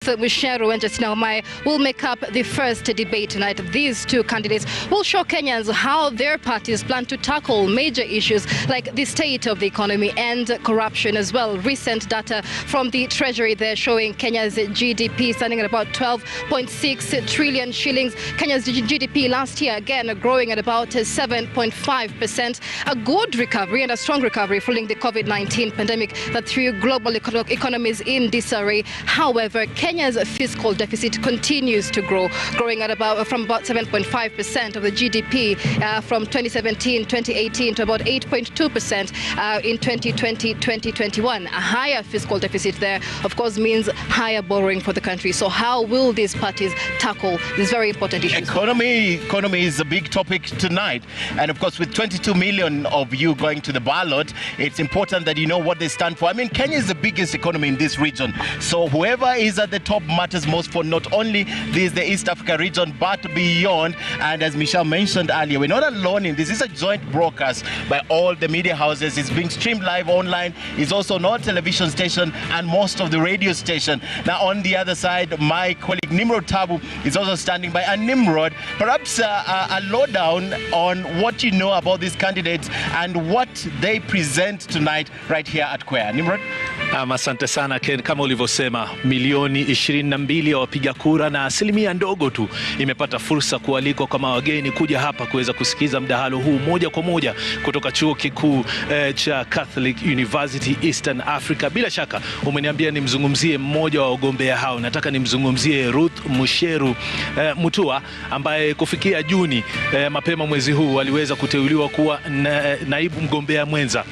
Mucheru and Justina Wamae will make up the first debate tonight. These two candidates will show Kenyans how their parties plan to tackle major issues like the state of the economy and corruption as well. Recent data from the Treasury there showing Kenya's GDP standing at about 12.6 trillion shillings. Kenya's GDP last year again growing at about 7.5%. A good recovery and a strong recovery following the COVID-19 pandemic that threw global economies in disarray. However, Kenya's fiscal deficit continues to grow, growing at from about 7.5% of the GDP from 2017-2018 to about 8.2% in 2020-2021. A higher fiscal deficit there, of course, means higher borrowing for the country. So how will these parties tackle these very important issues? Economy is a big topic tonight. And of course, with 22 million of you going to the ballot, it's important that you know what they stand for. I mean, Kenya is the biggest economy in this region. So whoever is at the top matters most for not only the East Africa region, but beyond. And as Michelle mentioned earlier, we're not alone in this. This is a joint broadcast by all the media houses. It's being streamed live online. It's also not television station and most of the radio station. Now, on the other side, my colleague Nimrod Tabu is also standing by. And Nimrod, perhaps a lowdown on what you know about these candidates and what they present tonight right here at Kwea. Nimrod? Asante sana Ken, kama ulivyosema, milioni 22 ya wapiga kura na asilimia ndogo tu imepata fursa kualikwa kama wageni kuja hapa kuweza kusikiza mdahalo huu moja kwa moja kutoka chuo kikuu cha Catholic University Eastern Africa. Bila shaka umeniambia nimzungumzie mmoja wa wagombea hao. Nataka nimzungumzie Ruth Mutua ambaye kufikia Juni mapema mwezi huu aliweza kuteuliwa kuwa naibu mgombea mwenza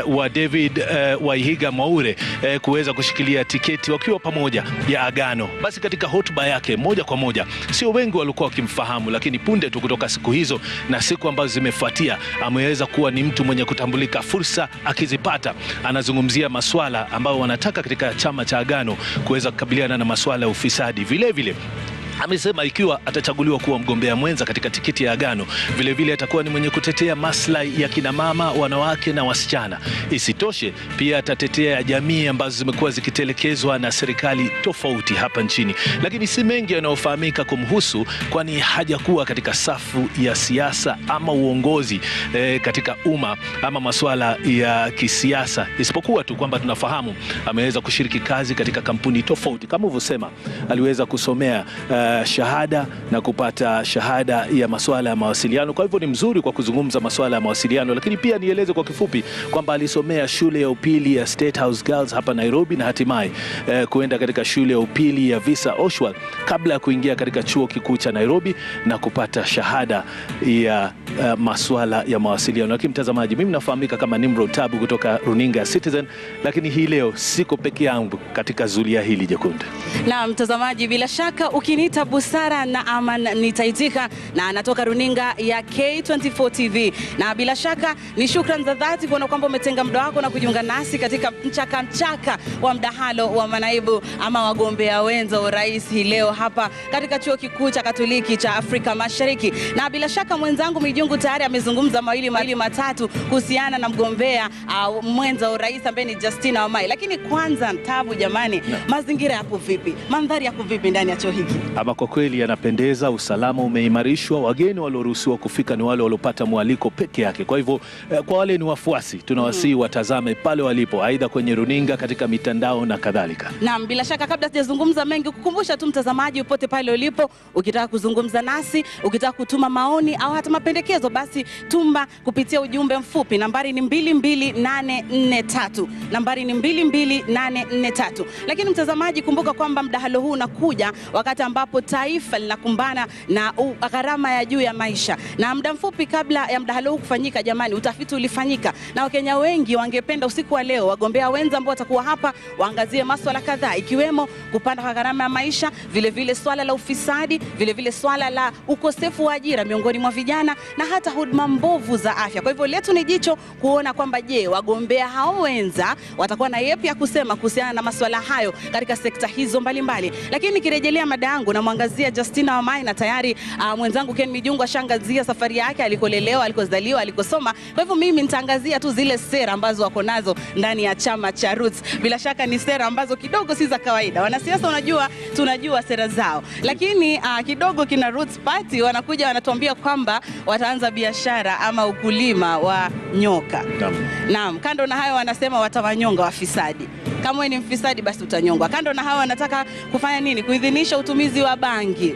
wa David Waihiga Mwaure kuweza kushikilia tiketi wakiwa pamoja ya Agano. Basi katika hotuba yake moja kwa moja, sio wengi walikuwa wakimfahamu, lakini punde tu kutoka siku hizo na siku ambazo zimefuatia ameweza kuwa ni mtu mwenye kutambulika fursa akizipata. Anazungumzia masuala ambayo wanataka katika chama cha Agano kuweza kukabiliana na masuala ya ufisadi. Vile vile amesema ikiwa atachaguliwa kuwa mgombea mwenza katika tiketi ya Agano, vile vile atakuwa ni mwenye kutetea maslahi ya kina mama, wanawake na wasichana. Isitoshe, pia atatetea jamii ambazo zimekuwa zikitelekezwa na serikali tofauti hapa nchini. Lakini si mengi yanayofahamika kumhusu, kwani hajakuwa katika safu ya siasa ama uongozi katika umma ama masuala ya kisiasa, isipokuwa tu kwamba tunafahamu ameweza kushiriki kazi katika kampuni tofauti. Kama ulivyosema, aliweza kusomea shahada na kupata shahada ya masuala ya mawasiliano. Kwa hivyo ni mzuri kwa kuzungumza masuala ya mawasiliano. Lakini pia nieleze kwa kifupi kwamba alisomea shule ya upili ya State House Girls hapa Nairobi na hatimaye kuenda katika shule ya upili ya Visa Oshwal kabla ya kuingia katika chuo kikuu cha Nairobi na kupata shahada ya masuala ya mawasiliano. Lakini mtazamaji, mimi nafahamika kama Nimrod Tabu kutoka runinga Citizen, lakini hii leo siko peke yangu katika zulia hili jekundu. Na mtazamaji, bila shaka ukiniita busara na aman nitaitika, na anatoka runinga ya K24 TV. Na bila shaka ni shukrani za dhati kuona kwamba umetenga muda wako na kujiunga nasi katika mchaka wa mdahalo wa manaibu ama wagombea wenza wa rais hii leo hapa katika chuo kikuu cha Katoliki cha Afrika Mashariki. Na bila shaka mwenzangu Mijungu tayari amezungumza mawili matatu kuhusiana na mgombea mwenza wa rais ambaye ni Justina Wamae. Lakini kwanza Tabu jamani, mazingira yako vipi? Mandhari yako vipi ndani ya chuo hiki? Ama kwa kweli yanapendeza, usalama umeimarishwa, wageni walioruhusiwa kufika ni wale waliopata mwaliko peke yake. Kwa hivyo kwa wale ni wafuasi, tunawasihi watazame pale walipo, aidha kwenye runinga, katika mitandao na kadhalika. Naam, bila shaka kabla sijazungumza mengi, kukumbusha tu mtazamaji upote pale ulipo, ukitaka kuzungumza nasi, ukitaka kutuma maoni au hata mapendekezo, basi tuma kupitia ujumbe mfupi. Nambari ni 22843. Nambari ni 22843. Lakini mtazamaji, kumbuka kwamba mdahalo huu unakuja wakati ambapo taifa linakumbana na gharama ya juu ya maisha. Na muda mfupi kabla ya mdahalo huu kufanyika jamani, utafiti ulifanyika na Wakenya wengi wangependa usiku wa leo wagombea wenza ambao watakuwa hapa waangazie masuala kadhaa, ikiwemo kupanda kwa gharama ya maisha, vile vile swala la ufisadi, vile vile swala la ukosefu wa ajira miongoni mwa vijana na hata huduma mbovu za afya. Kwa hivyo letu ni jicho kuona kwamba je, wagombea hao wenza watakuwa na yepi ya kusema kuhusiana na masuala hayo katika sekta hizo mbalimbali. Lakini nikirejelea mada yangu na tunamwangazia Justina Wamae, na tayari mwenzangu Ken Mijungu ashangazia safari yake, alikolelewa, alikozaliwa, alikosoma. Kwa hivyo mimi nitaangazia tu zile sera ambazo wako nazo ndani ya chama cha Ruth. Bila shaka ni sera ambazo kidogo si za kawaida. Wanasiasa unajua, tunajua sera zao. Lakini kidogo kina Ruth Party wanakuja wanatuambia kwamba wataanza biashara ama ukulima wa nyoka. Naam, kando na hayo wanasema watawanyonga wafisadi. Kama wewe ni mfisadi basi utanyongwa. Kando na hayo wanataka kufanya nini? Kuidhinisha utumizi wa bangi.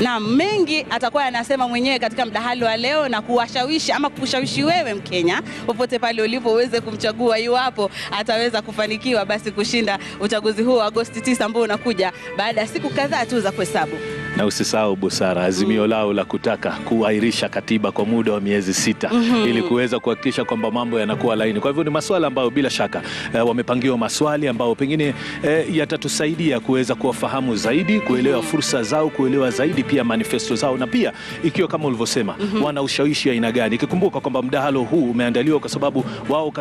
Na mengi atakuwa anasema mwenyewe katika mdahalo wa leo, na kuwashawishi ama kushawishi wewe Mkenya popote pale ulipo uweze kumchagua iwapo ataweza kufanikiwa basi kushinda uchaguzi huu wa Agosti 9 ambao unakuja baada ya siku kadhaa tu za kuhesabu. Na usisahau busara, azimio lao la kutaka kuahirisha katiba kwa muda wa miezi 6 ili kuweza kuhakikisha kwamba mambo yanakuwa laini. Kwa hivyo ni masuala ambayo bila shaka wamepangiwa maswali ambayo pengine yatatusaidia kuweza kuwafahamu zaidi, kuelewa fursa zao, kuelewa zaidi pia manifesto zao, na pia ikiwa kama ulivyosema wana ushawishi aina gani. Ikikumbuka kwamba mdahalo huu umeandaliwa kwa sababu wao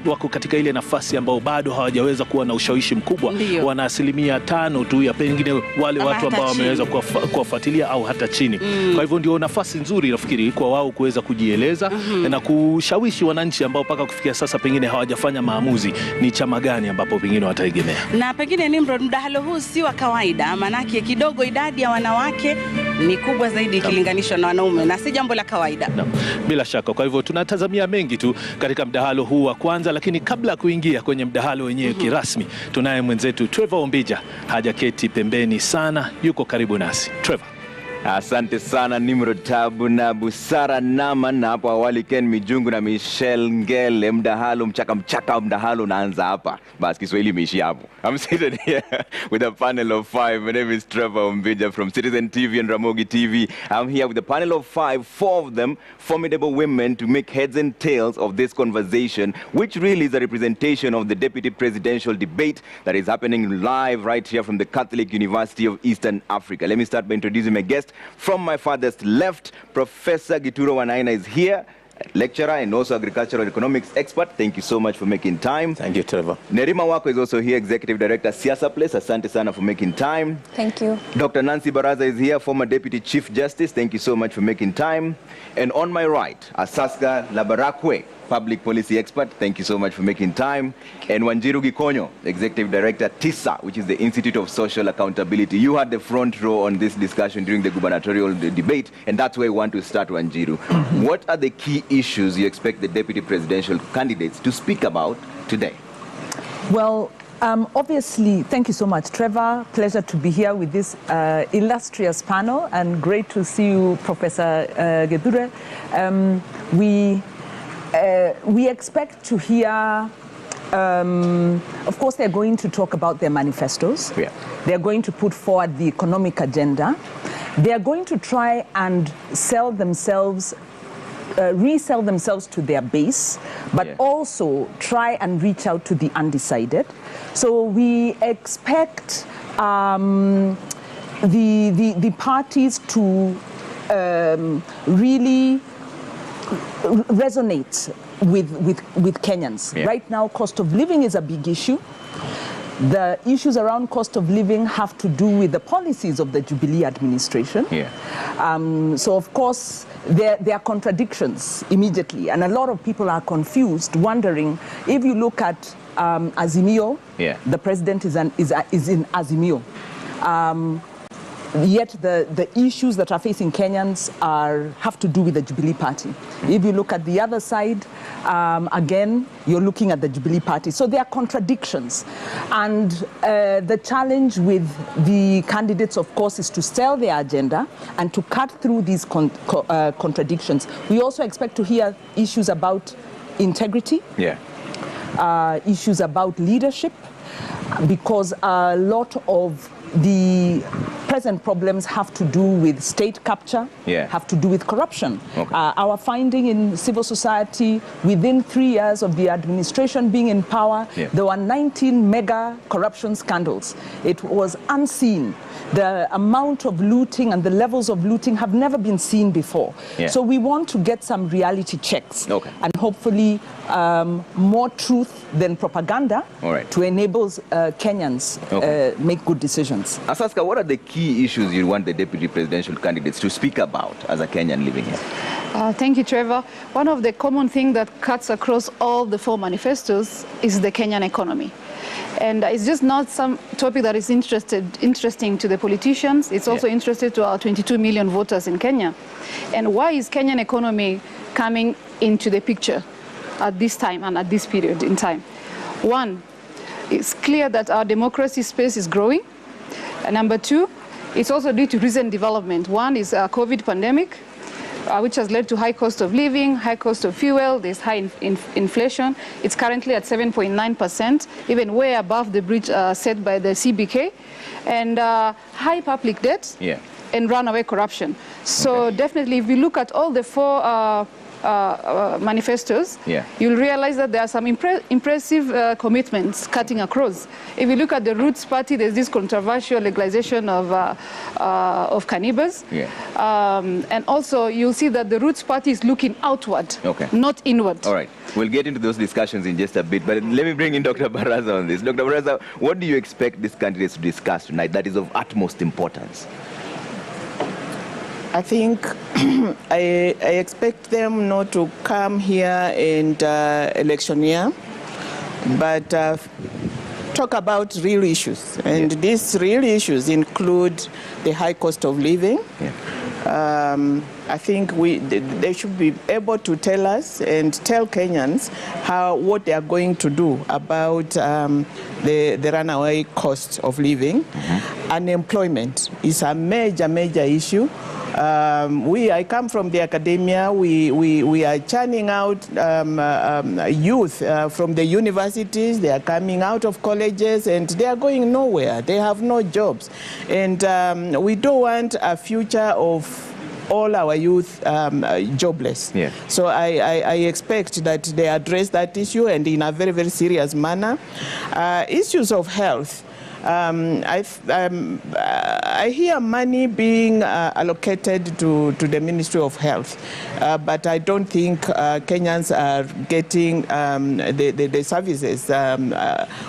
wako katika ile nafasi ambao bado hawajaweza kuwa na ushawishi mkubwa. Wana 5% tu ya pengine wale watu ambao wameweza kuwafuatilia au hata chini. Kwa hivyo ndio nafasi nzuri nafikiri kwa wao kuweza kujieleza na kushawishi wananchi ambao mpaka kufikia sasa pengine hawajafanya maamuzi ni chama gani ambapo pengine wataegemea. Na pengine Nimrod, mdahalo huu si wa kawaida, manake kidogo idadi ya wanawake ni kubwa zaidi ikilinganishwa na wanaume, na si jambo la kawaida. Bila shaka. Kwa hivyo tunatazamia mengi tu katika mdahalo huu wa kwanza, lakini kabla ya kuingia kwenye mdahalo wenyewe kirasmi, tunaye mwenzetu 𝗔𝗕𝗢𝗍𝗀 hajaketi pembeni sana, yuko karibu nasi. 𝗔𝗕𝗢𝗍𝗀. Asante sana Nimrod, tabu na busara nama, na hapo awali Ken Mijungu na Michelle Ngele. Mdahalo mchaka mdahalo naanza hapa. Basi Kiswahili imeishia hapo. I'm seated here with a panel of 5. My name is 𝗔𝗕𝗢𝗍𝗀 from Citizen TV and Ramogi TV. I'm here with a panel of 5, 4 of them formidable women to make heads and tails of this conversation, which really is a representation of the deputy presidential debate that is happening live right here from the Catholic University of Eastern Africa. Let me start by introducing my guest. From my farthest left, Professor Gituro Wanaina is here, lecturer and also agricultural economics expert. Thank you so much for making time. Thank you, Trevor. Nerima Wako is also here, executive director, Siasa Place. Asante sana for making time. Thank you. Dr. Nancy Baraza is here, former deputy chief justice. Thank you so much for making time. And on my right, Asaska Labarakwe, public policy expert. Thank you so much for making time. And Wanjiru Gikonyo, executive director, TISA, which is the Institute of Social Accountability. You had the front row on this discussion during the gubernatorial debate, and that's where we want to start, Wanjiru. What are the key issues you expect the deputy presidential candidates to speak about today? Well, obviously, thank you so much, Trevor. Pleasure to be here with this illustrious panel, and great to see you, Professor Gedure. We expect to hear, of course, they're going to talk about their manifestos. Yeah. They're going to put forward the economic agenda. They're going to try and sell themselves, resell themselves to their base, but also try and reach out to the undecided. So we expect the parties to really resonate with Kenyans. Yeah. Right now, cost of living is a big issue. The issues around cost of living have to do with the policies of the Jubilee administration. Yeah. So, of course, there are contradictions immediately, and a lot of people are confused, wondering, if you look at Azimio, the president is in Azimio. Yet the issues that are facing Kenyans have to do with the Jubilee Party. If you look at the other side, again, you're looking at the Jubilee Party. So there are contradictions. And the challenge with the candidates, of course, is to sell their agenda and to cut through these contradictions. We also expect to hear issues about integrity, issues about leadership, because a lot of the present problems have to do with state capture, have to do with corruption. Our finding in civil society, within 3 years of the administration being in power, there were 19 mega corruption scandals. It was unseen. The amount of looting and the levels of looting have never been seen before. So we want to get some reality checks and hopefully more truth than propaganda to enable Kenyans make good decisions. Asaska, what are the key key issues you want the deputy presidential candidates to speak about as a Kenyan living here? Thank you, Trevor. One of the common things that cuts across all the 4 manifestos is the Kenyan economy. And it's just not some topic that is interesting to the politicians. It's also interested to our 22 million voters in Kenya. And why is Kenyan economy coming into the picture at this time and at this period in time? One, it's clear that our democracy space is growing. And number 2, it's also due to recent development. One is a COVID pandemic, which has led to high cost of living, high cost of fuel, there's high inflation. It's currently at 7.9%, even way above the bridge set by the CBK, and high public debt and runaway corruption. So definitely, if we look at all the 4 manifestos, you'll realize that there are some impressive commitments cutting across. If you look at the Roots party, there's this controversial legalization of cannabis. And also, you'll see that the Roots party is looking outward, not inward. All right. We'll get into those discussions in just a bit, but let me bring in Dr. Baraza on this. Dr. Baraza, what do you expect these candidates to discuss tonight that is of utmost importance? I think I expect them not to come here and electioneer, but talk about real issues. And these real issues include the high cost of living. I think they should be able to tell us and tell Kenyans what they are going to do about the runaway cost of living. Unemployment is a major issue. I come from the academia. We are churning out youth from the universities. They are coming out of colleges and they are going nowhere. They have no jobs. And we don't want a future of all our youth jobless. So I expect that they address that issue and in a very serious manner. Issues of health. I hear money being allocated to the Ministry of Health, but I don't think Kenyans are getting the services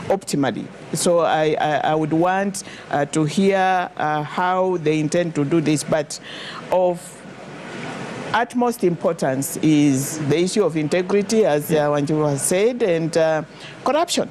optimally. So I would want to hear how they intend to do this, but of utmost importance is the issue of integrity, as Wanjiru has said, and corruption.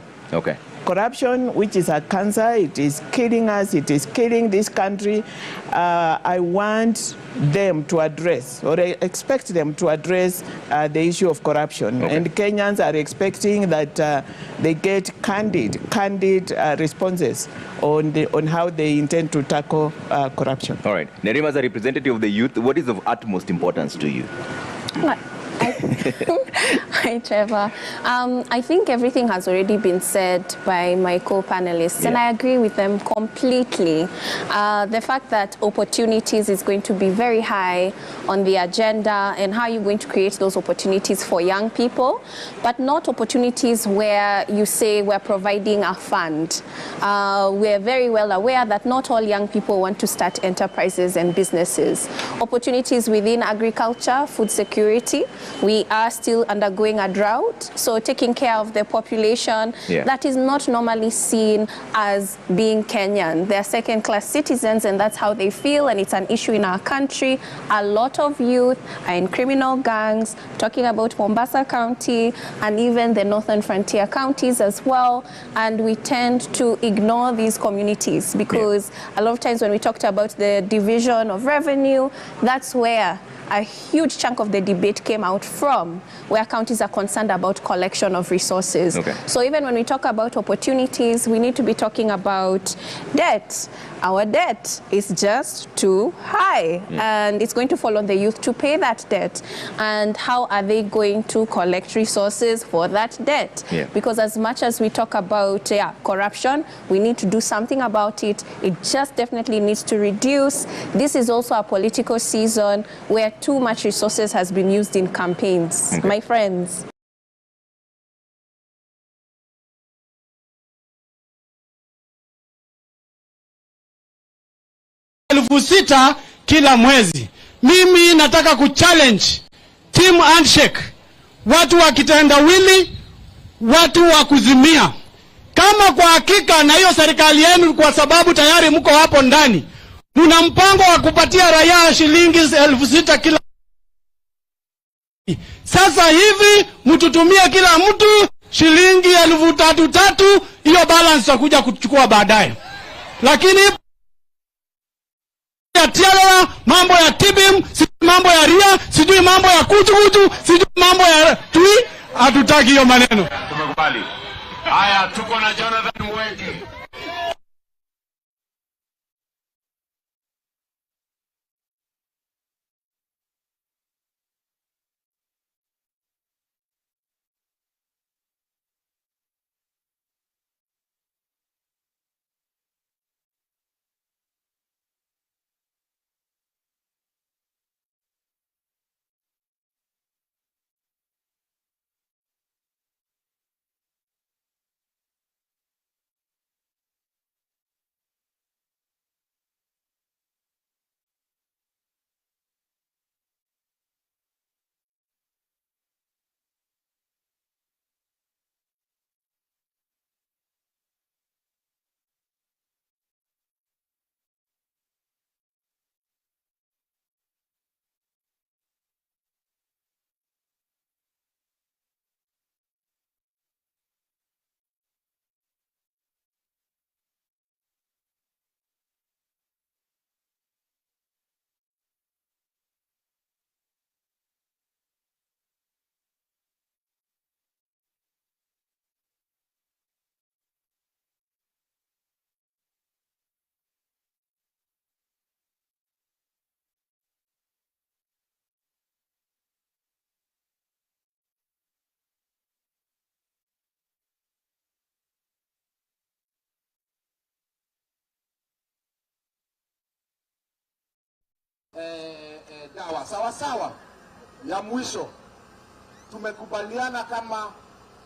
Corruption, which is a cancer, it is killing us, it is killing this country. I want them to address, or I expect them to address the issue of corruption. And Kenyans are expecting that they get candid responses on how they intend to tackle corruption. All right. Nerima, as a representative of the youth, what is of utmost importance to you? Hi, Trevor. I think everything has already been said by my co-panelists, and I agree with them completely. The fact that opportunities is going to be very high on the agenda, and how you're going to create those opportunities for young people, but not opportunities where you say we're providing a fund. We're very well aware that not all young people want to start enterprises and businesses. Opportunities within agriculture, food security. We are still undergoing a drought, so taking care of the population that is not normally seen as being Kenyan. They're second-class citizens, and that's how they feel, and it's an issue in our country. A lot of youth are in criminal gangs, talking about Mombasa County and even the northern frontier counties as well, and we tend to ignore these communities because a lot of times when we talked about the division of revenue, that's where a huge chunk of the debate came out from, where counties are concerned about collection of resources. So even when we talk about opportunities, we need to be talking about debt. Our debt is just too high, and it's going to fall on the youth to pay that debt. And how are they going to collect resources for that debt? Because as much as we talk about corruption, we need to do something about it. It just definitely needs to reduce. This is also a political season where too much resources has been used in campaigns. My friends. $6,000 kila mwezi. Mimi nataka kuchallenge team handshake, watu wa kitendawili, watu wa kuzimia. Kama kwa hakika na hiyo serikali yenu, kwa sababu tayari mko hapo ndani, Muna mpango wa kupatia raia shilingi 6,000 kila. Sasa hivi mtutumie kila mtu shilingi 3,300, hiyo balance takuja kuchukua baadaye. Lakini ya tiara, mambo ya tibim, mambo ya ria, sijui mambo ya kutu, sijui mambo ya tui, hatutaki hiyo maneno. Tumekubali. Haya, tuko na Jonathan Mwenge. Dawa sawa ya mwisho tumekubaliana kama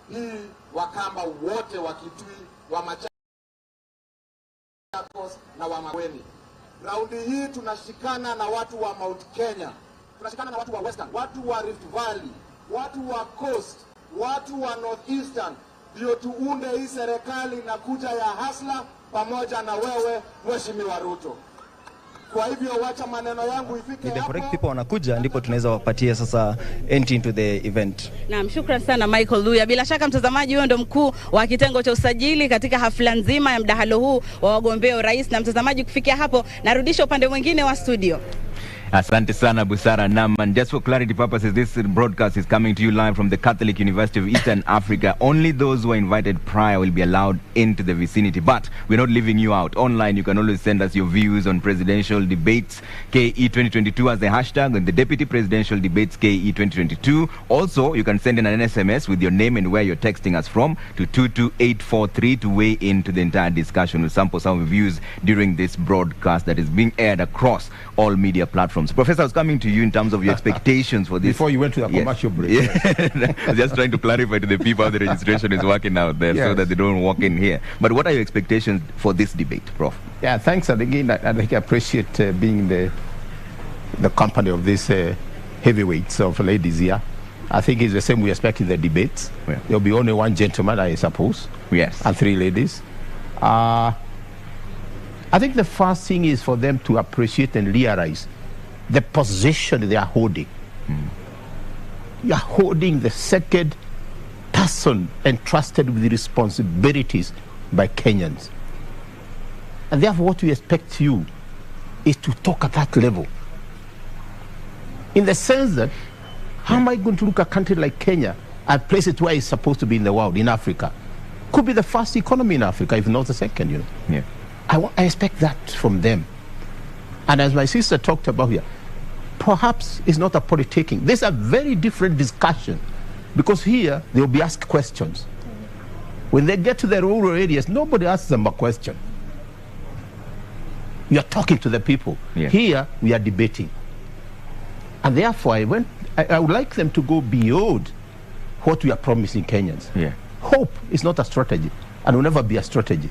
hii Wakamba wote wa Kitui, wa Machakos na wa Makueni. Raundi hii tunashikana na watu wa Mount Kenya, tunashikana na watu wa Western, watu wa Rift Valley, watu wa Coast, watu wa Northeastern, ndio tuunde hii serikali na kuja ya hasla pamoja na wewe Mheshimiwa Ruto. Kwa hivyo wacha maneno yangu ifike hapo. The correct people wanakuja ndipo tunaweza wapatia sasa entry into the event. Naam, shukrani sana Michael Luya. Bila shaka mtazamaji, huyo ndo mkuu wa kitengo cha usajili katika hafla nzima ya mdahalo huu wa wagombea urais. Na mtazamaji, kufikia hapo narudisha upande mwingine wa studio. Asante sana Busara Nam. And just for clarity purposes, this broadcast is coming to you live from the Catholic University of Eastern Africa. Only those who are invited prior will be allowed into the vicinity. But we're not leaving you out. Online, you can always send us your views on presidential debates, KE 2022 as the hashtag, and the deputy presidential debates, KE 2022. Also, you can send in an SMS with your name and where you're texting us from to 22843 to weigh into the entire discussion. We'll sample some of views during this broadcast that is being aired across all media platforms. Professor, I was coming to you in terms of your expectations for this. Before you went to the commercial break. Just trying to clarify to the people how the registration is working out there so that they don't walk in here. But what are your expectations for this debate, Prof? Yeah, thanks. And again, I appreciate being the company of these heavyweights of ladies here. I think it's the same we expect in the debates. Yeah. There'll be only one gentleman, I suppose. Yes. And 3 ladies. I think the first thing is for them to appreciate and realize the position they are holding. You are holding the second person entrusted with the responsibilities by Kenyans. And therefore what we expect you is to talk at that level. In the sense that, how am I going to look at a country like Kenya and place it where it's supposed to be in the world, in Africa? Could be the first economy in Africa, if not the second, you know. Yeah. I expect that from them. And as my sister talked about here, perhaps it's not a politicking. There's a very different discussion, because here they will be asked questions. When they get to the rural areas, nobody asks them a question. You are talking to the people. Yeah. Here we are debating. And therefore I would like them to go beyond what we are promising Kenyans. Yeah. Hope is not a strategy and will never be a strategy.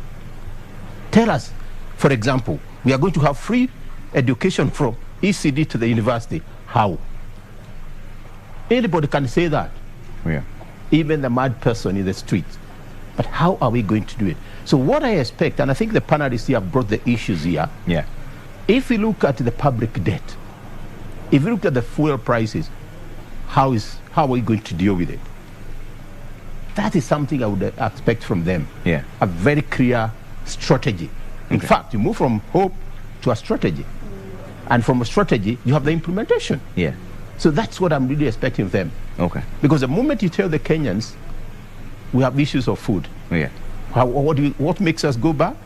Tell us, for example, we are going to have free education from ECD to the university. How? Anybody can say that. Yeah. Even the mad person in the street. But how are we going to do it? So what I expect, and I think the panelists here have brought the issues here. Yeah. If you look at the public debt, if you look at the fuel prices, how are we going to deal with it? That is something I would expect from them. Yeah. A very clear strategy. In fact, you move from hope to a strategy. And from a strategy, you have the implementation. Yeah. So that's what I'm really expecting of them. Okay. Because the moment you tell the Kenyans, we have issues of food. Yeah. What makes us go back?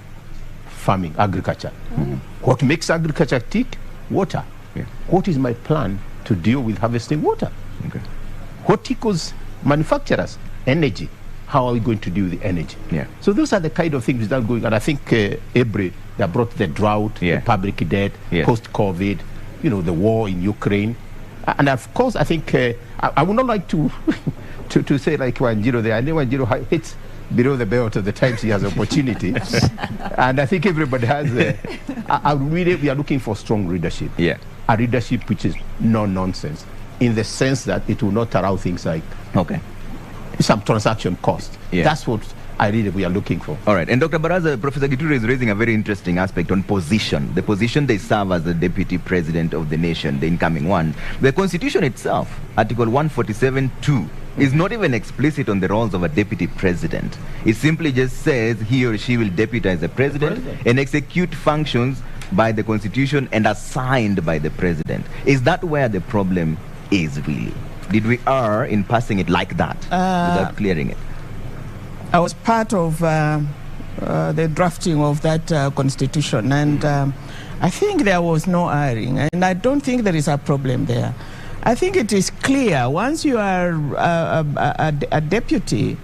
Farming, agriculture. What makes agriculture tick? Water. Yeah. What is my plan to deal with harvesting water? Okay. What tickles manufacturers? Energy. How are we going to deal with the energy? Yeah. So those are the kind of things that are going. And I think Ebre, that brought the drought, the public debt, post-COVID, the war in Ukraine. And of course, I think I would not like to to say like Wanjiru there. I know Wanjiru hits below the belt of the times he has opportunity. And I think everybody has. We are looking for strong leadership. Yeah. A leadership which is no nonsense, in the sense that it will not allow things like some transaction cost. Yeah. That's what we are looking for. All right. And Dr. Baraza, Professor Gituru is raising a very interesting aspect on position. The position they serve as the deputy president of the nation, the incoming one. The constitution itself, Article 147(2), is not even explicit on the roles of a deputy president. It simply just says he or she will deputize the president and execute functions by the constitution and assigned by the president. Is that where the problem is really? Did we err in passing it like that without clearing it? I was part of the drafting of that constitution, and I think there was no erring, and I don't think there is a problem there. I think it is clear once you are a deputy.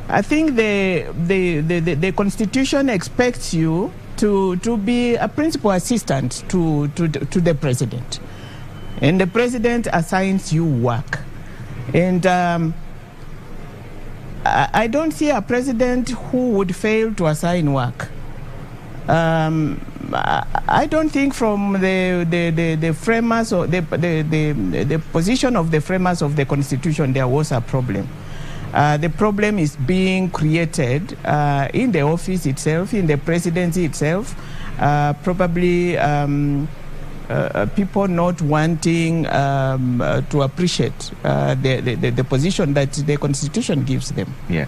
I think the constitution expects you to be a principal assistant to the president, and the president assigns you work, and I don't see a president who would fail to assign work. I don't think from the framers or the position of the framers of the constitution there was a problem. The problem is being created in the office itself, in the presidency itself, probably people not wanting to appreciate the position that the constitution gives them. Yeah.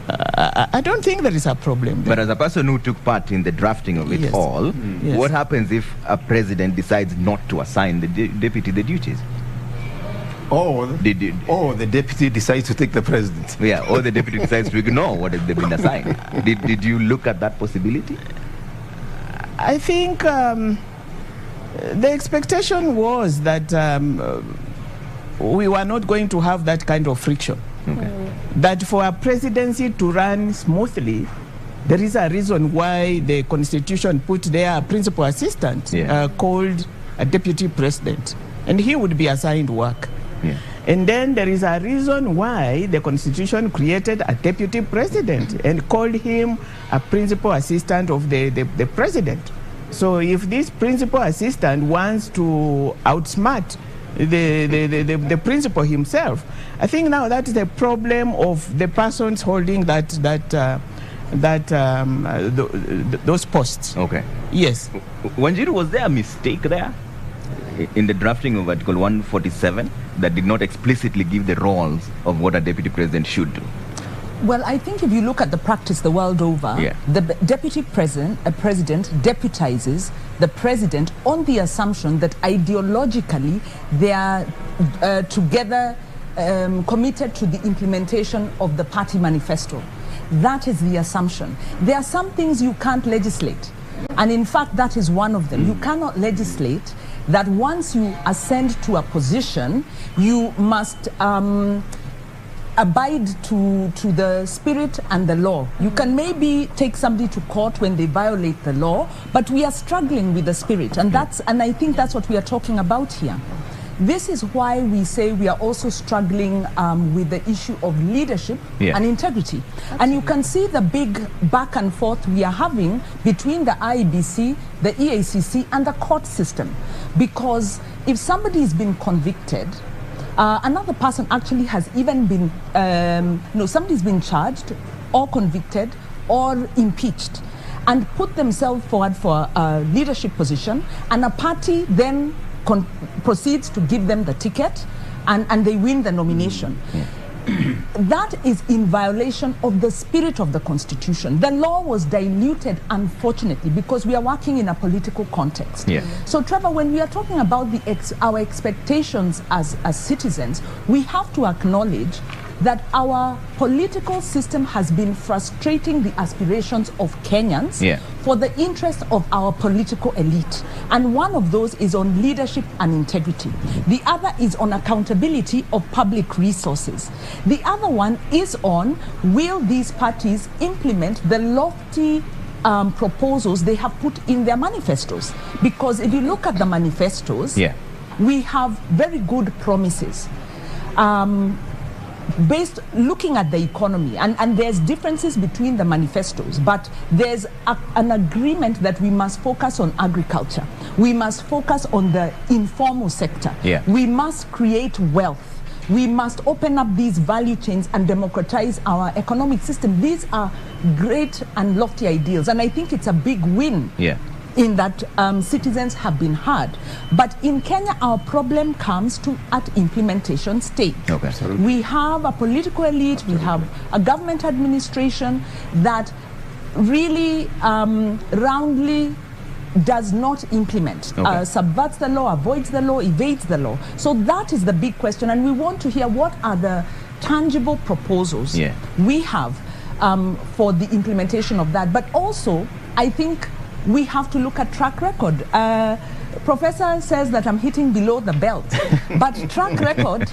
I don't think there is a problem there. But as a person who took part in the drafting of it all, what happens if a president decides not to assign the deputy the duties? Or the deputy decides to take the president. Yeah, or the deputy decides to ignore what has been assigned. Did you look at that possibility? I think the expectation was that we were not going to have that kind of friction. Okay. That for a presidency to run smoothly, there is a reason why the constitution put there a principal assistant called a deputy president, and he would be assigned work. Yeah. And then there is a reason why the constitution created a deputy president and called him a principal assistant of the president. So if this principal assistant wants to outsmart the principal himself, I think now that is the problem of the persons holding those posts. Okay. Yes. Wanjiru, was there a mistake there in the drafting of Article 147 that did not explicitly give the roles of what a deputy president should do? Well, I think if you look at the practice the world over, the deputy president deputizes the president on the assumption that ideologically they are together committed to the implementation of the party manifesto. That is the assumption. There are some things you can't legislate, and in fact that is one of them. You cannot legislate that once you ascend to a position, you must abide to the spirit and the law. You can maybe take somebody to court when they violate the law, but we are struggling with the spirit, and I think that's what we are talking about here. This is why we say we are also struggling with the issue of leadership and integrity. And you can see the big back and forth we are having between the IEBC, the EACC, and the court system. Because if somebody has been convicted, another person actually has even been, somebody's been charged or convicted or impeached. and put themselves forward for a leadership position, and a party then proceeds to give them the ticket, and they win the nomination. That is in violation of the spirit of the Constitution. The law was diluted, unfortunately, because we are working in a political context. So, Trevor, when we are talking about our expectations as citizens, we have to acknowledge that our political system has been frustrating the aspirations of Kenyans for the interest of our political elite. And one of those is on leadership and integrity. The other is on accountability of public resources. The other one is on, will these parties implement the lofty proposals they have put in their manifestos? Because if you look at the manifestos, we have very good promises. Based looking at the economy, and there's differences between the manifestos, but there's an agreement that we must focus on agriculture, we must focus on the informal sector, we must create wealth, we must open up these value chains and democratize our economic system. These are great and lofty ideals, and I think it's a big win in that citizens have been heard. But in Kenya, our problem comes at implementation stage. We have a political elite, we have a government administration that really roundly does not implement, subverts the law, avoids the law, evades the law. So that is the big question, and we want to hear what are the tangible proposals we have for the implementation of that. But also, I think we have to look at track record. Professor says that I'm hitting below the belt, but track record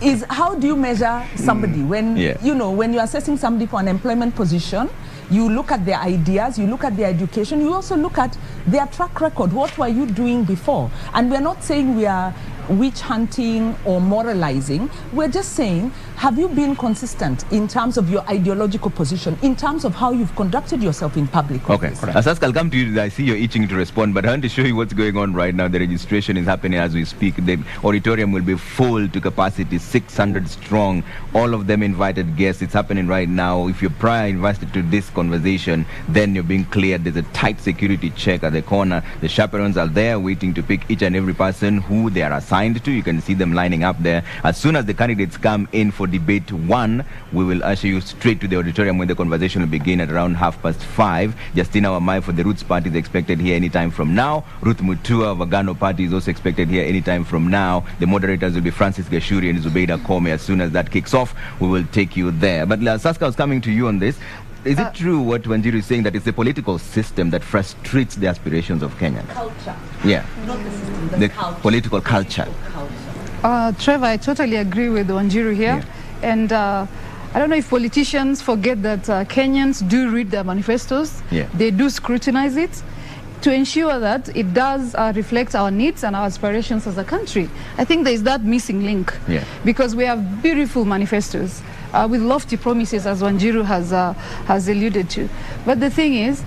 is, how do you measure somebody when you know, when you're assessing somebody for an employment position? You look at their ideas, you look at their education, you also look at their track record. What were you doing before? And we're not saying we are witch hunting or moralizing. We're just saying, have you been consistent in terms of your ideological position, in terms of how you've conducted yourself in public? Asaska, I'll come to you. I see you're itching to respond, but I want to show you what's going on right now. The registration is happening as we speak. The auditorium will be full to capacity, 600 strong, all of them invited guests. It's happening right now. If you're prior invited to this conversation, then you're being cleared. There's a tight security check at the corner. The chaperones are there waiting to pick each and every person who they are assigned to. You can see them lining up there. As soon as the candidates come in for debate 1, we will usher you straight to the auditorium when the conversation will begin at around 5:30. Justina Wamae for the Roots party is expected here anytime from now. Ruth Mutua of Agano party is also expected here anytime from now. The moderators will be Francis Gachuri and Zubeida Kome. As soon as that kicks off, we will take you there. But Saska, I was coming to you on this. Is it true what Wanjiru is saying, that it's the political system that frustrates the aspirations of Kenya? Culture. Not the system, the culture. Political culture. Trevor, I totally agree with Wanjiru here. And I don't know if politicians forget that Kenyans do read their manifestos. They do scrutinize it to ensure that it does reflect our needs and our aspirations as a country. I think there is that missing link, because we have beautiful manifestos with lofty promises, as Wanjiru has alluded to. But the thing is,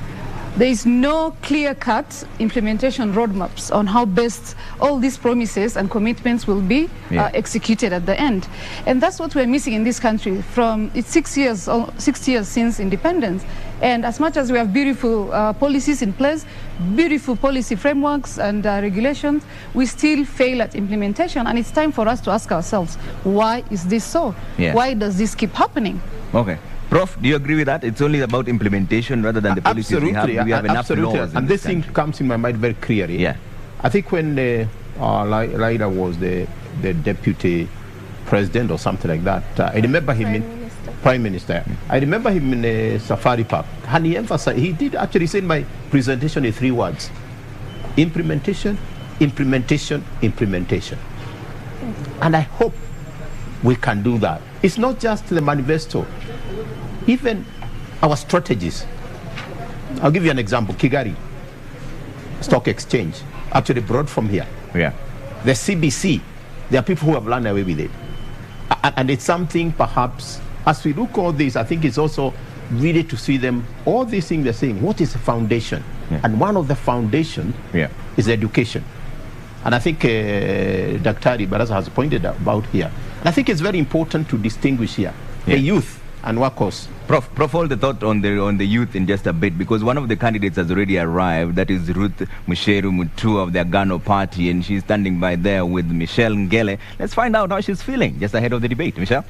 there is no clear-cut implementation roadmaps on how best all these promises and commitments will be executed at the end. And that's what we're missing in this country. It's 6 years since independence. And as much as we have beautiful policies in place, beautiful policy frameworks and regulations, we still fail at implementation. And it's time for us to ask ourselves, why is this so? Why does this keep happening? Prof, do you agree with that? It's only about implementation rather than the policies we have. We have enough laws. And this thing comes in my mind very clearly. I think when Raila was the deputy president or something like that, I remember him in Prime Minister. I remember him in a safari park, and he emphasized, he did actually say in my presentation in 3 words: implementation, implementation, implementation. And I hope we can do that. It's not just the manifesto, even our strategies. I'll give you an example. Kigali Stock Exchange, actually brought from here. The CBC, there are people who have run away with it. And it's something, perhaps, as we look at all this, I think it's also really to see them, all these things they're saying, what is the foundation? And one of the foundation is education. And I think Dr. Baraza has pointed out about here. And I think it's very important to distinguish here. The youth and workers. Prof, hold the thought on the youth in just a bit, because one of the candidates has already arrived. That is Ruth Mutua of the Agano party, and she's standing by there with Michelle Ngele. Let's find out how she's feeling just ahead of the debate. Michelle?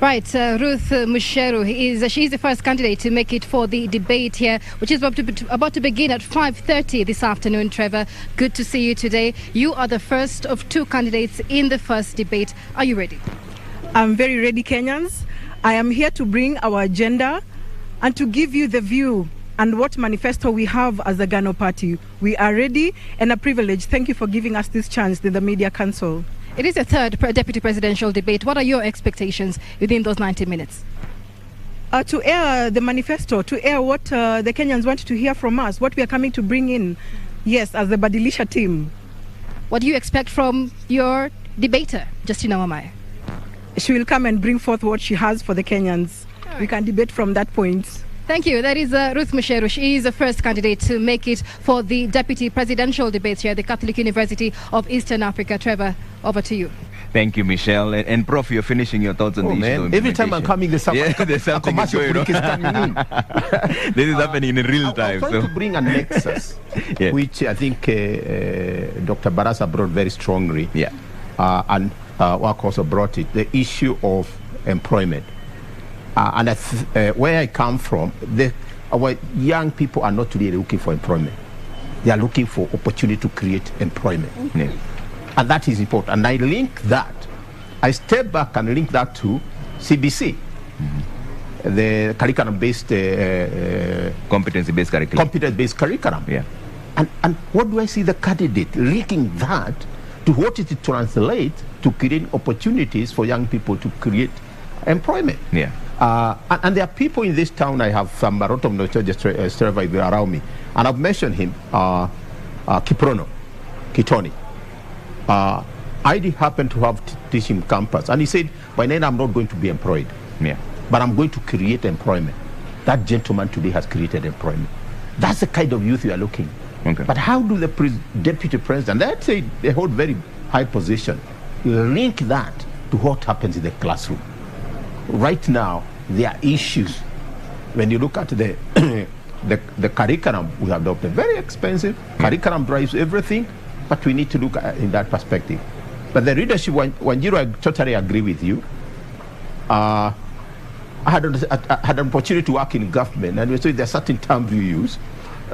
Right, Ruth Mucheru, she's the first candidate to make it for the debate here, which is about to begin at 5:30 this afternoon. Trevor, good to see you today. You are the first of two candidates in the first debate. Are you ready? I'm very ready, Kenyans. I am here to bring our agenda and to give you the view and what manifesto we have as the Agano party. We are ready and a privilege. Thank you for giving us this chance in the Media Council. It is a third deputy presidential debate. What are your expectations within those 90 minutes? To air the manifesto, to air what the Kenyans want to hear from us, what we are coming to bring in, yes, as the Badilisha team. What do you expect from your debater, Justina Wamae? She will come and bring forth what she has for the Kenyans. Right. We can debate from that point. Thank you. That is Ruth Mucheru. She is the first candidate to make it for the deputy presidential debates here at the Catholic University of Eastern Africa. Trevor, over to you. Thank you, Michelle. And Prof, you're finishing your thoughts on the issue of every time I'm coming, there's something a commercial break is coming in. This is happening in real time. I'm trying to bring a nexus, which I think Dr. Barasa brought very strongly. Yeah. And Wak also brought it, the issue of employment. And where I come from, our young people are not really looking for employment. They are looking for opportunity to create employment. Yeah. And that is important. And I link that, I step back and link that to CBC, the curriculum-based... competency-based curriculum. Competence-based curriculum. Yeah. And what do I see the candidate linking that to what it translates to create opportunities for young people to create employment? Yeah. And there are people in this town, I have some Marotom Nocho around me, and I've mentioned him, Kitoni. I did happen to have teaching campus, and he said, by then I'm not going to be employed, but I'm going to create employment. That gentleman today has created employment. That's the kind of youth we are looking. Okay. But how do the deputy president, let's say they hold very high position, link that to what happens in the classroom? Right now, there are issues. When you look at the the curriculum we have adopted, very expensive. Curriculum drives everything, but we need to look at in that perspective. But the leadership, Wanjiru, I totally agree with you. I had an opportunity to work in government, and so there's certain terms you use.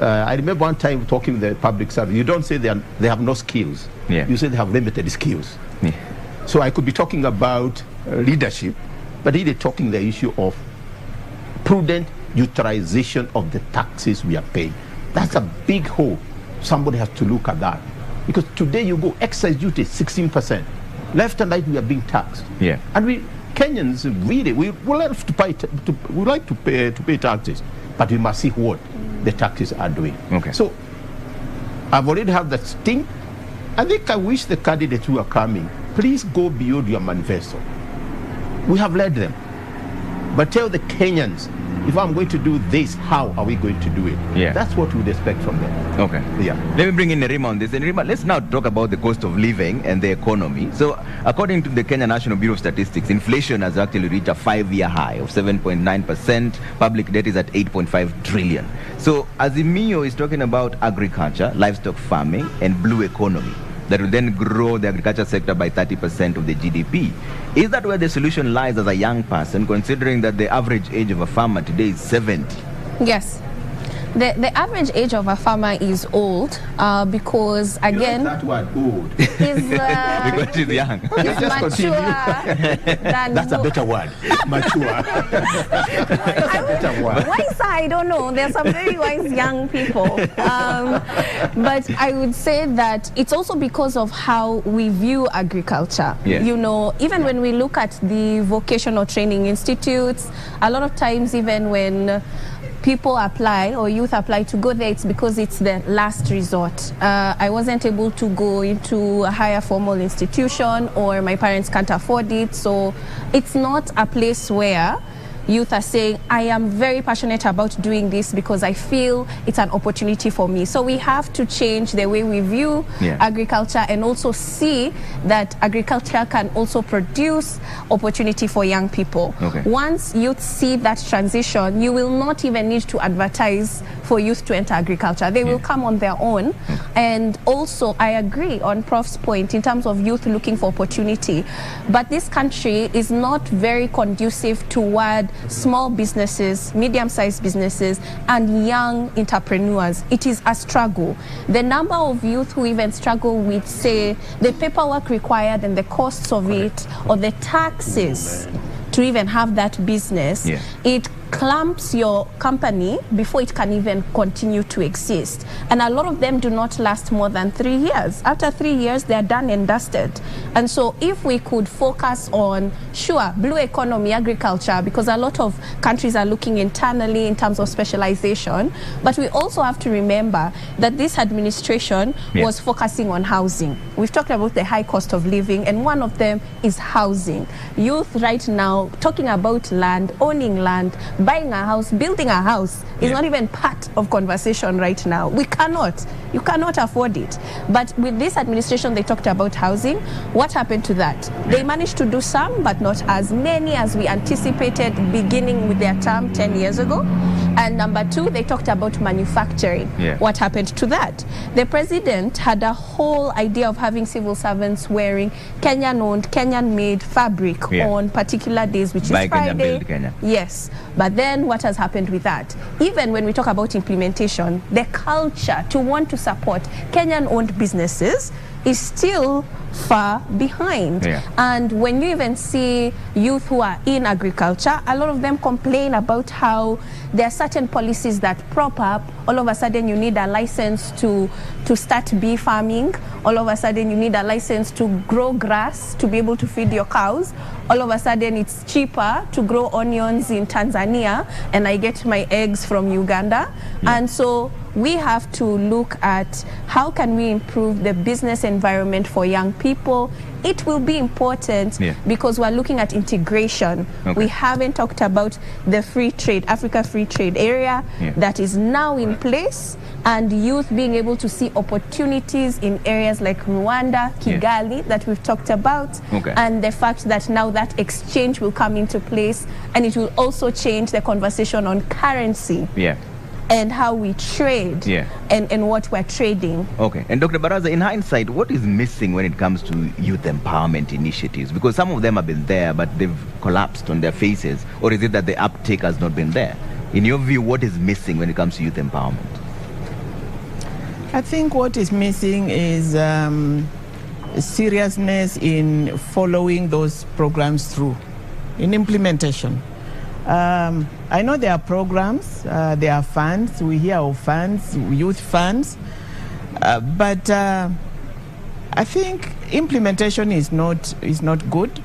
I remember one time talking with the public service, you don't say they have no skills. Yeah. You say they have limited skills. Yeah. So I could be talking about leadership, but really talking the issue of prudent utilization of the taxes we are paying. That's a big hole. Somebody has to look at that. Because today you go excise duty 16%. Left and right we are being taxed. Yeah. And we Kenyans really we like to pay taxes, but we must see what the taxes are doing. Okay. So I've already have that sting. I think I wish the candidates who are coming, please go beyond your manifesto. We have led them. But tell the Kenyans, if I'm going to do this, how are we going to do it? Yeah. That's what we would expect from them. Okay. Yeah. Let me bring in Nerima on this. And Nerima, let's now talk about the cost of living and the economy. So, according to the Kenya National Bureau of Statistics, inflation has actually reached a 5-year high of 7.9%. Public debt is at 8.5 trillion. So, Azimio is talking about agriculture, livestock farming, and blue economy that will then grow the agriculture sector by 30% of the GDP. Is that where the solution lies as a young person, considering that the average age of a farmer today is 70? Yes. The average age of a farmer is old because, again... You like that word, old. He's, because he's young. He's mature than... That's a better word. Mature. That's a better word. Wise, I don't know. There are some very wise young people. But I would say that it's also because of how we view agriculture. Yeah. You know, even when we look at the vocational training institutes, a lot of times even when people apply or youth apply to go there, it's because it's the last resort. I wasn't able to go into a higher formal institution, or my parents can't afford it, so it's not a place where youth are saying, I am very passionate about doing this because I feel it's an opportunity for me. So we have to change the way we view agriculture and also see that agriculture can also produce opportunity for young people. Once youth see that transition, you will not even need to advertise for youth to enter agriculture. They will come on their own. And also, I agree on Prof's point in terms of youth looking for opportunity. But this country is not very conducive toward small businesses, medium-sized businesses, and young entrepreneurs. It is a struggle. The number of youth who even struggle with, say, the paperwork required and the costs of it, or the taxes to even have that business, it clamps your company before it can even continue to exist. And a lot of them do not last more than 3 years. After 3 years, they are done and dusted. And so if we could focus on, blue economy, agriculture, because a lot of countries are looking internally in terms of specialization, but we also have to remember that this administration was focusing on housing. We've talked about the high cost of living, and one of them is housing. Youth right now, talking about land, owning land, buying a house, building a house is not even part of conversation right now. You cannot afford it. But with this administration, they talked about housing. What happened to that? They managed to do some, but not as many as we anticipated beginning with their term 10 years ago. And number two, they talked about manufacturing. What happened to that? The president had a whole idea of having civil servants wearing Kenyan-owned, Kenyan-made fabric on particular days, which is Friday. Yes. But then what has happened with that? Even when we talk about implementation, the culture to want to support Kenyan-owned businesses is still far behind. And when you even see youth who are in agriculture, a lot of them complain about how there are certain policies that prop up. All of a sudden you need a license to start bee farming. All of a sudden you need a license to grow grass to be able to feed your cows. All of a sudden it's cheaper to grow onions in Tanzania and I get my eggs from Uganda. And so we have to look at how can we improve the business environment for young people. It will be important because we're looking at integration. We haven't talked about the free trade, Africa Free Trade Area that is now in place, and youth being able to see opportunities in areas like Rwanda, Kigali that we've talked about, and the fact that now that exchange will come into place, and it will also change the conversation on currency. And how we trade and what we're trading. And Dr. Baraza, in hindsight, what is missing when it comes to youth empowerment initiatives? Because some of them have been there, but they've collapsed on their faces. Or is it that the uptake has not been there? In your view, what is missing when it comes to youth empowerment? I think what is missing is seriousness in following those programs through, in implementation. I know there are programs, there are funds, we hear of funds, youth funds, but I think implementation is not good.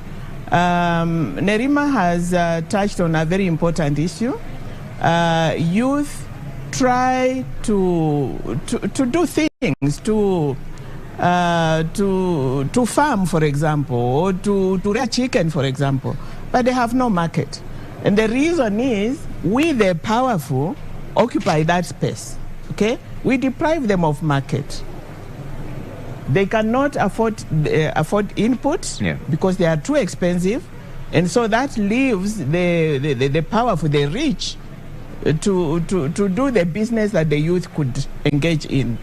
Nerima has touched on a very important issue. Youth try to do things, to farm, for example, or to rear chicken, for example, but they have no market. And the reason is we, the powerful, occupy that space. We deprive them of market. They cannot afford inputs because they are too expensive, and so that leaves the powerful, the rich, to do the business that the youth could engage in.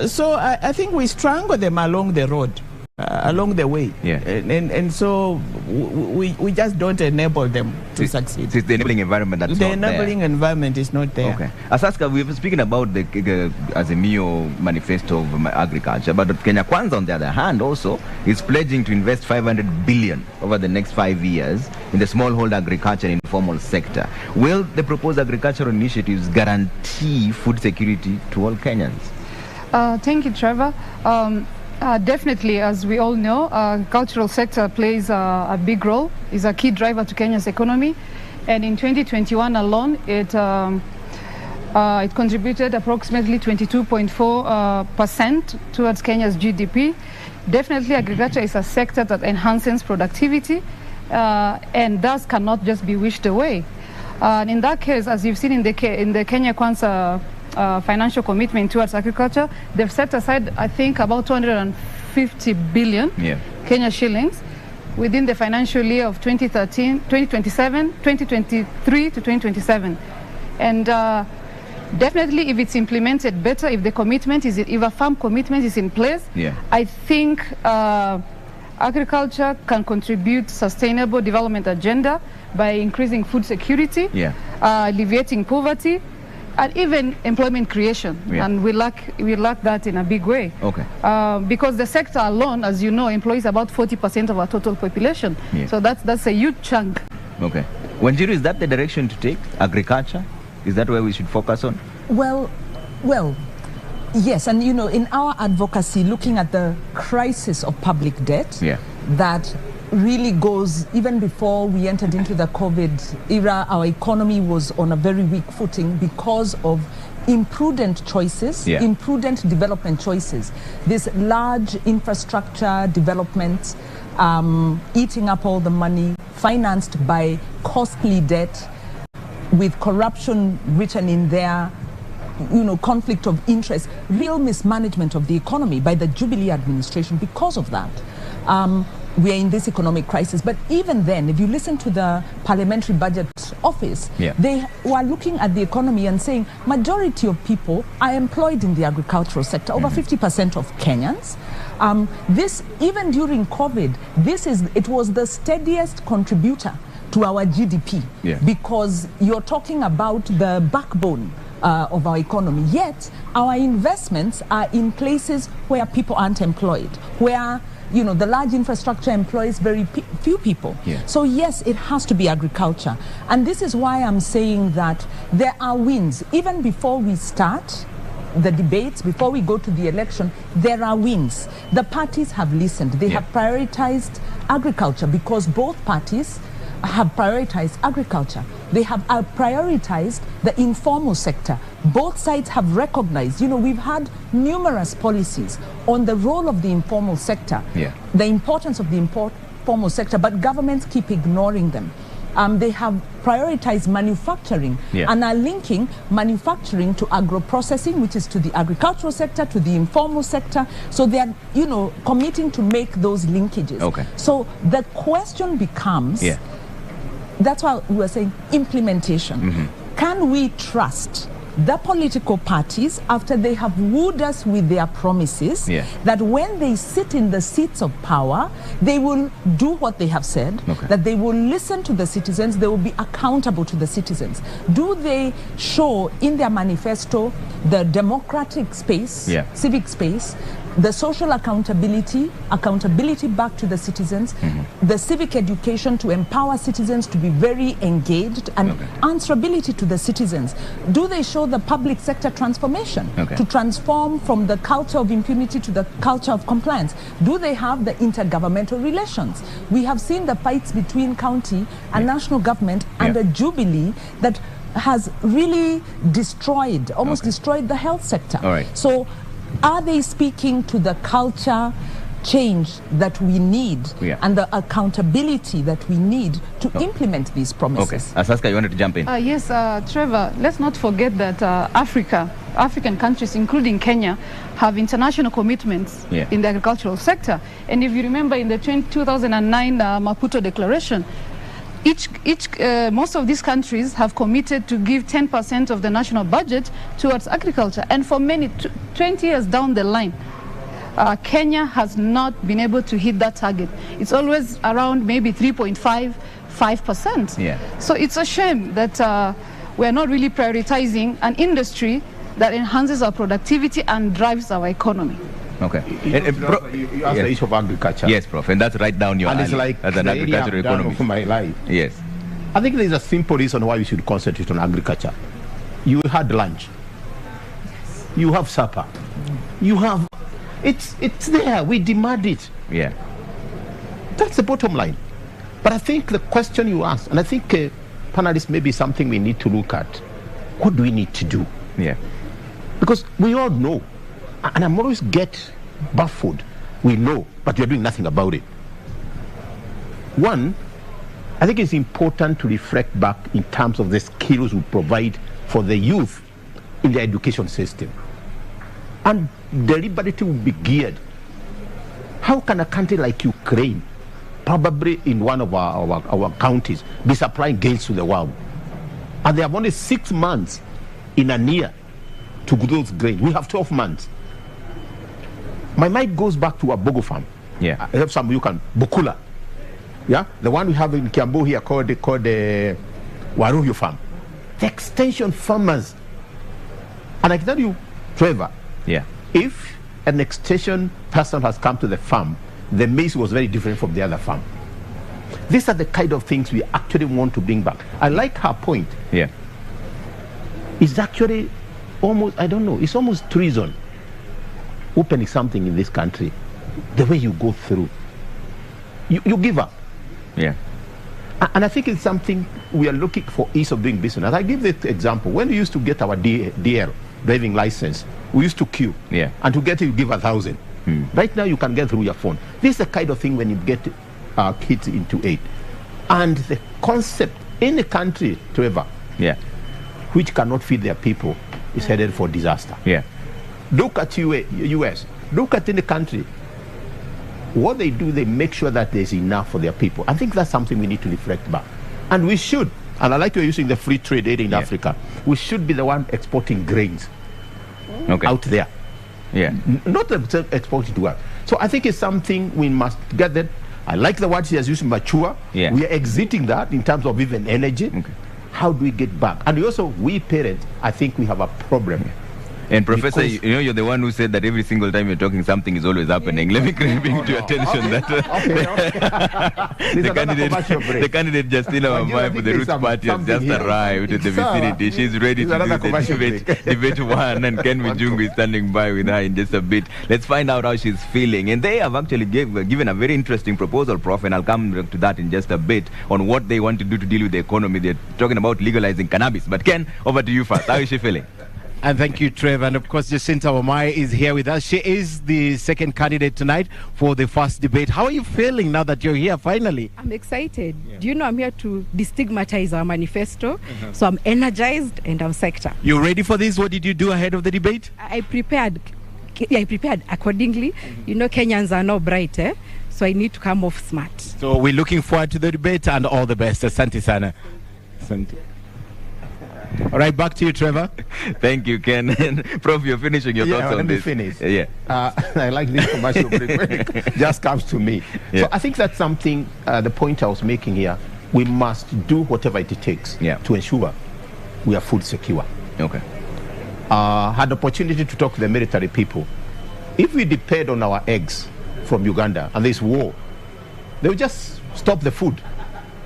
So I think we strangle them along the road. Along the way, and so we just don't enable them to succeed. It's the enabling environment that's not there. The enabling environment is not there. Asaska, we've been speaking about the Azimio manifesto of agriculture, but Kenya Kwanza, on the other hand, also is pledging to invest 500 billion over the next 5 years in the smallholder agriculture and informal sector. Will the proposed agricultural initiatives guarantee food security to all Kenyans? Thank you, Trevor. Definitely, as we all know, cultural sector plays a big role, is a key driver to Kenya's economy. And in 2021 alone, it contributed approximately 22.4% towards Kenya's GDP. Definitely, agriculture is a sector that enhances productivity and thus cannot just be wished away. And in that case, as you've seen in the Kenya Kwanza financial commitment towards agriculture, they've set aside, I think, about 250 billion Kenya shillings within the financial year of 2023 to 2027. And definitely, if it's implemented better, if the commitment is, if a firm commitment is in place, I think agriculture can contribute sustainable development agenda by increasing food security, alleviating poverty, and even employment creation. And we lack that in a big way. Okay. Because the sector alone, as you know, employs about 40% of our total population. So that's a huge chunk. Okay. Wanjiru, is that the direction to take? Agriculture? Is that where we should focus on? Well, yes. And you know, in our advocacy, looking at the crisis of public debt, that really goes, even before we entered into the COVID era, our economy was on a very weak footing because of imprudent choices, imprudent development choices. This large infrastructure development, eating up all the money, financed by costly debt, with corruption written in there, you know, conflict of interest, real mismanagement of the economy by the Jubilee administration. Because of that, we are in this economic crisis. But even then, if you listen to the Parliamentary Budget Office, they were looking at the economy and saying majority of people are employed in the agricultural sector, over 50% of Kenyans. This, even during COVID, it was the steadiest contributor to our GDP, because you're talking about the backbone of our economy. Yet our investments are in places where people aren't employed, where, you know, the large infrastructure employs very few people. So yes, it has to be agriculture. And this is why I'm saying that there are wins. Even before we start the debates, before we go to the election, there are wins. The parties have listened. They have prioritized agriculture, because both parties have prioritized agriculture. They have prioritized the informal sector. Both sides have recognized, you know, we've had numerous policies on the role of the informal sector, the importance of the informal sector, but governments keep ignoring them. They have prioritized manufacturing and are linking manufacturing to agro-processing, which is to the agricultural sector, to the informal sector. So they are, you know, committing to make those linkages. So the question becomes, that's why we were saying implementation. Can we trust the political parties, after they have wooed us with their promises, that when they sit in the seats of power, they will do what they have said, that they will listen to the citizens, they will be accountable to the citizens? Do they show in their manifesto the democratic space, civic space, the social accountability back to the citizens, the civic education to empower citizens to be very engaged, and answerability to the citizens? Do they show the public sector transformation to transform from the culture of impunity to the culture of compliance? Do they have the intergovernmental relations? We have seen the fights between county and national government and the Jubilee that has really destroyed, almost destroyed the health sector. So are they speaking to the culture change that we need and the accountability that we need to implement these promises? Asaska, you wanted to jump in? Yes, Trevor, let's not forget that African countries, including Kenya, have international commitments in the agricultural sector. And if you remember, in the 2009 Maputo Declaration, most of these countries have committed to give 10% of the national budget towards agriculture. And for many, 20 years down the line, Kenya has not been able to hit that target. It's always around maybe 3.5%. So it's a shame that we're not really prioritizing an industry that enhances our productivity and drives our economy. You asked the issue of agriculture. Yes, Prof, and that's right down your alley. It's like as an agricultural economy of my life. Yes. I think there's a simple reason why we should concentrate on agriculture. You had lunch. You have supper. You have... It's there. We demand it. That's the bottom line. But I think the question you asked, and I think panelists, maybe something we need to look at. What do we need to do? Because we all know. And I'm always get baffled. We know, but we're doing nothing about it. One, I think it's important to reflect back in terms of the skills we provide for the youth in the education system. And deliberately will be geared. How can a country like Ukraine, probably in one of our counties, be supplying grains to the world? And they have only 6 months in a year to grow those grains. We have 12 months. My mind goes back to a Bogo farm. Yeah. I have some you can Bukula. Yeah, the one we have in Kiambu here called the Waruyu farm. The extension farmers. And I can tell you, Trevor, yeah, if an extension person has come to the farm, the maize was very different from the other farm. These are the kind of things we actually want to bring back. I like her point. Yeah. It's actually almost, I don't know, it's almost treason opening something in this country. The way you go through, you give up. Yeah. And I think it's something we are looking for ease of doing business. I give this example. When we used to get our DL, driving license, we used to queue. Yeah. And to get it, you give 1,000. Right now, you can get through your phone. This is the kind of thing when you get kids into aid. And the concept in a country, Trevor, yeah, which cannot feed their people, is headed for disaster. Yeah. Look at US. Look at in the country. What they do, they make sure that there's enough for their people. I think that's something we need to reflect back. And we should, and I like you're using the free trade aid in Africa, we should be the one exporting grains out there. Yeah. Not exporting to us. So I think it's something we must get that. I like the word she has used, mature. Yeah. We are exiting that in terms of even energy. Okay. How do we get back? And also, we parents, I think we have a problem. And Professor, you know, you're the one who said that every single time you're talking, something is always happening. Let me bring to your attention that the candidate Justina Wamae for the Ruth party has just arrived at the vicinity. She's ready to do the debate one, and Ken Mijungu is standing by with her in just a bit. Let's find out how she's feeling. And they have actually given a very interesting proposal, Prof, and I'll come to that in just a bit, on what they want to do to deal with the economy. They're talking about legalizing cannabis. But Ken, over to you first. How is she feeling? And thank you, Trevor. And of course, Jacinta Wamae is here with us. She is the second candidate tonight for the first debate. How are you feeling now that you're here finally? I'm excited. Do you know I'm here to destigmatize our manifesto? So I'm energized and I'm psyched up. You ready for this? What did you do ahead of the debate? I prepared accordingly. You know, Kenyans are not bright, so I need to come off smart. So we're looking forward to the debate and all the best. Asante sana. Asante. All right, back to you, Trevor. Thank you, Ken. And Prof, you're finishing your thoughts on this. Finish. Yeah. I like this commercial break. Just comes to me. Yeah. So I think that's something, the point I was making here, we must do whatever it takes to ensure we are food secure. Okay. Had the opportunity to talk to the military people. If we depend on our eggs from Uganda and there's war, they'll just stop the food.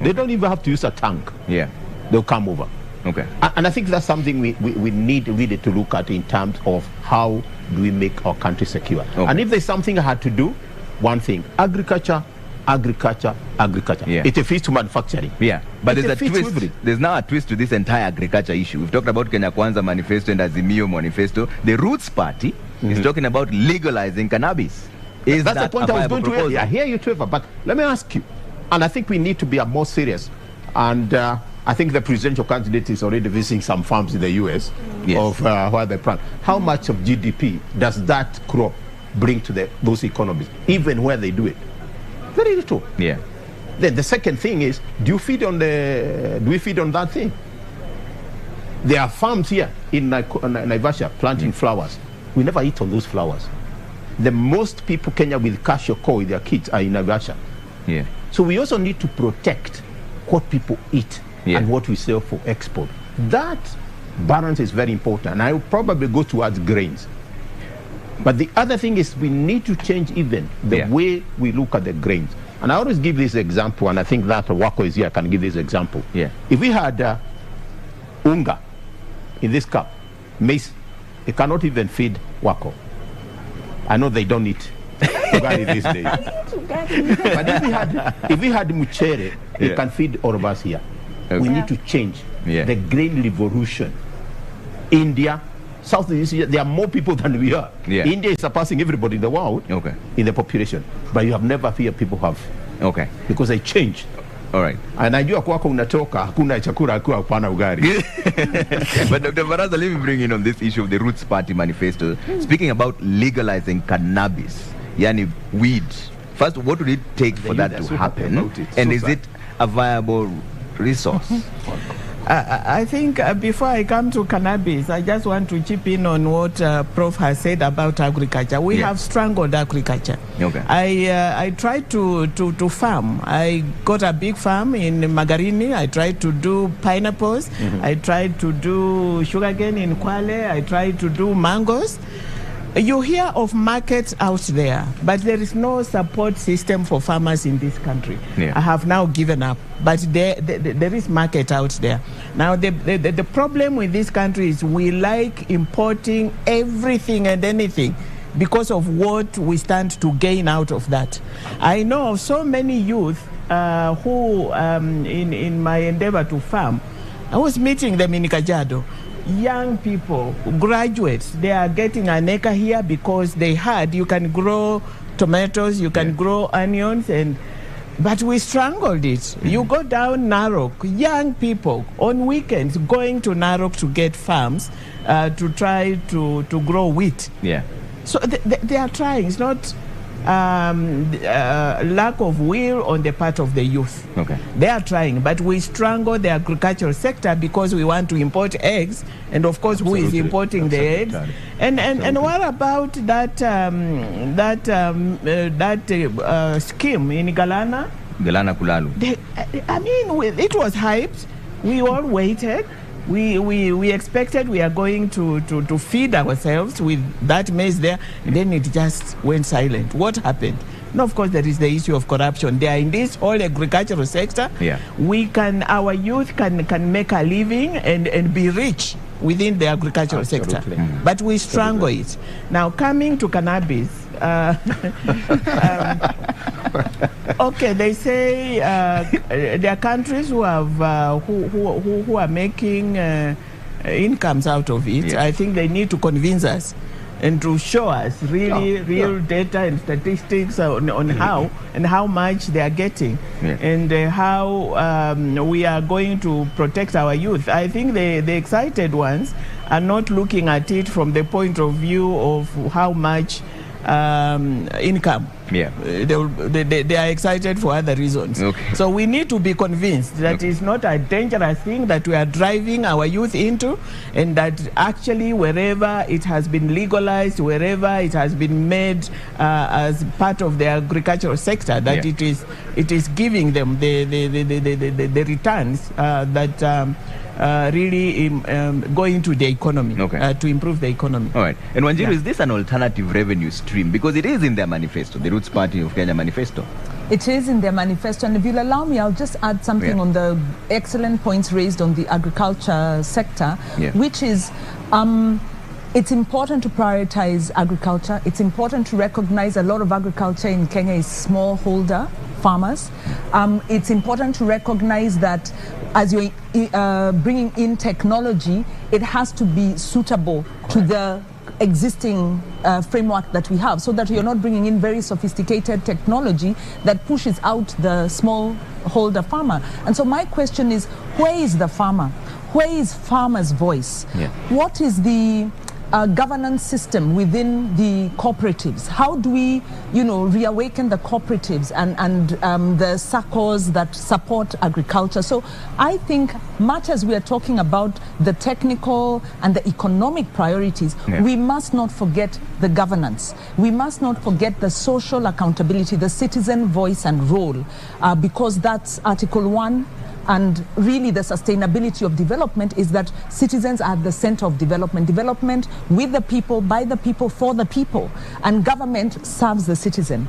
They don't even have to use a tank. Yeah. They'll come over. Okay. And I think that's something we need really to look at in terms of how do we make our country secure. Okay. And if there's something I had to do, one thing, agriculture. Yeah. It fits to manufacturing. Yeah. But there's a twist. There's now a twist to this entire agriculture issue. We've talked about Kenya Kwanza manifesto and Azimio manifesto. The Roots party is talking about legalizing cannabis. That's the point I was going to. I hear you, Trevor, but let me ask you. And I think we need to be more serious. And I think the presidential candidate is already visiting some farms in the US of where they plant. How much of GDP does that crop bring to those economies, even where they do it? Very little. Yeah. Then the second thing is, do we feed on that thing? There are farms here in Naivasha planting flowers. We never eat on those flowers. The most people Kenya will cash your call with their kids are in Naivasha. Yeah. So we also need to protect what people eat and what we sell for export. That balance is very important. And I will probably go towards grains. But the other thing is we need to change even the way we look at the grains. And I always give this example, and I think that Wako is here, I can give this example. Yeah. If we had unga in this cup, maize, it cannot even feed Wako. I know they don't eat ugali these days. But if we had muchere, it can feed all of us here. Okay. We need to change the grain revolution. India, Southeast Asia, there are more people than we are. Yeah. India is surpassing everybody in the world in the population. But you have never heard people have. Okay. Because they changed. All right. Anajua kwako unatoka hakuna chakula akiwa hapana ugali. But Dr. Baraza, let me bring in on this issue of the Roots Party manifesto. Speaking about legalizing cannabis, yani weed. First, what would it take for that to happen? And is it a viable resource? I think before I come to cannabis, I just want to chip in on what Prof has said about agriculture. We have strangled agriculture. Okay. I tried to farm. I got a big farm in Magarini. I tried to do pineapples. I tried to do sugarcane in Kwale. I tried to do mangoes. You hear of markets out there, but there is no support system for farmers in this country. I have now given up, but there is market out there. Now, the problem with this country is we like importing everything and anything because of what we stand to gain out of that. I know of so many youth who, in my endeavor to farm, I was meeting them in Kajiado. Young people, graduates, they are getting an acre here because they heard you can grow tomatoes, you can grow onions, but we strangled it. You go down Narok, young people on weekends going to Narok to get farms to try to grow wheat. So they are trying. It's not lack of will on the part of the youth. They are trying, but we strangle the agricultural sector because we want to import eggs, and of course, who is importing the eggs? And what about that scheme in Galana? Galana Kulalu. I mean, it was hyped. We all waited. We expected we are going to feed ourselves with that maize there, and then it just went silent. What happened? Now, of course, there is the issue of corruption. They are in this whole agricultural sector. Our youth can make a living and be rich within the agricultural sector. But we strangle it. Now, coming to cannabis, okay, they say there are countries who have who are making incomes out of it. I think they need to convince us and to show us real data and statistics on how and how much they are getting and how we are going to protect our youth. I think the excited ones are not looking at it from the point of view of how much income. They are excited for other reasons. So we need to be convinced that it's not a dangerous thing that we are driving our youth into, and that actually wherever it has been legalized, wherever it has been made as part of the agricultural sector, that it is giving them the returns that really going to the economy, to improve the economy. All right. And Wanjiru, is this an alternative revenue stream? Because it is in their manifesto, the Roots Party of Kenya manifesto. It is in their manifesto, and if you'll allow me, I'll just add something on the excellent points raised on the agriculture sector, which is it's important to prioritize agriculture. It's important to recognize a lot of agriculture in Kenya is smallholder farmers. It's important to recognize that as you're bringing in technology, it has to be suitable to the existing framework that we have, so that you're not bringing in very sophisticated technology that pushes out the smallholder farmer. And so my question is, where is the farmer? Where is farmer's voice? What is the governance system within the cooperatives? How do we, reawaken the cooperatives and the SACCOs that support agriculture? So I think much as we are talking about the technical and the economic priorities, we must not forget the governance. We must not forget the social accountability, the citizen voice and role, because that's Article 1. And really the sustainability of development is that citizens are at the center of development. Development with the people, by the people, for the people. And government serves the citizen.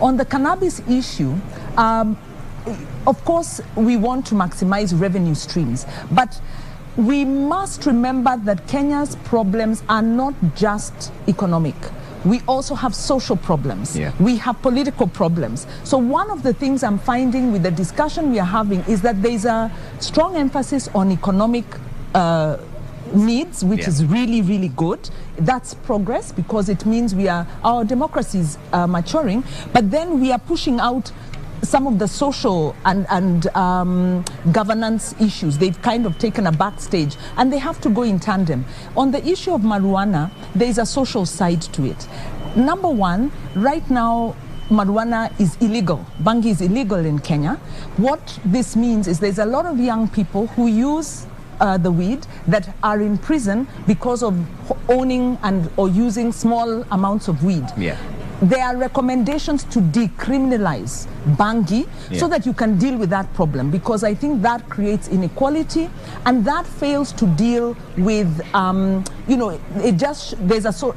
On the cannabis issue, of course, we want to maximize revenue streams. But we must remember that Kenya's problems are not just economic. We also have social problems. We have political problems. So one of the things I'm finding with the discussion we are having is that there's a strong emphasis on economic needs, which is really, really good. That's progress, because it means our democracy is maturing. But then we are pushing out some of the social and governance issues, they've kind of taken a backstage, and they have to go in tandem. On the issue of marijuana, there is a social side to it. Number one, right now, marijuana is illegal. Bangi is illegal in Kenya. What this means is there's a lot of young people who use the weed that are in prison because of owning or using small amounts of weed. Yeah. There are recommendations to decriminalize bangi so that you can deal with that problem, because I think that creates inequality, and that fails to deal with, you know, there's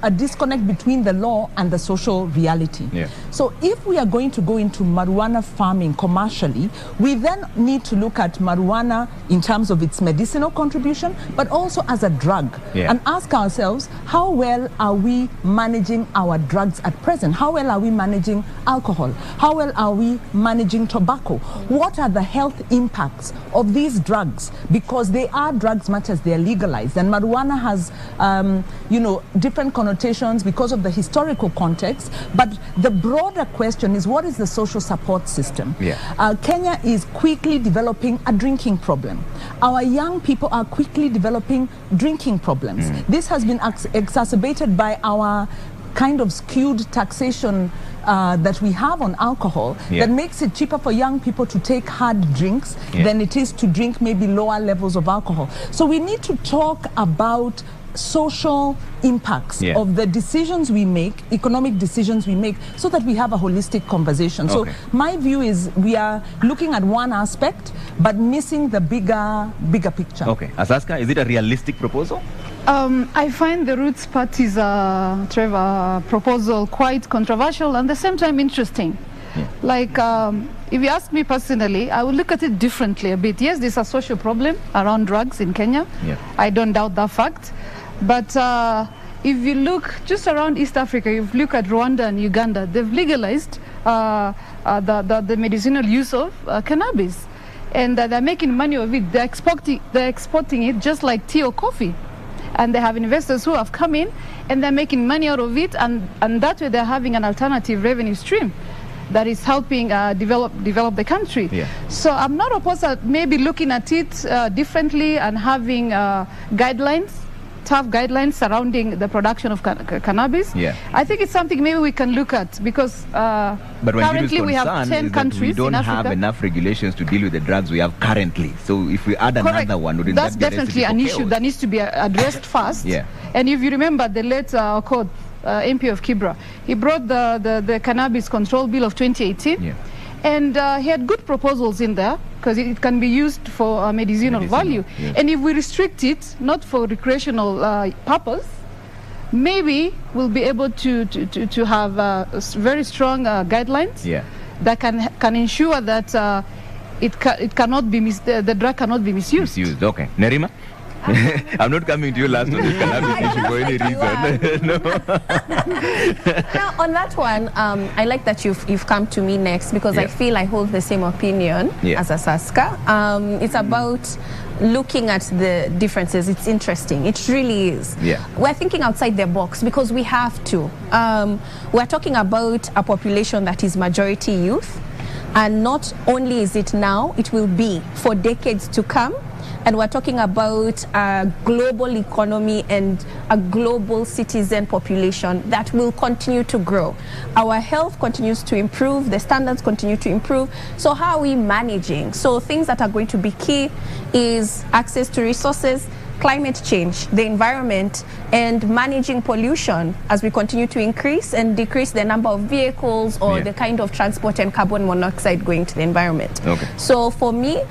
a disconnect between the law and the social reality. Yeah. So if we are going to go into marijuana farming commercially, we then need to look at marijuana in terms of its medicinal contribution, but also as a drug, and ask ourselves, how well are we managing our drugs at present? How well are we managing alcohol? How well are we managing tobacco? What are the health impacts of these drugs? Because they are drugs much as they are legalized, and marijuana has, you know, different connotations because of the historical context. But the broader question is, what is the social support system? Kenya is quickly developing a drinking problem. Our young people are quickly developing drinking problems. This has been exacerbated by our kind of skewed taxation that we have on alcohol that makes it cheaper for young people to take hard drinks than it is to drink maybe lower levels of alcohol. So we need to talk about social impacts of the decisions we make, economic decisions we make, so that we have a holistic conversation. So my view is we are looking at one aspect but missing the bigger picture. Okay, Asaska, is it a realistic proposal? I find the Roots Party's proposal quite controversial and at the same time interesting. Like, if you ask me personally, I would look at it differently a bit. Yes, there's a social problem around drugs in Kenya. I don't doubt that fact. But if you look just around East Africa, if you look at Rwanda and Uganda, they've legalized the medicinal use of cannabis. And they're making money of it. They're exporting it just like tea or coffee. And they have investors who have come in and they're making money out of it, and that way they're having an alternative revenue stream that is helping develop the country. So I'm not opposed to maybe looking at it differently and having tough guidelines surrounding the production of cannabis. I think it's something maybe we can look at, because but currently we have 10 countries we don't in have Africa. enough regulations to deal with the drugs we have currently. So if we add another one, wouldn't that's that be definitely an issue that needs to be addressed first. And if you remember the late MP of Kibra, he brought the Cannabis Control Bill of 2018. And he had good proposals in there, because it can be used for medicinal value. And if we restrict it, not for recreational purpose, maybe we'll be able to have very strong guidelines that can ensure that it cannot be the drug cannot be misused. Okay, Nerima. I'm not coming to you last on this cannabis issue for any reason. No. Now, on that one, I like that you've come to me next, because I feel I hold the same opinion as Asaska. It's about looking at the differences. It's interesting. It really is. We're thinking outside the box because we have to. We're talking about a population that is majority youth, and not only is it now, it will be for decades to come. And we're talking about a global economy and a global citizen population that will continue to grow. Our health continues to improve, the standards continue to improve. So how are we managing? So things that are going to be key is access to resources, climate change, the environment, and managing pollution as we continue to increase and decrease the number of vehicles or the kind of transport and carbon monoxide going to the environment. So for me,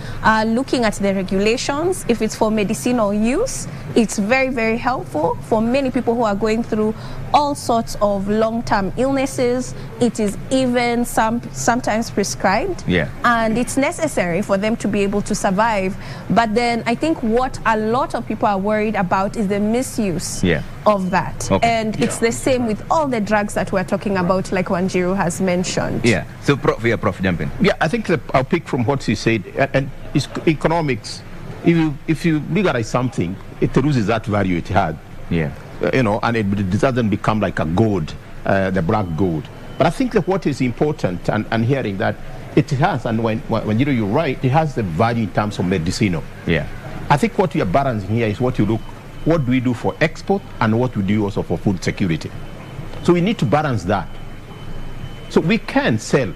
looking at the regulations, if it's for medicinal use, it's very, very helpful for many people who are going through all sorts of long-term illnesses. It is even sometimes prescribed, and it's necessary for them to be able to survive. But then I think what a lot of people are worried about is the misuse of that. And it's the same with all the drugs that we're talking about, like Wanjiru has mentioned. So Prof, jump in. I think I'll pick from what he said, and it's economics. If you legalize something, it loses that value it had. You know, and it doesn't become like a gold, the black gold. But I think that what is important, and hearing that it has, and when you're right, it has the value in terms of medicinal. Yeah. I think what we are balancing here is what do we do for export and what we do also for food security. So we need to balance that. So we can sell,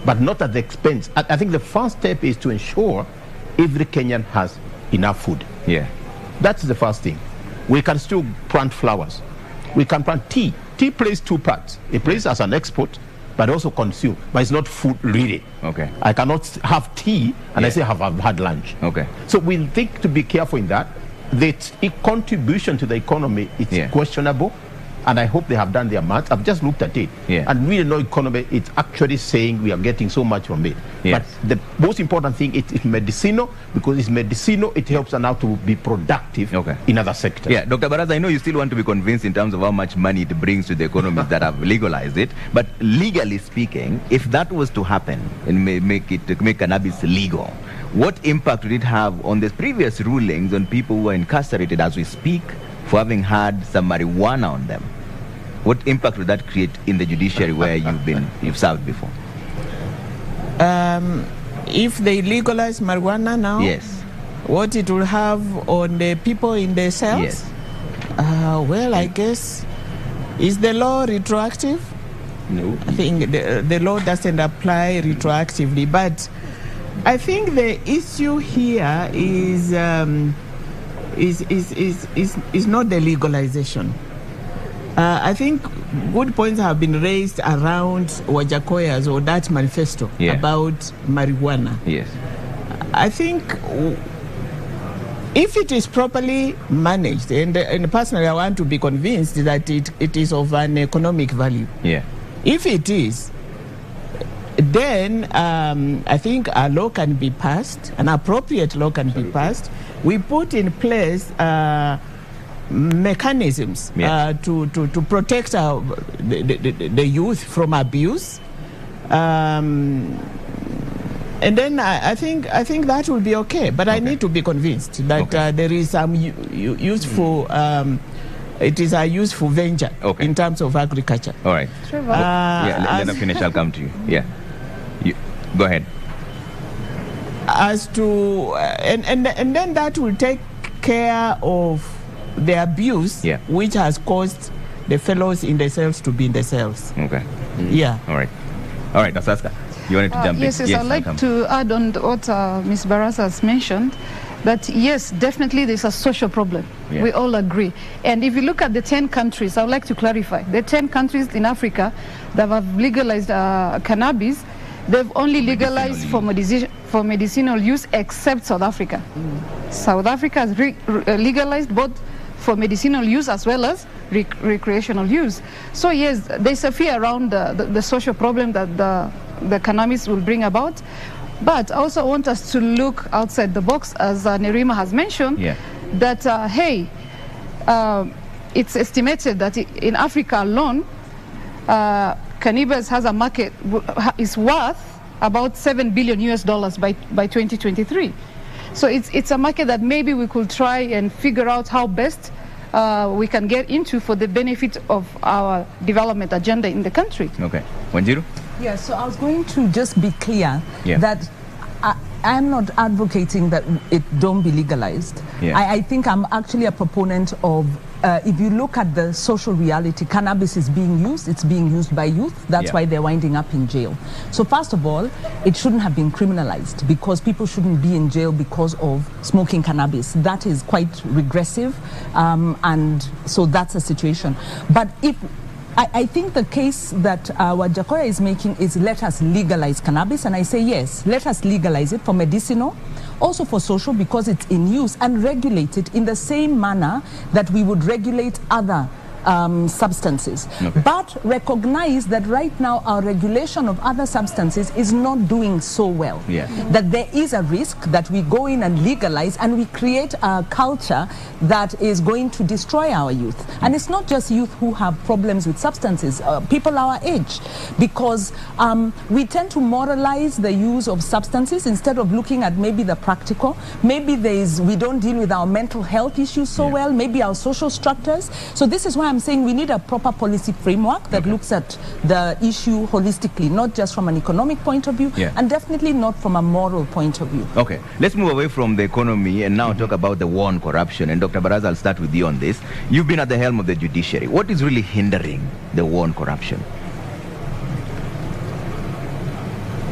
but not at the expense. I think the first step is to ensure every Kenyan has enough food. Yeah. That's the first thing. We can still plant flowers. We can plant tea. Tea plays two parts. It plays as an export, but also consume. But it's not food really. Okay. I cannot have tea and I say I've had lunch. Okay. So we think to be careful in that. The contribution to the economy is questionable. And I hope they have done their maths. I've just looked at it. And really no economy, it's actually saying we are getting so much from it. But the most important thing is medicinal, because it's medicinal, it helps us now to be productive in other sectors. Yeah, Dr. Baraza, I know you still want to be convinced in terms of how much money it brings to the economies that have legalized it. But legally speaking, if that was to happen and make cannabis legal, what impact would it have on the previous rulings on people who are incarcerated as we speak for having had some marijuana on them? What impact would that create in the judiciary where you've served before? If they legalize marijuana now, what it will have on the people in the cells? Well, I guess, is the law retroactive? No. I think the law doesn't apply retroactively, but I think the issue here is not the legalization. I think good points have been raised around Wajakoya's or that manifesto about marijuana. Yes. I think if it is properly managed, and personally I want to be convinced that it is of an economic value. Yeah. If it is, then I think a law can be passed, an appropriate law can be passed. We put in place mechanisms to protect the youth from abuse, and then I think that will be okay. But I need to be convinced that there is some useful. It is a useful venture in terms of agriculture. All right. Let me finish. I'll come to you. Yeah. Go ahead. As to and then that will take care of the abuse which has caused the fellows in the cells to be in the cells. Okay. Yeah. All right. All right, Nasaska, you wanted to jump in? Yes, I'd like to add on what Ms. Baraza has mentioned, that yes, definitely there's a social problem. We all agree. And if you look at the 10 countries, I would like to clarify, the 10 countries in Africa that have legalized cannabis, they've only legalized for medicinal use except South Africa. South Africa has legalized both for medicinal use as well as recreational use. So yes, there's a fear around the social problem that the cannabis will bring about. But I also want us to look outside the box, as Nerima has mentioned, that hey, it's estimated that in Africa alone, cannabis has a market, is worth about $7 billion by 2023. So it's a market that maybe we could try and figure out how best we can get into for the benefit of our development agenda in the country. Okay. Wanjiru? Yeah, so I was going to just be clear that I'm not advocating that it don't be legalized. I think I'm actually a proponent of if you look at the social reality, cannabis is being used, it's being used by youth, that's why they're winding up in jail. So first of all, it shouldn't have been criminalized, because people shouldn't be in jail because of smoking cannabis. That is quite regressive, and so that's a situation. But if I think the case that Wajakoya is making is, let us legalize cannabis, and I say yes, let us legalize it for medicinal, also for social, because it's in use, and regulate it in the same manner that we would regulate other substances. But recognize that right now our regulation of other substances is not doing so well. That there is a risk that we go in and legalize and we create a culture that is going to destroy our youth. And it's not just youth who have problems with substances, people our age, because we tend to moralize the use of substances instead of looking at maybe the practical. Maybe we don't deal with our mental health issues so well, maybe our social structures. So this is why I'm saying we need a proper policy framework that looks at the issue holistically, not just from an economic point of view, and definitely not from a moral point of view. Okay, let's move away from the economy and now talk about the war on corruption. And Dr. Baraza, I'll start with you on this. You've been at the helm of the judiciary. What is really hindering the war on corruption?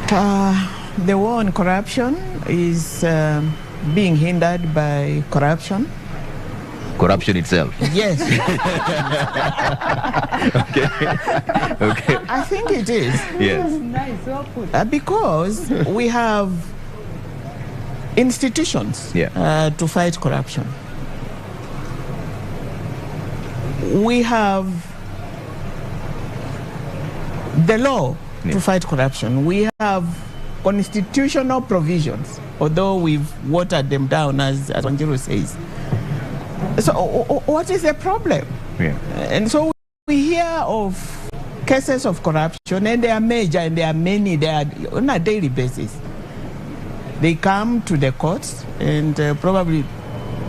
The war on corruption is being hindered by corruption. Corruption itself? Yes. Okay. I think it is. Yes. Nice, well put. Because we have institutions to fight corruption. We have the law to fight corruption. We have constitutional provisions, although we've watered them down, as Wanjiru says. So what is the problem? And so we hear of cases of corruption, and they are major, and they are many, they are on a daily basis. They come to the courts, and probably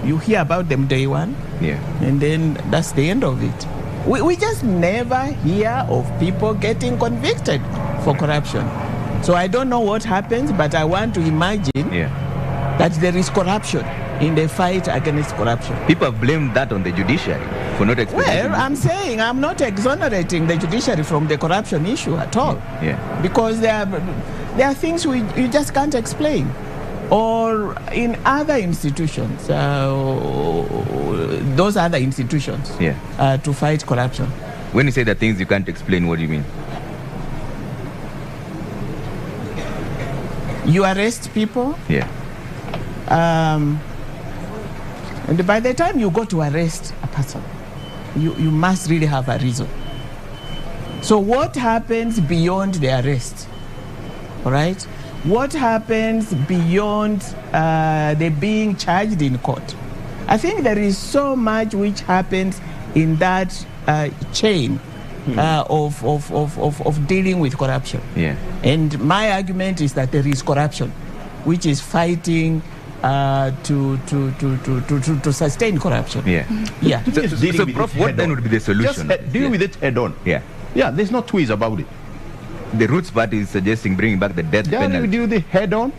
you hear about them day one, and then that's the end of it. We just never hear of people getting convicted for corruption. So I don't know what happens, but I want to imagine that there is corruption in the fight against corruption. People have blamed that on the judiciary for not explaining. Well, I'm saying I'm not exonerating the judiciary from the corruption issue at all. Because there are things you just can't explain. Or in other institutions, those other institutions to fight corruption. When you say the things you can't explain, what do you mean? You arrest people. And by the time you go to arrest a person, you must really have a reason. So what happens beyond the arrest? All right? What happens beyond the being charged in court? I think there is so much which happens in that chain of dealing with corruption. And my argument is that there is corruption, which is fighting to sustain corruption. So, Prof, what then would be the solution? Just deal with it head on. There's no twist about it. The Roots party is suggesting bringing back the death penalty. Do the head on.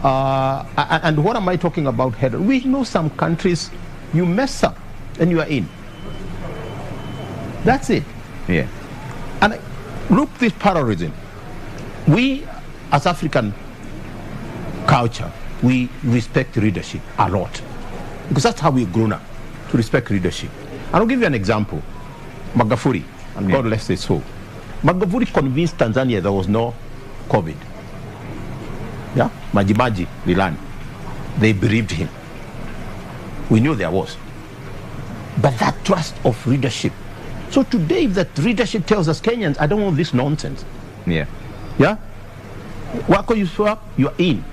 And what am I talking about head on? We know some countries, you mess up and you are in. That's it. And look, this terrorism. We, as African culture, we respect leadership a lot. Because that's how we've grown up, to respect leadership. And I'll give you an example. Magufuli, and God bless his soul. Magufuli convinced Tanzania there was no COVID. Majimaji, Lilani. They believed him. We knew there was. But that trust of leadership. So today, if that leadership tells us, Kenyans, I don't want this nonsense. Wako you swap, you're in.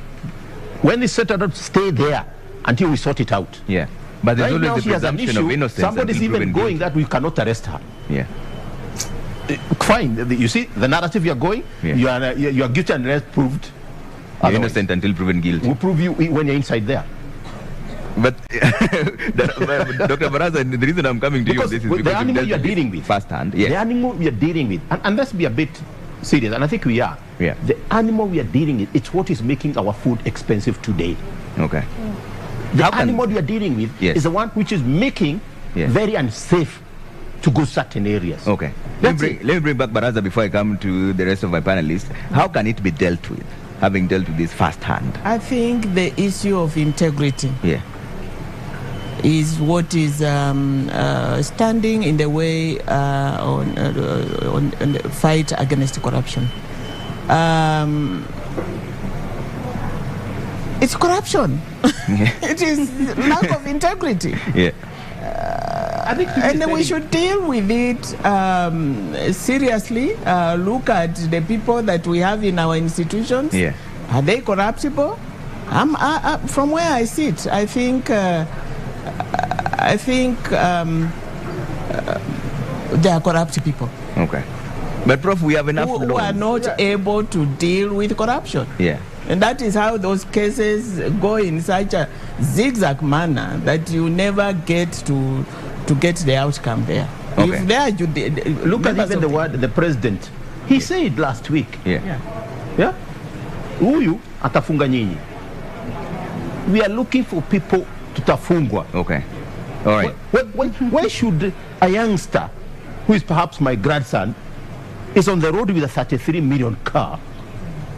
When they set it up, stay there until we sort it out. But there's right always the presumption of innocence. Somebody's even going that we cannot arrest her. Fine. You see the narrative you're going. You are guilty unless proved. You're innocent until proven guilty. We'll prove you when you're inside there. But Dr. Baraza, the reason I'm coming to you this is because the animal you're dealing with firsthand. The animal we are dealing with, and let's be a bit serious, and I think we are. The animal we are dealing with, it's what is making our food expensive today. The animal we are dealing with is the one which is making very unsafe to go certain areas. Let me bring back Baraza before I come to the rest of my panelists. How can it be dealt with, having dealt with this firsthand? I think the issue of integrity is what is standing in the way on the fight against corruption. It's corruption. It is lack of integrity. And we should deal with it seriously. Look at the people that we have in our institutions. Are they corruptible? From where I sit, I think they are corrupt people. But Prof, we have enough who are not able to deal with corruption. And that is how those cases go in such a zigzag manner that you never get to get the outcome there. Okay. If they are look at even the word the president. He said last week. Yeah. Huyu atafunga nyinyi. We are looking for people tutafungwa. Okay. All right. Why should a youngster who is perhaps my grandson is on the road with a 33 million car?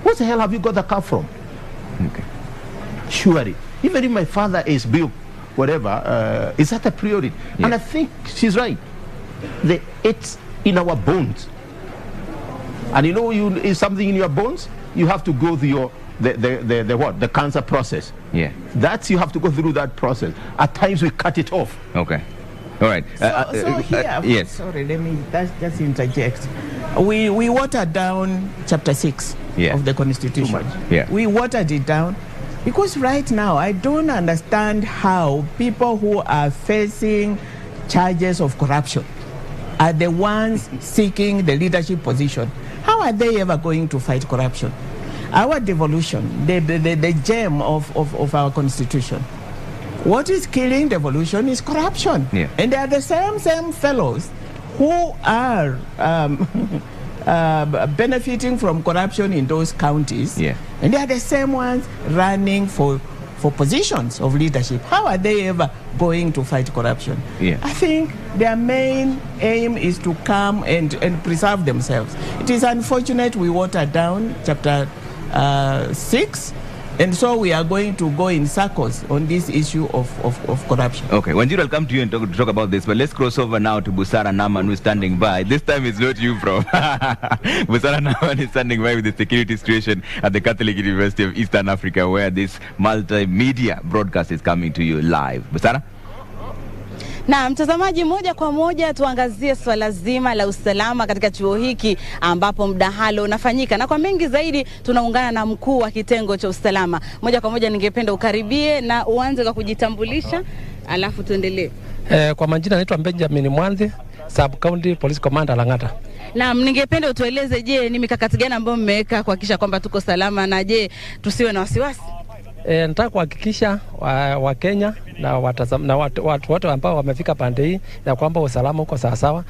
What the hell have you got the car from? Okay. Surely, even if my father is built, whatever, is that a priority? Yeah. And I think she's right. It's in our bones. And you know, is something in your bones, you have to go through the cancer process. Yeah. You have to go through that process. At times we cut it off. Okay. All right. So here, yes. Sorry, let me just interject. We watered down chapter 6 of the Constitution. Yeah. We watered it down because right now I don't understand how people who are facing charges of corruption are the ones seeking the leadership position. How are they ever going to fight corruption? Our devolution, the gem of our Constitution, what is killing devolution is corruption. Yeah. And they are the same fellows who are benefiting from corruption in those counties. Yeah. And they are the same ones running for positions of leadership. How are they ever going to fight corruption? Yeah. I think their main aim is to come and preserve themselves. It is unfortunate we watered down chapter 6, and so we are going to go in circles on this issue of corruption. Okay, Wanjiru, I'll come to you and talk about this, but let's cross over now to Busara Naman, who's standing by. This time it's not you, bro. Busara Naman is standing by with the security situation at the Catholic University of Eastern Africa, where this multimedia broadcast is coming to you live. Busara? Na mtazamaji, moja kwa moja tuangazie swala zima la usalama katika chuo hiki ambapo mdahalo unafanyika, na kwa mengi zaidi tunaungana na mkuu wa kitengo cha usalama. Moja kwa moja ningependa ukaribie na uanze kwa kujitambulisha alafu tuendelee. Kwa majina naitwa Benjamin Mwanzi, Sub County Police Commander Lang'ata. Na ningependa utueleze, je, ni mikakati gani ambayo mmeweka kuhakikisha kwamba tuko salama, na je tusiwe na wasiwasi? Nataka kuhakikisha wa Kenya na watu wote ambao wamefika pande hii ya kwamba usalama uko sawa sawa.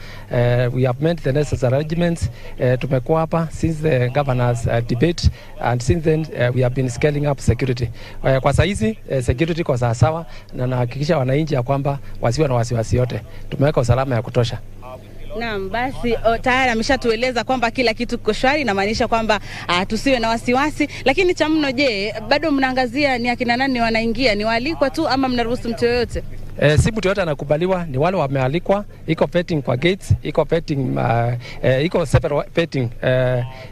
We have made the necessary arrangements. Tumekuwa hapa since the governor's debate, and since then we have been scaling up security. Kwa sasa hizi security kwa sawa sawa, na nahakikisha wananchi ya kwamba wasiwe na wasiwasi yote. Tumeweka usalama ya kutosha. Naam, basi tayari ameshatueleza kwamba kila kitu kiko shwari, inamaanisha kwamba tusiwe na wasiwasi. Lakini cha mno, je, bado mnaangazia ni akina nani wanaingia? Ni waalikwa tu ama mnaruhusu mtu yoyote? Si mtu yote anakubaliwa, ni wale wamealikwa. Iko vetting kwa gates, iko vetting, iko several vetting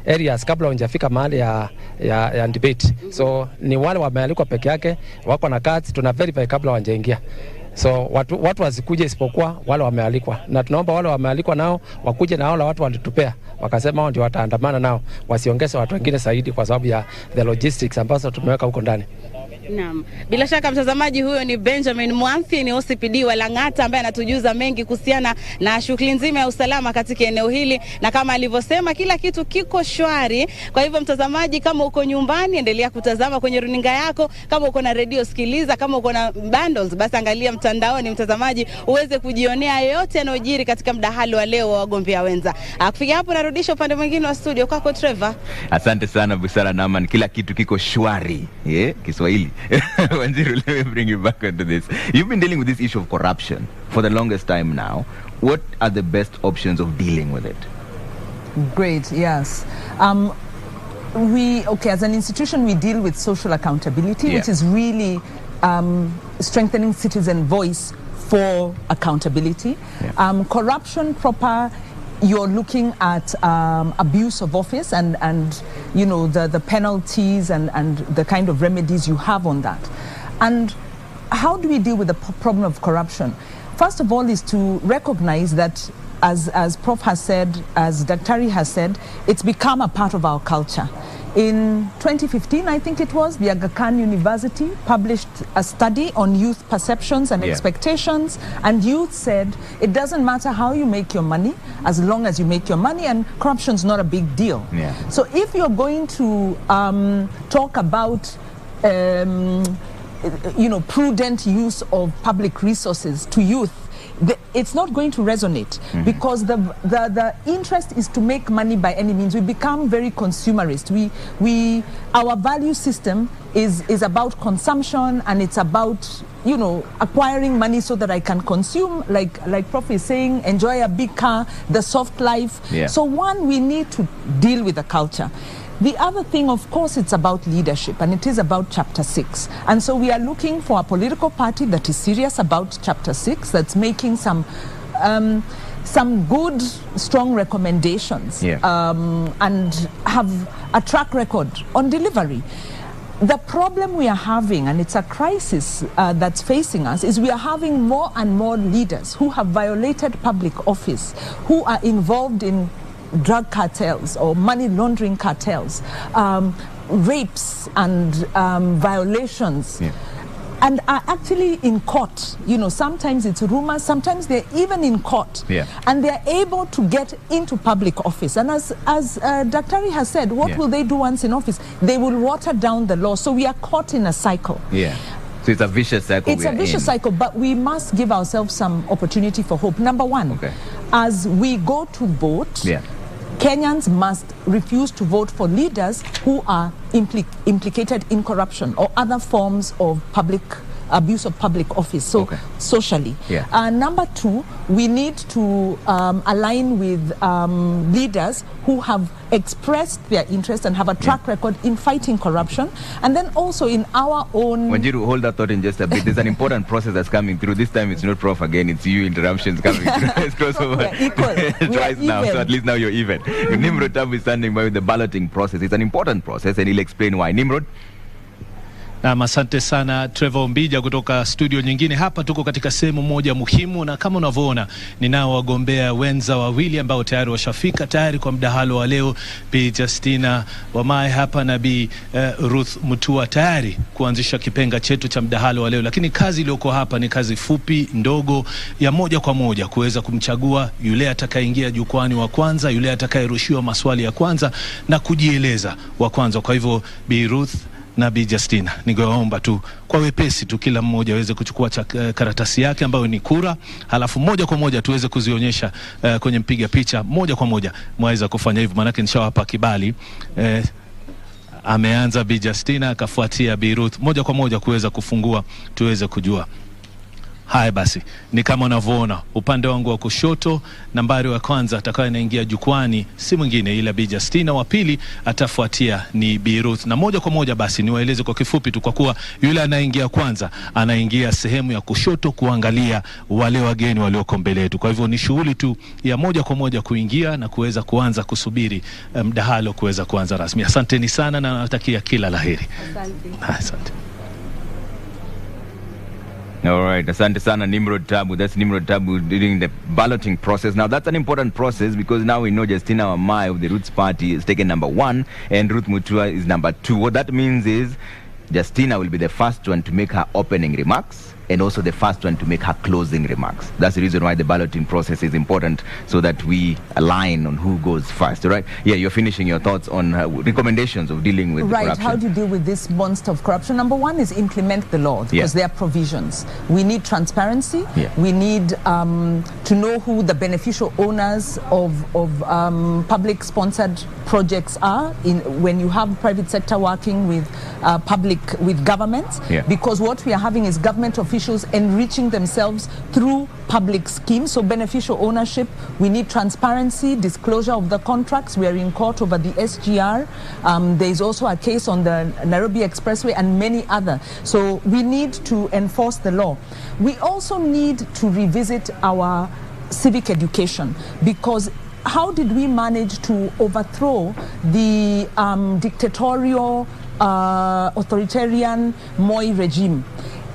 areas kabla hujafika mahali ya debate. So ni wale wamealikwa peke yake, wako na cards, tuna verify kabla hawajaingia. So watu wasikuje isipokuwa wale wamealikwa, na tunaomba wale wamealikwa nao wakuje, na wale watu walitupea wakasema wao ndio wataandamana nao, wasiongeze watu wengine zaidi kwa sababu ya the logistics ambazo tumeweka huko ndani. Naam. Bila shaka mtazamaji, huyo ni Benjamin Mwanzi, ni OCPD wa Lang'ata, ambaye anatujuza mengi kuhusiana na shughuli nzima ya usalama katika eneo hili, na kama alivyosema kila kitu kiko shwari. Kwa hivyo mtazamaji, kama uko nyumbani endelea kutazama kwenye runinga yako, kama uko na radio sikiliza, kama uko na bundles basi angalia mtandaoni mtazamaji, uweze kujionea yote yanayojiri katika mdahalo wa leo wa wagombea wenza. Kufikia hapo narudisha upande mwingine wa studio kwako Trevor. Asante sana Busara Naman, kila kitu kiko shwari. Kiswahili. Wanjiru, let me bring you back into this. You've been dealing with this issue of corruption for the longest time now. What are the best options of dealing with it? Great, yes. As an institution, we deal with social accountability, which is really strengthening citizen voice for accountability. Corruption proper, you're looking at abuse of office and you know the penalties and the kind of remedies you have on that. And how do we deal with the problem of corruption? First of all is to recognize that, as Prof has said, as Daktari has said, it's become a part of our culture. In 2015, I think it was, the Agano University published a study on youth perceptions and expectations, and youth said it doesn't matter how you make your money, as long as you make your money, and corruption's not a big deal. So if you're going to talk about prudent use of public resources to youth, it's not going to resonate because the interest is to make money by any means. We become very consumerist. Our value system is about consumption, and it's about, you know, acquiring money so that I can consume, like Prof is saying, enjoy a big car, the soft life. Yeah. So one, we need to deal with the culture. The other thing, of course, it's about leadership, and it is about Chapter 6. And so we are looking for a political party that is serious about Chapter 6, that's making some good, strong recommendations, and have a track record on delivery. The problem we are having, and it's a crisis that's facing us, is we are having more and more leaders who have violated public office, who are involved in drug cartels or money laundering cartels, rapes and violations, and are actually in court. You know, sometimes it's rumors, sometimes they're even in court, and they're able to get into public office. And as Dr. has said, what will they do once in office? They will water down the law. So we are caught in a cycle. So it's a vicious cycle. It's a vicious cycle, but we must give ourselves some opportunity for hope. Number one, as we go to vote, Kenyans must refuse to vote for leaders who are implicated in corruption or other forms of abuse of public office, so socially. Number two, we need to align with leaders who have expressed their interest and have a track record in fighting corruption, and then also in our own... Wanjiru, hold that thought in just a bit. There's an important process that's coming through. This time it's not Prof again, it's you, interruptions coming through. It's crossover twice now, so at least now you're even. Nimrod Tabu is standing by with the balloting process. It's an important process, and he'll explain why. Nimrod? Na asante sana Trevor Mbija kutoka studio nyingine. Hapa tuko katika sehemu moja muhimu, na kama unavyoona ninao wagombea wenza wawili ambao tayari washafika tayari kwa mdahalo wa leo. Bi Justina Wamae hapa na Bi Ruth Mutua tayari kuanzisha kipenga chetu cha mdahalo wa leo. Lakini kazi iliyoko hapa ni kazi fupi ndogo ya moja kwa moja kuweza kumchagua yule atakayeingia jukwani wa kwanza, yule atakayerushiwa maswali ya kwanza na kujieleza wa kwanza. Kwa hivyo Bi Ruth na Bi Justina, ningewaomba tu kwa wepesi tu kila mmoja aweze kuchukua karatasi yake ambayo ni kura, halafu moja kwa moja tuweze kuzionyesha kwenye mpiga picha. Moja kwa moja mwaweza kufanya hivyo, maana nishawapa kibali. Ameanza Bi Justina, akafuatia Bi Ruth. Moja kwa moja kuweza kufungua tuweze kujua. Haya basi, ni kama unavyoona upande wangu wa kushoto, nambari wa kwanza atakaye anaingia jukwani si mwingine ila Bi Justina, wa pili atafuatia ni Bi Ruth. Na moja kwa moja basi niwaeleze kwa kifupi tu, kwa kuwa yule anaingia kwanza anaingia sehemu ya kushoto kuangalia wale wageni walioko mbele yetu. Kwa hivyo ni shughuli tu ya moja kwa moja kuingia na kuweza kuanza kusubiri mdahalo kuweza kuanza rasmi. Asanteni sana na natakia kila laheri. Asante. All right, asante sana Nimrod Tabu. That's Nimrod Tabu during the balloting process. Now that's an important process because now we know Justina Wamae of the Roots Party is taken number 1 and Ruth Mutua is number 2. What that means is Justina will be the first one to make her opening remarks and also the first one to make her closing remarks. That's the reason why the balloting process is important, so that we align on who goes first, right? Yeah, you're finishing your thoughts on recommendations of dealing with corruption. How do you deal with this monster of corruption? Number one is implement the law, because there are provisions. We need transparency. We need to know who the beneficial owners of public-sponsored projects are when you have private sector working with with governments, because what we are having is government officials enriching themselves through public schemes. So beneficial ownership, we need transparency, disclosure of the contracts. We are in court over the SGR. There is also a case on the Nairobi Expressway and many other. So we need to enforce the law. We also need to revisit our civic education, because how did we manage to overthrow the dictatorial, authoritarian Moi regime?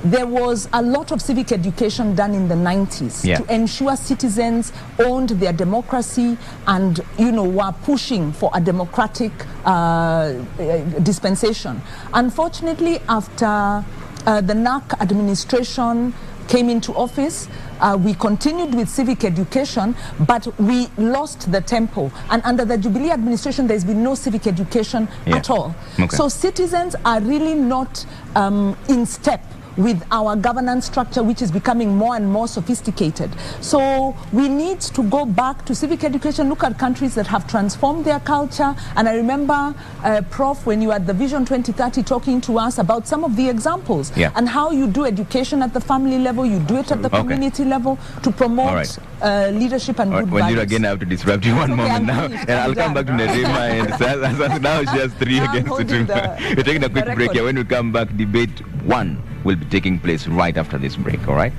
There was a lot of civic education done in the 90s to ensure citizens owned their democracy and, you know, were pushing for a democratic dispensation. Unfortunately, after the NAC administration came into office, we continued with civic education, but we lost the tempo. And under the Jubilee administration, there's been no civic education at all. So citizens are really not in step with our governance structure, which is becoming more and more sophisticated. So we need to go back to civic education, look at countries that have transformed their culture. And I remember, Prof, when you were at the Vision 2030 talking to us about some of the examples and how you do education at the family level, you do it at the community level to promote leadership and good values. Again, I have to disrupt you one moment now, and I'll come back to Nerima. And now she has 3 against 2. We're taking a quick break here. When we come back, debate 1 will be taking place right after this break, all right?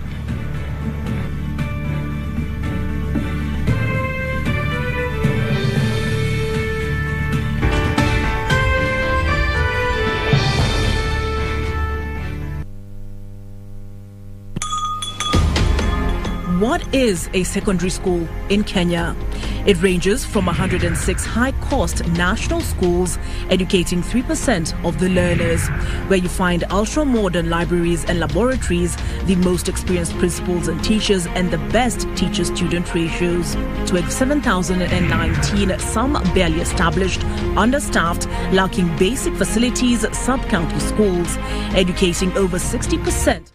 What is a secondary school in Kenya? It ranges from 106 high-cost national schools educating 3% of the learners, where you find ultra-modern libraries and laboratories, the most experienced principals and teachers, and the best teacher-student ratios. To 7,019, some barely established, understaffed, lacking basic facilities, sub-county schools, educating over 60%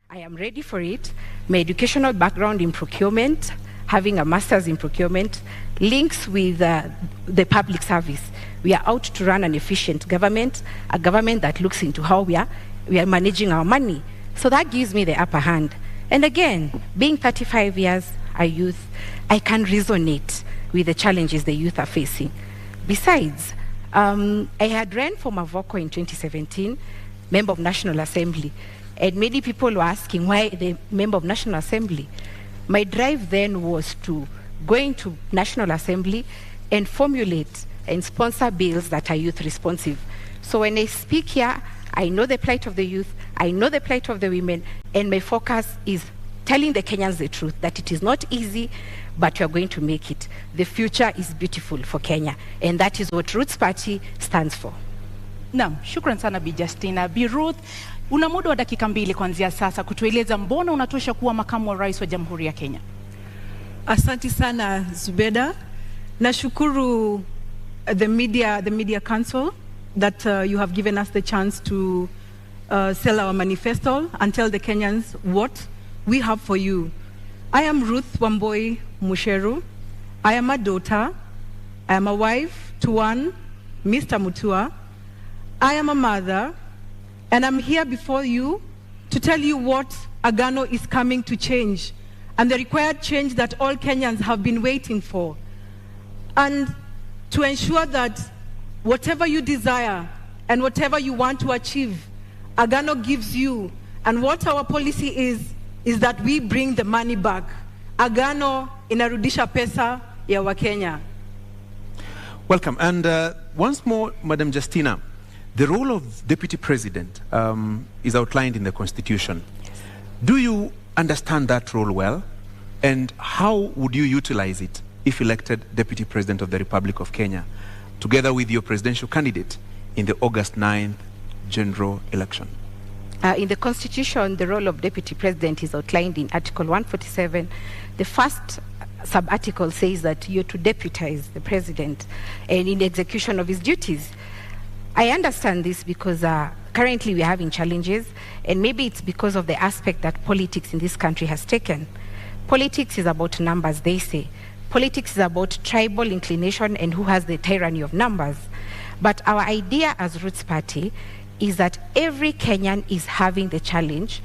I am ready for it. My educational background in procurement, having a master's in procurement, links with the public service. We are out to run an efficient government, a government that looks into how we are managing our money. So that gives me the upper hand. And again, being 35 years a youth, I can resonate with the challenges the youth are facing. Besides, I had ran for Mavoko in 2017, member of National Assembly. And many people were asking why the member of National Assembly. My drive then was to go into National Assembly and formulate and sponsor bills that are youth responsive. So when I speak here, I know the plight of the youth, I know the plight of the women, and my focus is telling the Kenyans the truth, that it is not easy, but we are going to make it. The future is beautiful for Kenya, and that is what Ruth's party stands for. Naam, shukran sana Bi Justina. Bi Ruth, una muda wa dakika 2 kuanzia sasa kutueleza mbona unatosha kuwa makamu wa rais wa Jamhuri ya Kenya. Asante sana Zubeda. Nashukuru the media council that you have given us the chance to sell our manifesto and tell the Kenyans what we have for you. I am Ruth Wamboi Musheru. I am a daughter. I am a wife to one Mr. Mutua. I am a mother, and I'm here before you to tell you what Agano is coming to change, and the required change that all Kenyans have been waiting for, and to ensure that whatever you desire and whatever you want to achieve, Agano gives you. And what our policy is that we bring the money back. Agano inarudisha pesa ya Wakenya. Welcome. And once more, Madam Justina, the role of Deputy President is outlined in the Constitution. Yes. Do you understand that role well? And how would you utilize it if elected Deputy President of the Republic of Kenya, together with your presidential candidate in the August 9th general election? In the Constitution, the role of Deputy President is outlined in Article 147. The first sub-article says that you're to deputize the President and in the execution of his duties. I understand this because currently we're having challenges, and maybe it's because of the aspect that politics in this country has taken. Politics is about numbers, they say. Politics is about tribal inclination and who has the tyranny of numbers. But our idea as Roots Party is that every Kenyan is having the challenge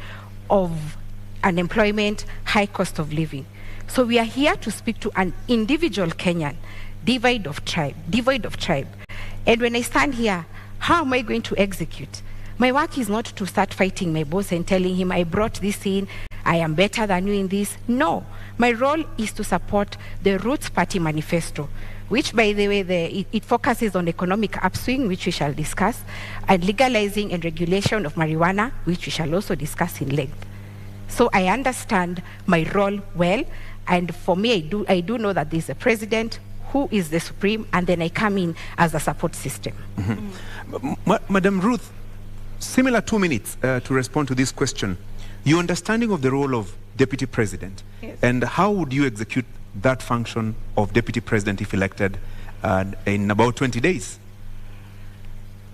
of unemployment, high cost of living. So we are here to speak to an individual Kenyan, devoid of tribe. And when I stand here, how am I going to execute? My work is not to start fighting my boss and telling him, I brought this in, I am better than you in this. No, my role is to support the Roots Party manifesto, which, by the way, it focuses on economic upswing, which we shall discuss, and legalizing and regulation of marijuana, which we shall also discuss in length. So I understand my role well, and for me, I do know that there's a president who is the supreme, and then I come in as a support system. Mm-hmm. Madam Ruth, similar 2 minutes to respond to this question. Your understanding of the role of Deputy President, yes, and how would you execute that function of Deputy President if elected in about 20 days?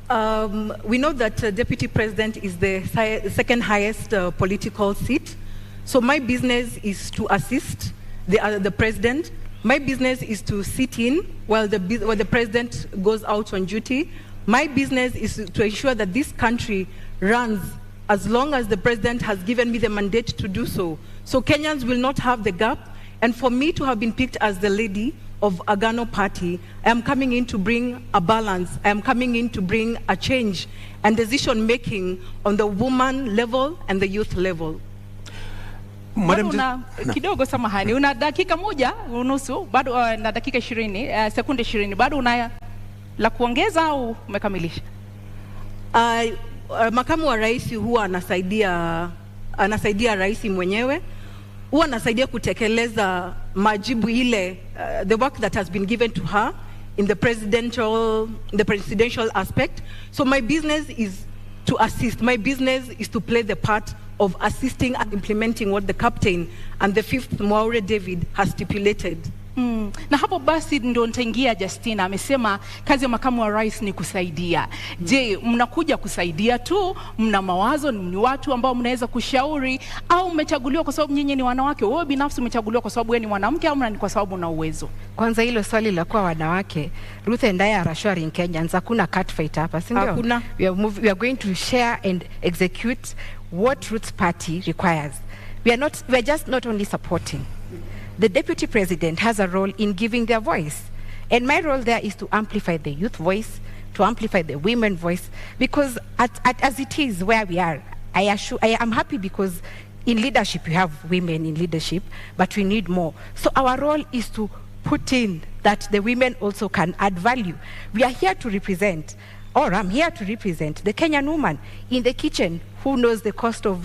We know that Deputy President is the second highest political seat. So my business is to assist the President. My business is to sit in while the President goes out on duty. My business is to ensure that this country runs as long as the President has given me the mandate to do so. So Kenyans will not have the gap. And for me to have been picked as the lady of Agano Party, I am coming in to bring a balance. I am coming in to bring a change and decision-making on the woman level and the youth level. Madam, kidogo samahani, una dakika 1:30, bado na dakika 20, sekunde 20, bado una la kuongeza au umekamilisha? Makamu wa rais huwa anasaidia rais mwenyewe, huwa anasaidia kutekeleza majibu ile, the work that has been given to her in the presidential aspect. So my business is to assist. My business is to play the part of assisting and implementing what the captain and the 5th Mwaure David has stipulated Na hapo basi ndo nitaingia Justina. Amesema kazi ya makamu wa rais ni kusaidia. Je, mnakuja kusaidia tu? Mna mawazo? Ni watu ambao mnaweza kushauri, au mmechaguliwa kwa sababu nyinyi ni wanawake? Wewe binafsi umechaguliwa kwa sababu wewe ni mwanamke, au ni kwa sababu una uwezo? Kwanza hilo swali la kuwa wanawake, Ruth and I are assuring Kenyans hakuna cat fight hapa, si ndio? Hakuna. We are going to share and execute what Ruth's party requires. We are just not only supporting. The deputy president has a role in giving their voice. And my role there is to amplify the youth voice, to amplify the women voice, because as it is where we are, I am happy because in leadership we have women in leadership, but we need more. So our role is to put in that the women also can add value. We are here to represent, or I'm here to represent the Kenyan woman in the kitchen who knows the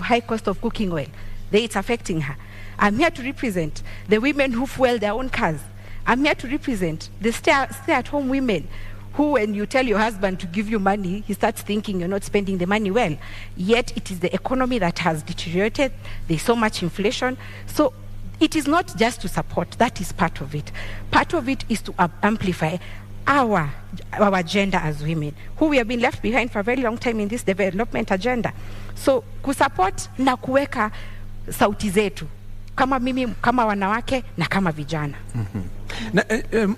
high cost of cooking oil. It's affecting her. I'm here to represent the women who fuel their own cars. I'm here to represent the stay-at-home women who, when you tell your husband to give you money, he starts thinking you're not spending the money well. Yet it is the economy that has deteriorated. There's so much inflation. So it is not just to support. That is part of it. Part of it is to amplify our agenda as women, who we have been left behind for a very long time in this development agenda. So kusupport na kuweka sauti zetu kama mimi, kama wanawake na kama vijana.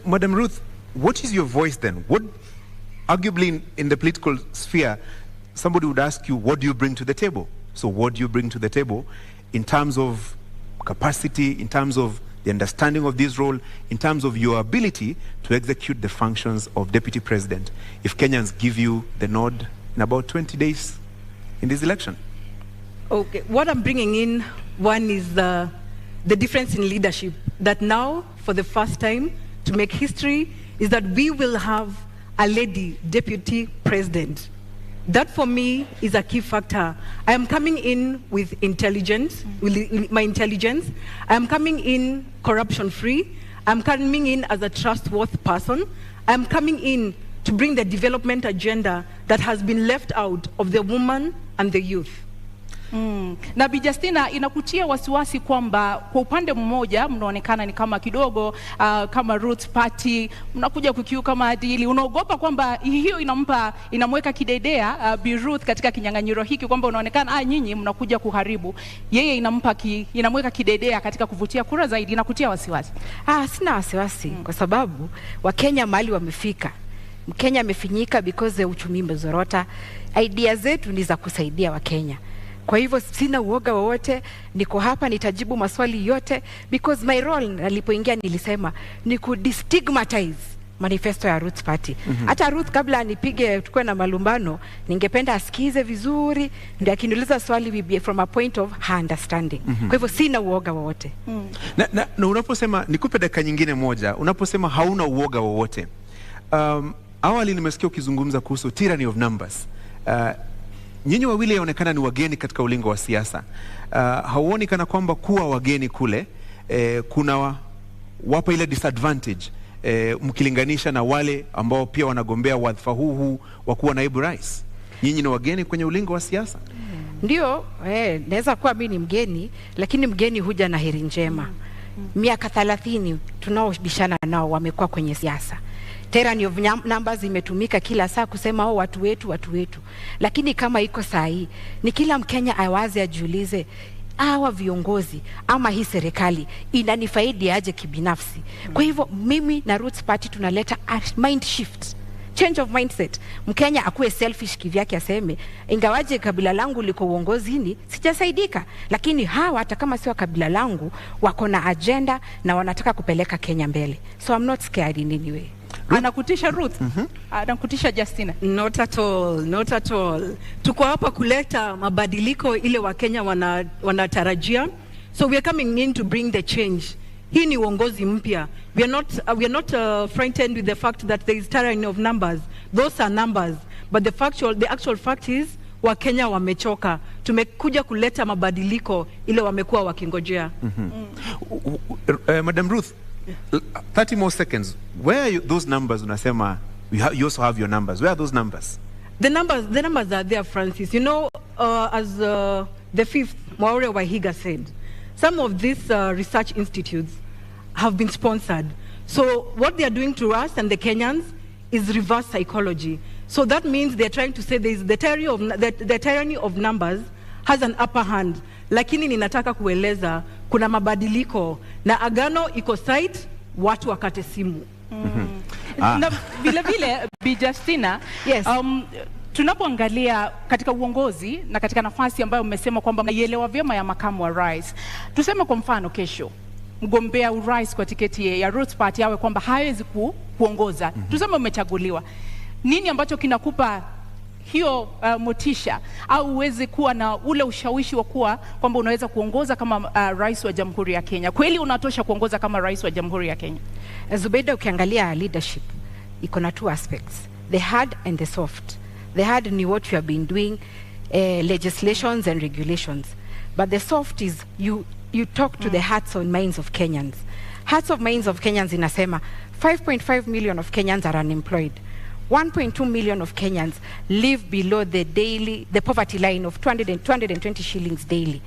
Madam Ruth, what is your voice then? What, arguably in the political sphere, somebody would ask you, what do you bring to the table? So what do you bring to the table in terms of capacity, in terms of the understanding of this role, in terms of your ability to execute the functions of deputy president, if Kenyans give you the nod in about 20 days in this election? Okay, what I'm bringing in, one is the difference in leadership, that now, for the first time, to make history, is that we will have a lady deputy president. That, for me, is a key factor. I am coming in with intelligence, with my intelligence. I am coming in corruption-free. I'm coming in as a trustworthy person. I'm coming in to bring the development agenda that has been left out of the woman and the youth. Na Bi Justina, inakutia wasiwasi kwamba kwa upande mmoja mnaonekana ni kama kidogo kama Ruth party mnakuja kukiuka maadili? Unaogopa kwamba hiyo inamweka kidedea Bi Ruth katika kinyang'anyiro hiki, kwamba unaonekana nyinyi mnakuja kuharibu, yeye inamweka kidedea katika kuvutia kura zaidi? Inakutia wasiwasi? Sina wasiwasi kwa sababu Wakenya mahali wamefika. Mkenya amefinyika because ya uchumi mzorota. Idea zetu ni za kusaidia Wakenya. Kwa hivyo sina uoga wowote, niko hapa nitajibu maswali yote, because my role nilipoingia nilisema ni kudestigmatize manifesto ya Ruth party. Hata Ruth kabla anipige tukue na malumbano, ningependa asikize vizuri, ndio akiniuliza swali we be from a point of her understanding. Kwa hivyo sina uoga wowote. Na unaposema, nikupe dakika nyingine moja, unaposema hauna uoga wowote, awali nimesikia ukizungumza kuhusu tyranny of numbers. Nyinyi wawili yaonekana ni wageni katika ulingo wa siasa. Hauoni kana kwamba kuwa wageni kule kuna wapa ile disadvantage mkilinganisha na wale ambao pia wanagombea wadhifa huu wa kuwa naibu rais? Nyinyi ni wageni kwenye ulingo wa siasa. Ndio, naweza kuwa mimi ni mgeni, lakini mgeni huja na heri njema. Miaka 30 tunaobishana nao wamekuwa kwenye siasa. Tyranny of numbers imetumika kila saa kusema watu wetu. Lakini kama iko sahi, ni kila Mkenya awaze ajiulize, hawa viongozi ama hii serikali inanifaidi aje kibinafsi? Kwa hivyo mimi na Roots Party tunaleta a mind shift, change of mindset. Mkenya akuwe selfish kivyake, aseme ingawaje kabila langu liko uongozini sijasaidika, lakini hawa hata kama sio kabila langu wako na agenda na wanataka kupeleka Kenya mbele. So I'm not scared in any way. Anakutisha Ruth? Anakutisha Justina? Not at all, not at all. Tuko hapa kuleta mabadiliko ile Wakenya wanatarajia. So we are coming in to bring the change. Hii ni uongozi mpya. We are not frightened with the fact that there is tyranny of numbers. Those are numbers. But the actual fact is Wakenya wamechoka. Tumekuja kuleta mabadiliko ile wamekuwa wakingojea. Madam Ruth, 30 more seconds. Where are those numbers? Unasema you also have your numbers. Where are those numbers? The numbers are there, Francis. You know, as the fifth Mwaure Wahiga said, some of these research institutes have been sponsored. So what they are doing to us and the Kenyans is reverse psychology. So that means they're trying to say the tyranny of numbers has an upper hand. Lakini ninataka kueleza kuna mabadiliko na Agano iko site watu wakate simu. Na vile vile Bi Justina, yes. Tunapoangalia katika uongozi na katika nafasi ambayo mmesema kwamba mnaielewa vyema ya makamu wa rais. Tuseme kwa mfano kesho mgombea urais kwa tiketi ya Ruth Party awe kwamba hawezi kuongoza. Tuseme umechaguliwa. Nini ambacho kinakupa hiyo motisha au uweze kuwa na ule ushawishi wa kuwa kwamba unaweza kuongoza kama rais wa Jamhuri ya Kenya? Kweli unatosha kuongoza kama rais wa Jamhuri ya Kenya? Zubeida, ukiangalia leadership iko na two aspects, the hard and the soft. The hard ni what you have been doing, legislations and regulations, but the soft is you talk to the hearts and minds of Kenyans. Hearts of minds of Kenyans inasema 5.5 million of Kenyans are unemployed. 1.2 million of Kenyans live below the poverty line of 220 shillings daily.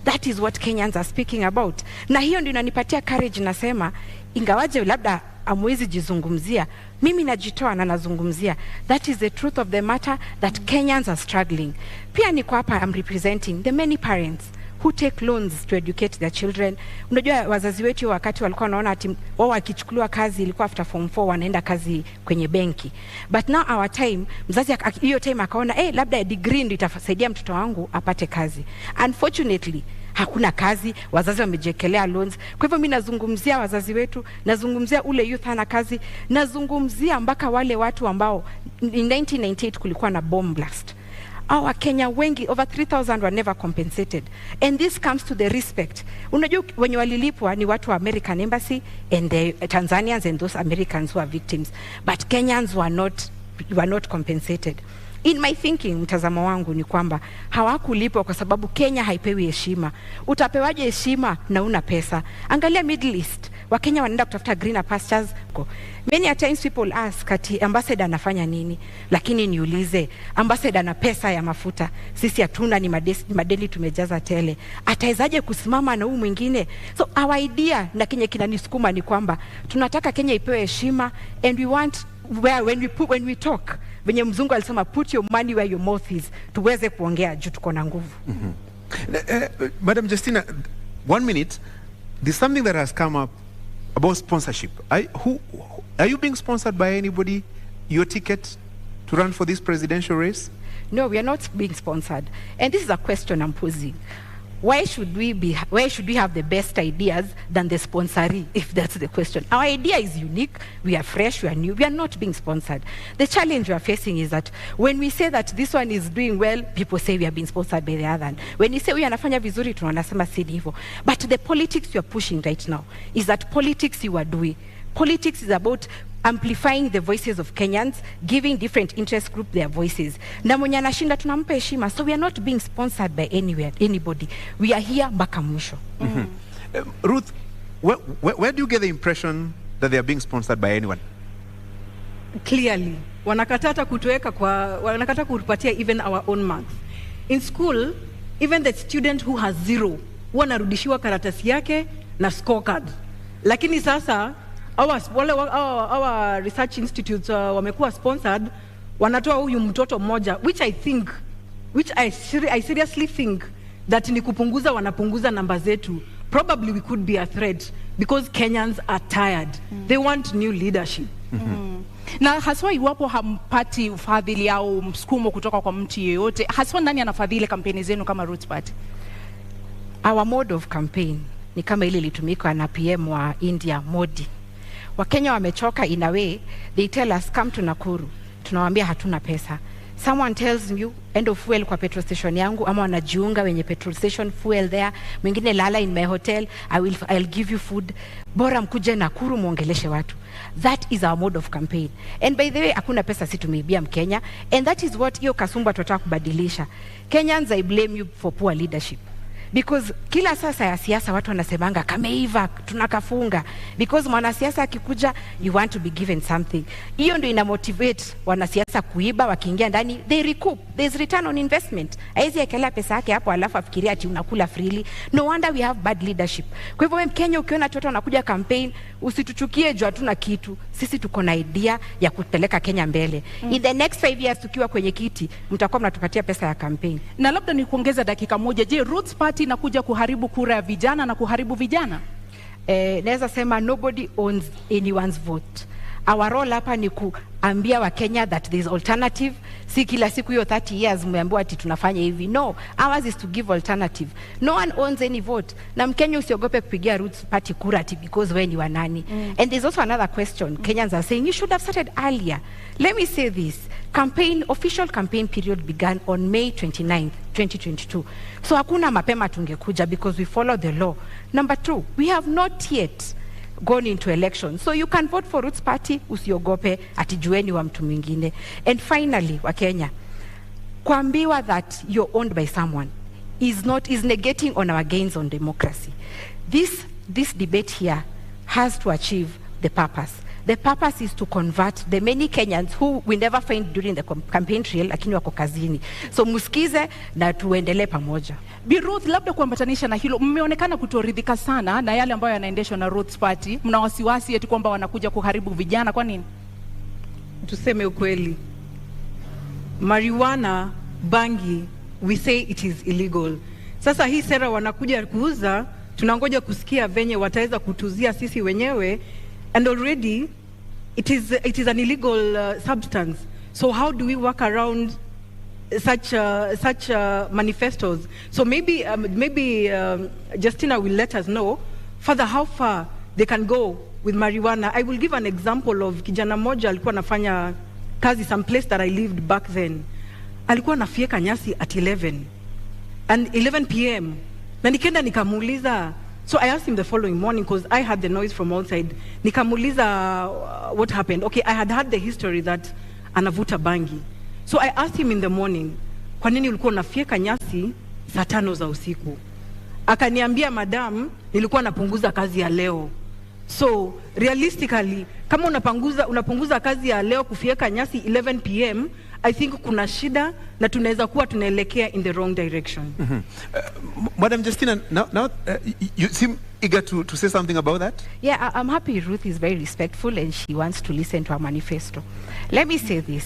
That is what Kenyans are speaking about. Na hiyo ndio inanipatia courage, nasema ingawaje labda amwezi jizungumzia, mimi najitoa na nazungumzia. That is the truth of the matter, that Kenyans are struggling. Pia niko hapa, I'm representing the many parents who take loans to educate their children. Unajua wazazi wetu wakati walikuwa wanaona ati wao wakichukuliwa kazi ilikuwa after form 4 wanaenda kazi kwenye benki. But now our time, mzazi hiyo time akaona labda degree ndio itasaidia mtoto wangu apate kazi. Unfortunately, hakuna kazi, wazazi wamejekelea loans. Kwa hivyo mimi nazungumzia wazazi wetu, nazungumzia ule youth hana kazi, nazungumzia mpaka wale watu ambao in 1998 kulikuwa na bomb blast. Our Kenya wengi, over 3,000 were never compensated. And this comes to the respect. Unajua wenye walilipwa ni watu wa American Embassy and the Tanzanians and those Americans who are victims. But Kenyans were not compensated. In my thinking, mtazamo wangu ni kwamba hawakulipwa kwa sababu Kenya haipewi heshima. Utapewaje heshima na una pesa? Angalia Middle East. Wakenya wanaenda kutafuta greener pastures. Many a times people ask ati ambassador anafanya nini? Lakini niulize, ambassador na pesa ya mafuta. Sisi hatuna, ni madeni tumejaza tele. Atawezaje kusimama na huyu mwingine? So our idea na Kenya kinanisukuma ni kwamba tunataka Kenya ipewe heshima, and we want when we talk, venye mzungu alisema put your money where your mouth is, tuweze kuongea juu tuko na nguvu. Madam Justina, 1 minute. There's something that has come up about sponsorship. Are you being sponsored by anybody, your ticket to run for this presidential race? No, we are not being sponsored. And this is a question I'm posing. Why should we have the best ideas than the sponsoree, if that's the question? Our idea is unique, we are fresh, we are new, we are not being sponsored. The challenge we are facing is that when we say that this one is doing well, people say we are being sponsored by the other. When we say we anafanya vizuri, tunasema si hivyo. But the politics you are pushing right now is that politics you are doing. Politics is about amplifying the voices of Kenyans, giving different interest groups their voices. Na mwenye anashinda tunampa heshima. So we are not being sponsored by anybody. We are here mpaka mwisho. Ruth, where do you get the impression that they are being sponsored by anyone? Clearly, wanakatata kutupatia even our own marks. In school, even the student who has 0 wanarudishiwa karatasi yake na scorecard. Lakini sasa our research institutes wamekuwa sponsored, wanatoa huyu mtoto mmoja, which I seriously think that ni kupunguza, wanapunguza namba zetu. Probably we could be a threat because Kenyans are tired. They want new leadership. Na haswa iwapo hampati ufadhili au msukumo kutoka kwa mtu yeyote, haswa nani anafadhili kampeni zenu kama Ruth Party? Our mode of campaign ni kama ile ilitumika na PM wa India, Modi. Wakenya wamechoka in a way, they tell us come to Nakuru. Tunawaambia hatuna pesa. Someone tells you end of fuel kwa petrol station yangu, ama wanajiunga wenye petrol station fuel there. Mwingine lala in my hotel, I'll give you food. Bora mkuje Nakuru muongeleshe watu. That is our mode of campaign. And by the way, hakuna pesa si tumeibia Mkenya. And that is what hiyo kasumba tunataka kubadilisha. Kenyans, I blame you for poor leadership. because kila sasa ya siasa watu wanasemanga kameiva tunakafunga, because mwanasiasa akikuja you want to be given something. Hiyo ndio ina motivate wanasiasa kuiba, wakiingia ndani they recoup, there's return on investment. Haizi ekelea pesa yake hapo alafu afikiria ati unakula freely. No wonder we have bad leadership. Kwa hivyo Kenya ukiona watu wanakuja campaign, usituchukie juu hatuna kitu. Sisi tuko na idea ya kupeleka Kenya mbele. In the next 5 years tukiwa kwenye kiti, mtakuwa mnatupatia pesa ya campaign. Na labda ni kuongeza dakika moja, je, Ruth Party inakuja kuharibu kura ya vijana na kuharibu vijana? Naweza sema nobody owns anyone's vote. Our role hapa ni kuambia wa Kenya that there is alternative. Si kila siku hiyo 30 years mmeambiwa ati tunafanya hivi. No, ours is to give alternative. No one owns any vote. Na Mkenya usiogope kupigia Ruth Party kura ati because when you are nani. And there's also another question. Kenyans are saying you should have started earlier. Let me say this. Official campaign period began on May 29th, 2022. So hakuna mapema tungekuja because we follow the law. Number 2, we have not yet gone into election. So you can vote for Ruth Party, usiogope ati jueni wa mtu mwingine. And finally, wa Kenya, kuambiwa that you're owned by someone is negating on our gains on democracy. This debate here has to achieve the purpose. The purpose is to convert the many Kenyans who we never find during the campaign trail, lakini wako kazini. So musikize na tuendelee pamoja. Bi Ruth, labda kuambatanisha na hilo, mmeonekana kutoridhika sana na yale ambayo yanaendeshwa na Ruth Party. Mna wasiwasi eti kwamba wanakuja kuharibu vijana, kwa nini? Tuseme ukweli. Marijuana, bangi, we say it is illegal. Sasa hii sera wanakuja kuuza, tunangoja kusikia venye wataweza kutuzia sisi wenyewe. And already, it is an illegal substance. So how do we work around such manifestos? So maybe Justina will let us know further how far they can go with marijuana. I will give an example of kijana moja alikuwa nafanya kazi some place that I lived back then. Alikuwa nafieka nyasi at 11 p.m. Na nikenda nikamuuliza. So I asked him the following morning because I had the noise from outside. Nikamuuliza what happened. Okay, I had heard the history that anavuta bangi. So I asked him in the morning, kwa nini ulikuwa unafieka nyasi saa 5 za usiku? Akaniambia, madam, nilikuwa napunguza kazi ya leo. So realistically, kama unapunguza kazi ya leo kufieka nyasi 11 p.m., I think kuna shida na tunaweza kuwa tunaelekea in the wrong direction. Madam Justina, now you seem eager to say something about that? Yeah, I'm happy Ruth is very respectful and she wants to listen to our manifesto. Let me say this.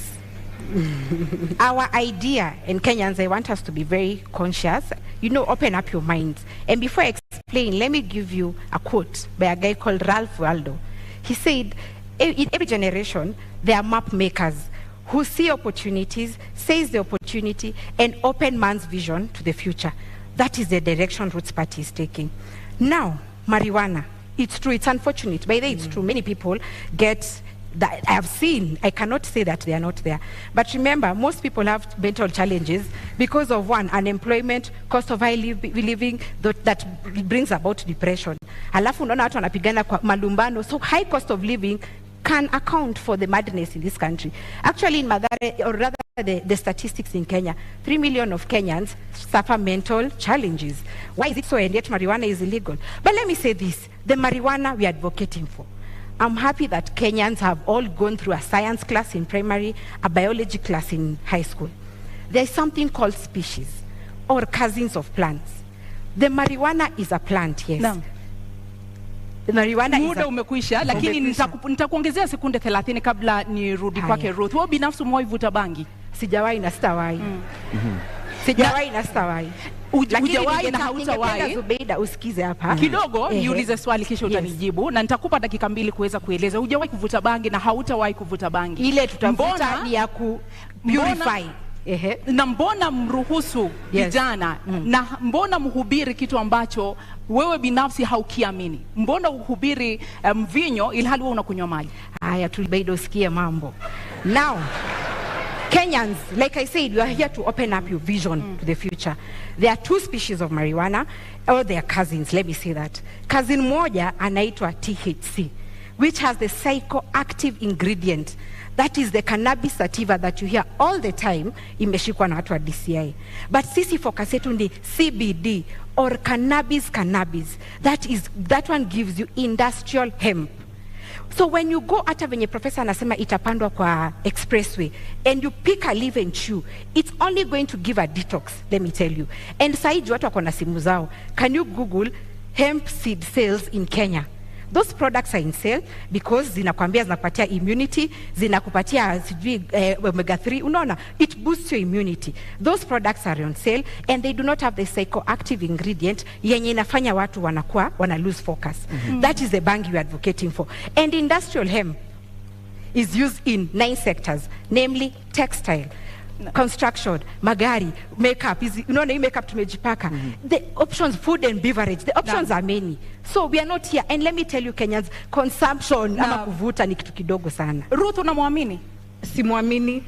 Our idea, and Kenyans, I want us to be very conscious, open up your minds. And before I explain, let me give you a quote by a guy called Ralph Waldo. He said, in every generation, there are map makers who see opportunities, seize the opportunity, and open man's vision to the future. That is the direction Ruth Party is taking. Now, marijuana, it's true, it's unfortunate. By the way, it's true, many people get that I have seen. I cannot say that they are not there. But remember, most people have mental challenges because of one, unemployment, cost of high living, that brings about depression. Alafu unaona watu wanapigana kwa malumbano, so high cost of living can account for the madness in this country. Actually, in Mathare, or rather the statistics in Kenya, 3 million of Kenyans suffer mental challenges. Why is it so? And yet marijuana is illegal. But let me say this, the marijuana we are advocating for. I'm happy that Kenyans have all gone through a science class in primary, a biology class in high school. There's something called species, or cousins of plants. The marijuana is a plant, yes. No. Muda umekwisha, lakini nitakuongezea sekunde 30 kabla nirudi kwake Ruth. Wewe binafsi umewahi vuta bangi? Sijawahi na sitawahi. Sijawahi na sitawahi. Hujawahi na hautawahi. Zubeida, usikize hapa. Kidogo niulize swali kisha utanijibu na nitakupa dakika 2 kuweza kueleza. Hujawahi kuvuta bangi na hautawahi kuvuta bangi. Ile tutavuta ni ya ku purify. Na mbona mruhusu vijana na mbona mhubiri kitu ambacho wewe binafsi haukiamini? Mbona uhubiri mvinyo ilhali wewe unakunywa maji? Haya, tulibaido usikie mambo. Now, Kenyans, like I said, we are here to open up your vision to the future. There are 2 species of marijuana, or they are cousins, let me say that. Cousin moja anaitwa THC. which has the psychoactive ingredient. That is the cannabis sativa that you hear all the time, imeshikwa na watu wa DCI. But sisi focus yetu ni CBD or cannabis. That one gives you industrial hemp. So when you go hata venye professor anasema itapandwa kwa expressway and you pick a leaf and chew, it's only going to give a detox, let me tell you. And saiji watu wako na simu zao. Can you Google hemp seed sales in Kenya? Those products are in sale because zinakwambia zinakupatia immunity, zinakupatia sijui omega 3, unaona, it boosts your immunity. Those products are on sale and they do not have the psychoactive ingredient yenye inafanya watu wana lose focus. That is the bang you're advocating for. And industrial hemp is used in 9 sectors, namely textile, construction, magari, makeup, unaona makeup tumejipaka. The options, food and beverage, the options are many. So we are not here. And let me tell you Kenyans, consumption ama kuvuta ni kitu kidogo sana. Ruth, unamwamini? Simwamini.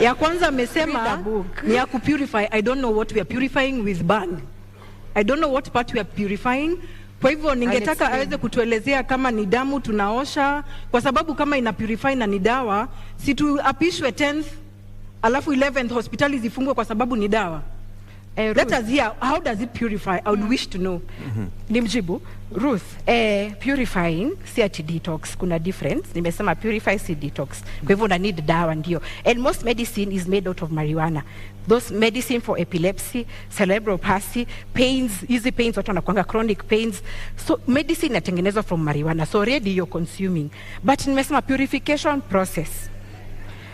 Ya kwanza amesema ni ya kupurify. I don't know what we are purifying with bang. I don't know what part we are purifying. Kwa hivyo ningetaka aweze kutuelezea kama ni damu tunaosha, kwa sababu kama ina purify na ni dawa, si tuapishwe 10th alafu 11th hospitali zifungwe kwa sababu ni dawa. Let us hear, how does it purify? I would wish to know. Nimjibu, Ruth, purifying si ati detox, kuna difference. Nimesema purify si detox. Kwa hivyo una need dawa ndio. And most medicine is made out of marijuana. Those medicine for epilepsy, cerebral palsy, pains, easy pains, watu wanakuanga chronic pains. So medicine inatengenezwa from marijuana. So already you're consuming. But nimesema purification process.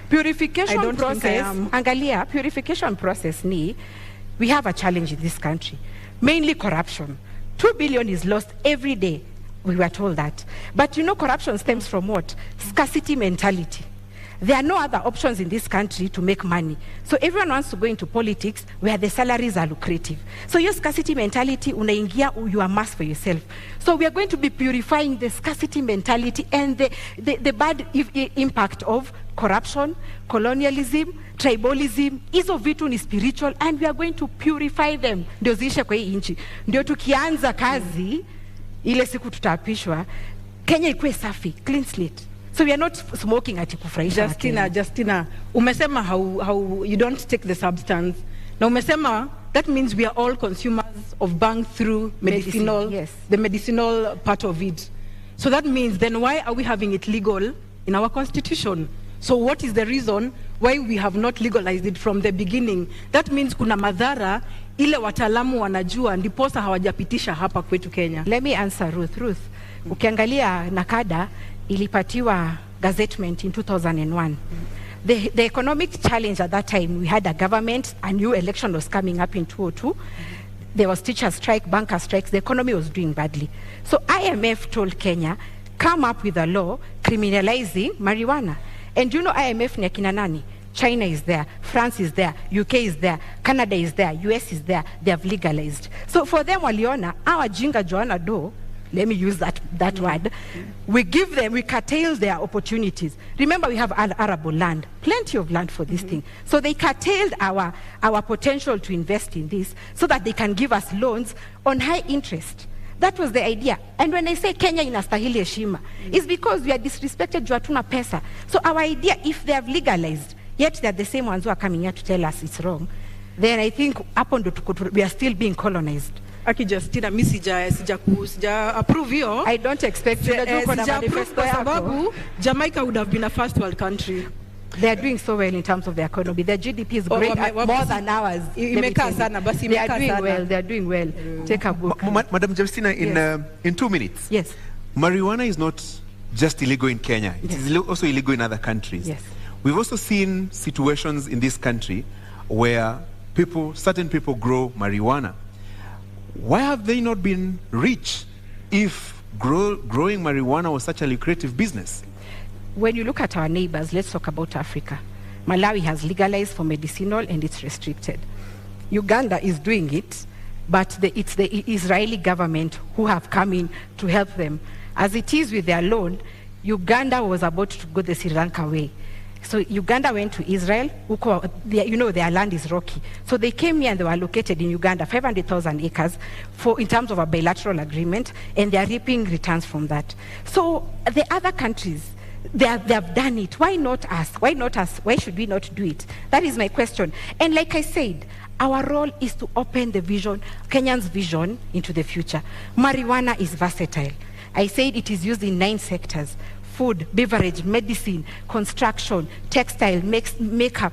Purification process, angalia, purification process ni, we have a challenge in this country. Mainly corruption. 2 billion is lost every day. We were told that. But you know corruption stems from what? Scarcity mentality. There are no other options in this country to make money. So everyone wants to go into politics where the salaries are lucrative. So your scarcity mentality, unaingia, you are mass for yourself. So we are going to be purifying the scarcity mentality and the bad impact of corruption, colonialism, tribalism. Hizo vitu ni spiritual and we are going to purify them. Ndio ziishe kwa hii nchi. Ndio tukianza kazi, ile siku tutaapishwa, Kenya ikuwe safi, clean slate. So we are not smoking ati kufurahisha. Justina, umesema how you don't take the substance. Na umesema that means we are all consumers of bang through medicinal, yes, the medicinal part of it. So that means then why are we having it legal in our constitution? So what is the reason why we have not legalized it from the beginning? That means kuna madhara ile wataalamu wanajua ndiposa hawajapitisha hapa kwetu Kenya. Let me answer Ruth. Ukiangalia nakada ilipatiwa gazettement in 2001. The economic challenge at that time, we had a government, a new election was coming up in 2002. There was teacher strike, banker strikes, the economy was doing badly. So IMF told Kenya, come up with a law criminalizing marijuana. And you know IMF ni akina nani? China is there, France is there, UK is there, Canada is there, US is there, they have legalized. So for them waliona, our jinga joana do, let me use that word. We give them, we curtail their opportunities. Remember, we have arable land, plenty of land for this thing. So they curtailed our potential to invest in this so that they can give us loans on high interest. That was the idea. And when I say Kenya inastahili heshima, it's because we are disrespected juu hatuna pesa. So our idea, if they have legalized, yet they are the same ones who are coming here to tell us it's wrong, then I think we are still being colonized. Aki Justina, mi sija approve hiyo. I don't expect you to do kwa sababu Jamaica would have been a first world country. They are doing so well in terms of the economy. Their GDP is great, more than ours. They are doing well. Take a book. Madam Justina, in 2 minutes. Yes. Marijuana is not just illegal in Kenya. It is also illegal in other countries. Yes. We've also seen situations in this country where certain people grow marijuana. Why have they not been rich if growing marijuana was such a lucrative business? When you look at our neighbors, let's talk about Africa. Malawi has legalized for medicinal and it's restricted. Uganda is doing it, but it's the Israeli government who have come in to help them. As it is with their loan, Uganda was about to go the Sri Lanka way. So Uganda went to Israel. Their land is rocky. So they came here and they were located in Uganda, 500,000 acres in terms of a bilateral agreement, and they are reaping returns from that. So the other countries, they have done it. Why not us? Why not us? Why should we not do it? That is my question. And like I said, our role is to open the vision, Kenyan's vision, into the future. Marijuana is versatile. I said it is used in 9 sectors: food, beverage, medicine, construction, textile, makeup,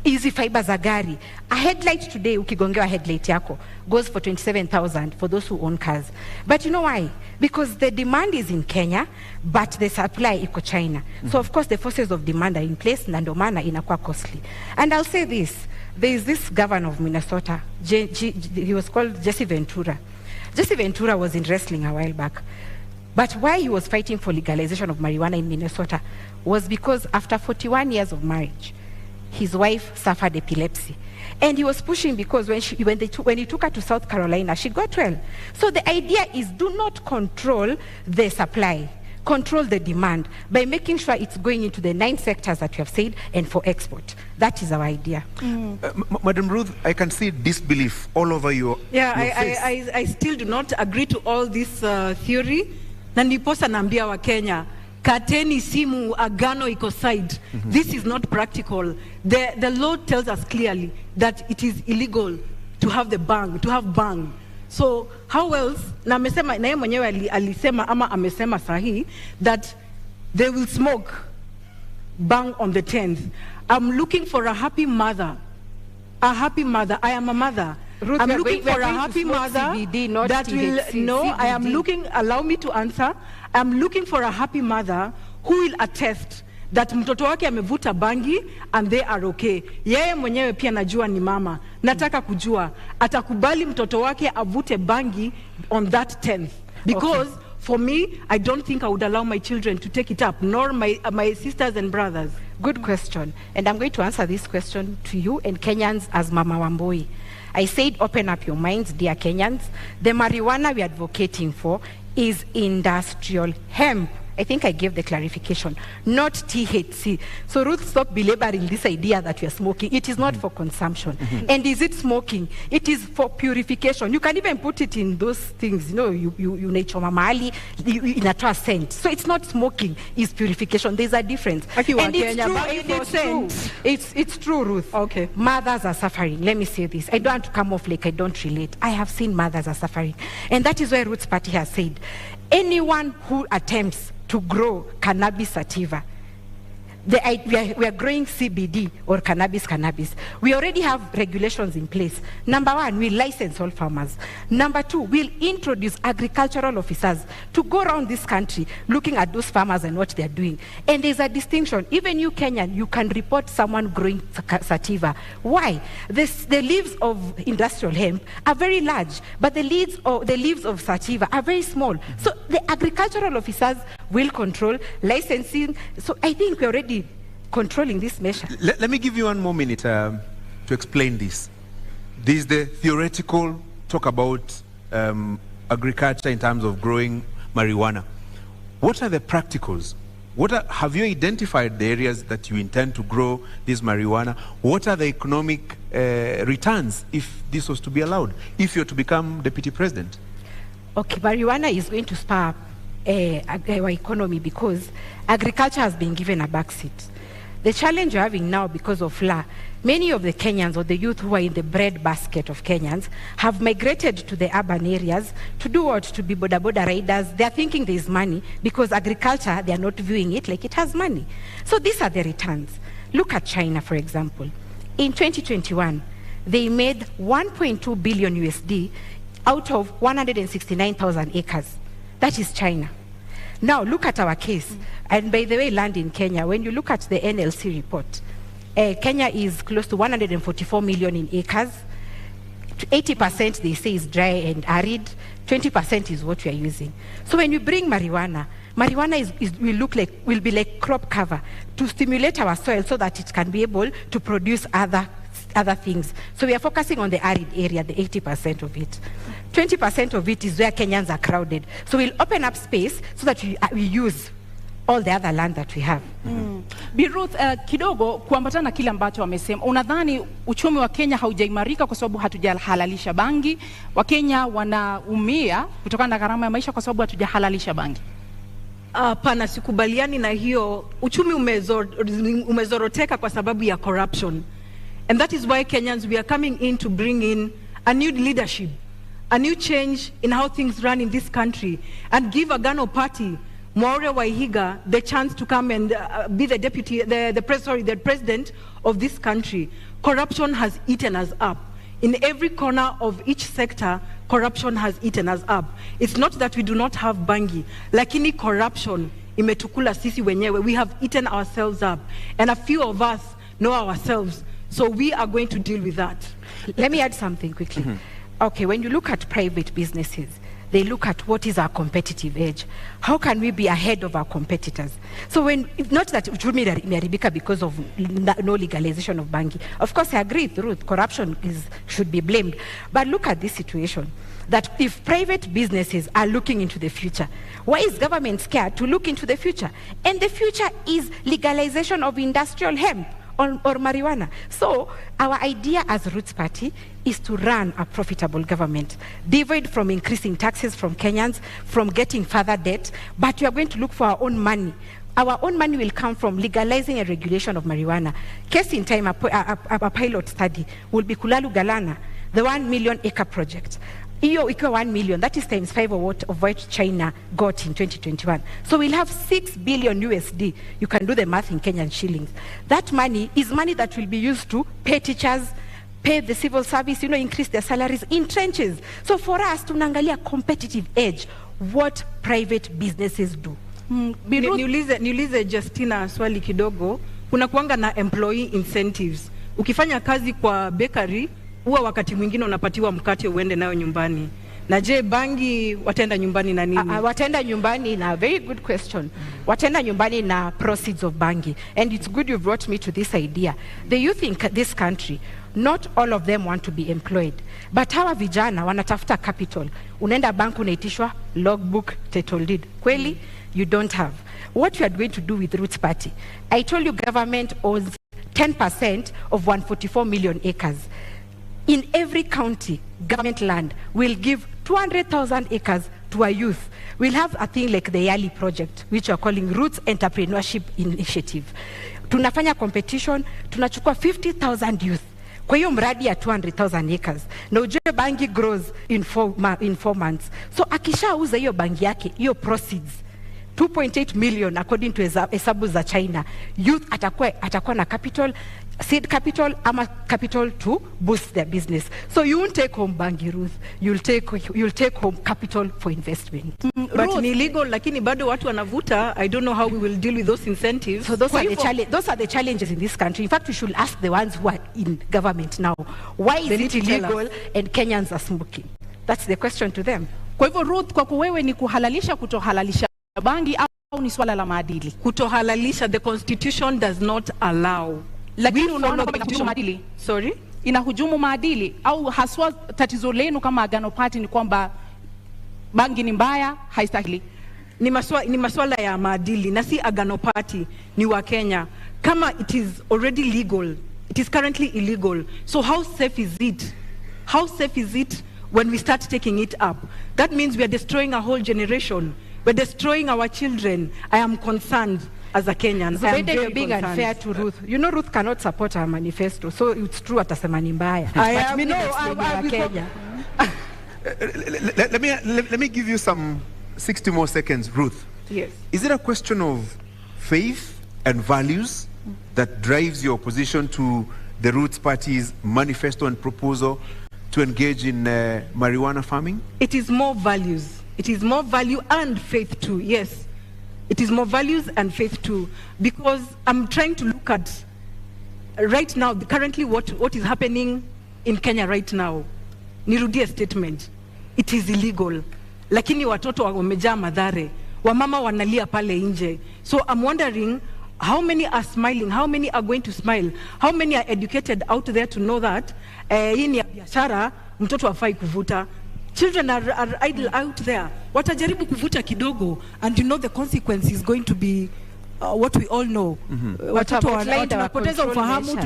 easy fiber za gari. A headlight today, ukigongewa headlight yako, goes for 27,000 for those who own cars. But you know why? Because the demand is in Kenya, but the supply iko China. So of course the forces of demand are in place, na ndo maana inakuwa costly. And I'll say this, there is this governor of Minnesota, he was called Jesse Ventura. Jesse Ventura was in wrestling a while back. But why he was fighting for legalization of marijuana in Minnesota was because after 41 years of marriage, his wife suffered epilepsy. And he was pushing because when he took her to South Carolina, she got well. So the idea is, do not control the supply, control the demand by making sure it's going into the 9 sectors that you have said and for export. That is our idea. Madam Ruth, I can see disbelief all over your face. I still do not agree to all this theory. Na ndiposa naambia wa Kenya, kateni simu, Agano iko side. This is not practical. The law tells us clearly that it is illegal to have bang. So how else, na amesema, na yeye mwenyewe alisema ama amesema sahi, that they will smoke bang on the 10th. I'm looking for a happy mother. I am a mother. Ruth, I'm looking for a happy mother CBD, not that will, no, CBD. I am looking, allow me to answer. I'm looking for a happy mother who will attest that mtoto wake amevuta bangi and they are okay. Yeye mwenyewe pia najua ni mama. Nataka kujua, atakubali mtoto wake avute bangi on that 10th. Because for me, I don't think I would allow my children to take it up, nor my sisters and brothers. Good question. And I'm going to answer this question to you and Kenyans as Mama Wambui. I said open up your minds, dear Kenyans. The marijuana we are advocating for is industrial hemp. I think I gave the clarification, not THC. So Ruth, stop belaboring this idea that we are smoking. It is not for consumption. And is it smoking? It is for purification. You can even put it in those things, you nachoma mahali, inatoa scent. So it's not smoking, it's purification. There's a difference. And it's true, Ruth. Okay. Mothers are suffering. Let me say this. I don't want to come off like I don't relate. I have seen mothers are suffering. And that is why Ruth's party has said, anyone who attempts to grow cannabis sativa, we are growing CBD or cannabis. We already have regulations in place. Number 1, we license all farmers. Number 2, we'll introduce agricultural officers to go around this country looking at those farmers and what they're doing. And there's a distinction. Even you Kenyan, you can report someone growing sativa. Why? The leaves of industrial hemp are very large, but the leaves of sativa are very small. So the agricultural officers will control licensing. So I think we're already controlling this measure. Let me give you 1 more minute to explain this. This is the theoretical talk about agriculture in terms of growing marijuana. What are the practicals? Have you identified the areas that you intend to grow this marijuana? What are the economic returns if this was to be allowed, if you're to become deputy president? Okay, marijuana is going to spur our economy because agriculture has been given a backseat. The challenge you're having now because of law, many of the Kenyans or the youth who are in the bread basket of Kenyans have migrated to the urban areas to do what? To be boda riders. They're thinking there's money because agriculture, they're not viewing it like it has money. So these are the returns. Look at China, for example. In 2021, they made 1.2 billion USD out of 169,000 acres. That is China. Now look at our case. And by the way, land in Kenya, when you look at the NLC report, Kenya is close to 144 million in acres. 80% they say is dry and arid. 20% is what we are using. So when you bring marijuana will be like crop cover to stimulate our soil so that it can be able to produce other things. So we are focusing on the arid area, the 80% of it. 20% of it is where Kenyans are crowded. So we'll open up space so that we use all the other land that we have. Bi Ruth, kidogo kuambatana na kile ambacho wamesema, unadhani uchumi wa Kenya haujaimarika kwa sababu hatujahalalisha bangi? Wakenya wanaumia kutokana na gharama ya maisha kwa sababu hatujahalalisha bangi? Hapana, sikubaliani na hiyo. Uchumi umezoroteka kwa sababu ya corruption. And that is why Kenyans, we are coming in to bring in a new leadership, a new change in how things run in this country, and give Agano party, Mwaure Waihiga, the chance to come and be the deputy, the president of this country. Corruption has eaten us up. In every corner of each sector, corruption has eaten us up. It's not that we do not have bangi, lakini corruption imetukula sisi wenyewe. We have eaten ourselves up, and a few of us know ourselves. So we are going to deal with that. Let me add something quickly. Okay, when you look at private businesses, they look at what is our competitive edge. How can we be ahead of our competitors? So not that uchumi imeharibika because of no legalization of bangi. Of course, I agree with Ruth, corruption should be blamed. But look at this situation, that if private businesses are looking into the future, why is government scared to look into the future? And the future is legalization of industrial hemp or marijuana. So our idea as Roots Party is to run a profitable government, devoid from increasing taxes from Kenyans, from getting further debt, but we are going to look for our own money. Our own money will come from legalizing and regulation of marijuana. Case in time, a pilot study will be Kulalu Galana, the 1 million acre project. Iyo equal 1 million, that is times 5 of what China got in 2021. So we'll have 6 billion USD. You can do the math in Kenyan shillings. That money is money that will be used to pay teachers, pay the civil service, increase their salaries in trenches. So for us, tunaangalia competitive edge, what private businesses do. Niulize Justina swali kidogo. Kuna kuanga na employee incentives. Ukifanya kazi kwa bakery, huwa wakati mwingine unapatiwa mkate uende nayo nyumbani. Na je, bangi wataenda nyumbani na nini? Wataenda nyumbani na, very good question. Wataenda nyumbani na proceeds of bangi. And it's good you brought me to this idea. The youth in this country, not all of them want to be employed. But hawa vijana wanatafuta capital. Unaenda bank unaitishwa logbook, title deed. Kweli, you don't have. What we are going to do with Roots Party, I told you government owns 10% of 144 million acres. In every county, government land will give 200,000 acres to our youth. We'll have a thing like the YALI project, which we are calling Roots Entrepreneurship Initiative. Tunafanya competition, tunachukua 50,000 youth. Kwa hiyo mradi ya 200,000 acres. Na ujue bangi grows in 4 months. So akishauza hiyo bangi yake, hiyo proceeds, 2.8 million according to hesabu za China, youth atakuwa na capital, seed capital ama capital to boost their business. So you won't take home bangi, Ruth. You'll take home capital for investment. But ni legal, lakini bado watu wanavuta. I don't know how we will deal with those incentives. So those are the challenges in this country. In fact, we should ask the ones who are in government now, why is it illegal and Kenyans are smoking? That's the question to them. Kwa hivyo Ruth, kwako wewe ni kuhalalisha kutohalalisha bangi au ni swala la maadili? Kutohalalisha, the constitution does not allow. Lakini unaona kama inahujumu maadili? Sorry? Inahujumu maadili au haswa tatizo lenu kama Agano Party ni kwamba bangi ni mbaya, haistahili? Ni maswala ya maadili na si Agano Party, ni wa Kenya. Kama it is already legal, it is currently illegal. So how safe is it? How safe is it when we start taking it up? That means we are destroying a whole generation. We're destroying our children. I am concerned as a Kenyan. Zubeida, you're being unfair to Ruth. You know Ruth cannot support our manifesto, so it's true atasema ni mbaya. Kenya. Let me give you some 60 more seconds, Ruth. Yes. Is it a question of faith and values that drives your opposition to the Roots Party's manifesto and proposal to engage in marijuana farming? It is more values. It is more value and faith too, yes. It is more values and faith too. Because I'm trying to look at right now, currently what is happening in Kenya right now. Nirudie statement. It is illegal. Lakini watoto wamejaa madhare. Wamama wanalia pale nje. So I'm wondering how many are smiling? How many are going to smile? How many are educated out there to know that hii ni biashara, mtoto hafai kuvuta? Children are idle out there. Watajaribu kuvuta kidogo, and you know the consequence is going to be what we all know. Tunapoteza ufahamu,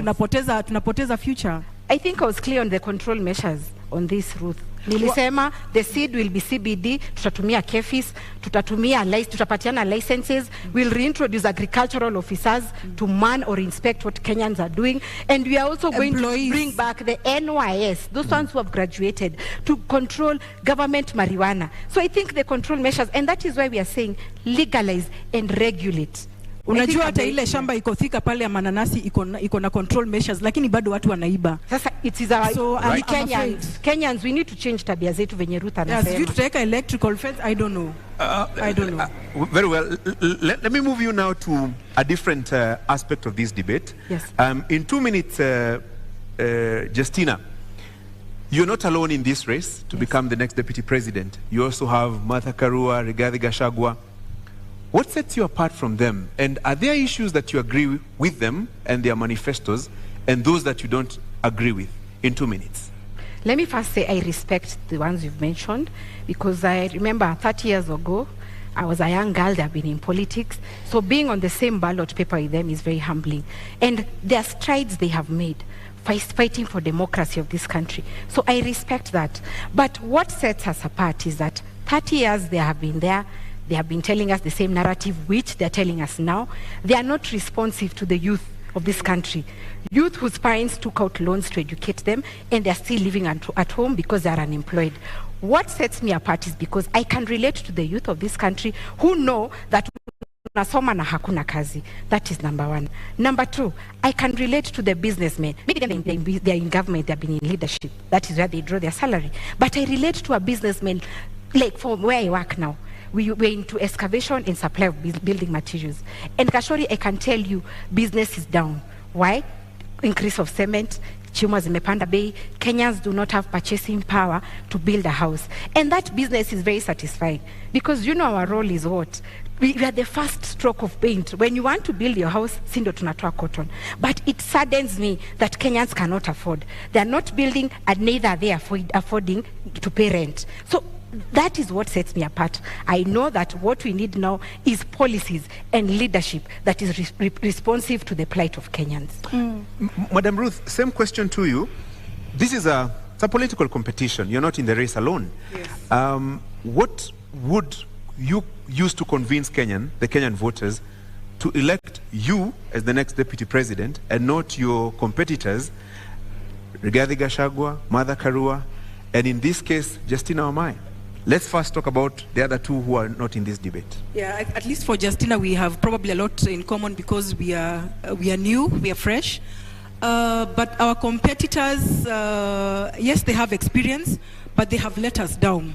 tunapoteza future. I think I was clear on the control measures on this, Ruth. Nilisema the seed will be CBD, tutatumia KEFIS, tutapatiana licenses, we'll reintroduce agricultural officers to man or inspect what Kenyans are doing, and we are also going to bring back the NYS, those ones who have graduated, to control government marijuana. So I think the control measures, and that is why we are saying legalize and regulate. Unajua hata ile shamba iko thika pale ya mananasi iko na control measures, lakini bado watu wanaiba. Sasa it is our Kenyans we need to change tabia zetu venye Ruth anasema. Yes, if you take electrical fence, I don't know. Very well. Let me move you now to a different aspect of this debate. Yes. In 2 minutes, Justina, you're not alone in this race to become the next deputy president. You also have Martha Karua, Rigathi Gachagua. What sets you apart from them? And are there issues that you agree with them and their manifestos, and those that you don't agree with? In 2 minutes. Let me first say I respect the ones you've mentioned, because I remember 30 years ago, I was a young girl that had been in politics. So being on the same ballot paper with them is very humbling. And their strides they have made, fighting for democracy of this country. So I respect that. But what sets us apart is that 30 years they have been there. They have been telling us the same narrative which they're telling us now. They are not responsive to the youth of this country. Youth whose parents took out loans to educate them, and they're still living at home because they're unemployed. What sets me apart is because I can relate to the youth of this country who know that unasoma na hakuna kazi. That is number one. Number two, I can relate to the businessmen. Maybe they're in government, they've been in leadership. That is where they draw their salary. But I relate to a businessman, like from where I work now. We're into excavation and supply of building materials. And Kashori, I can tell you, business is down. Why? Increase of cement, chuma zimepanda bei, Kenyans do not have purchasing power to build a house. And that business is very satisfying, because you know our role is what? We are the first stroke of paint. When you want to build your house, sindo tunatoa cotton. But it saddens me that Kenyans cannot afford. They are not building, and neither are they affording to pay rent. So that is what sets me apart. I know that what we need now is policies and leadership that is responsive to the plight of Kenyans. Madam Ruth, same question to you. This is a political competition. You're not in the race alone. Yes. What would you use to convince the Kenyan voters, to elect you as the next deputy president and not your competitors, Rigathi Gachagua, Martha Karua, and in this case, Justina Wamae? Let's first talk about the other two who are not in this debate. Yeah, at least for Justina, we have probably a lot in common because we are new, we are fresh. But our competitors, yes, they have experience, but they have let us down.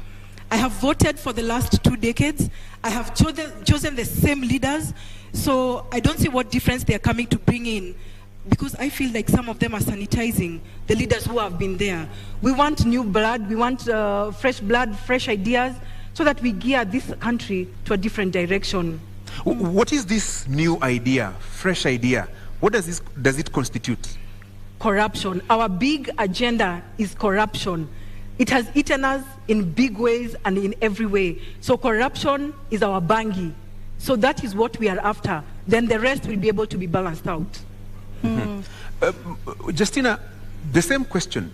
I have voted for the last 2 decades. I have chosen the same leaders, so I don't see what difference they are coming to bring in, because I feel like some of them are sanitizing the leaders who have been there. We want new blood, we want fresh blood, fresh ideas, so that we gear this country to a different direction. What is this new idea, fresh idea? What does it constitute? Corruption. Our big agenda is corruption. It has eaten us in big ways and in every way. So corruption is our bangi. So that is what we are after. Then the rest will be able to be balanced out. Justina, the same question.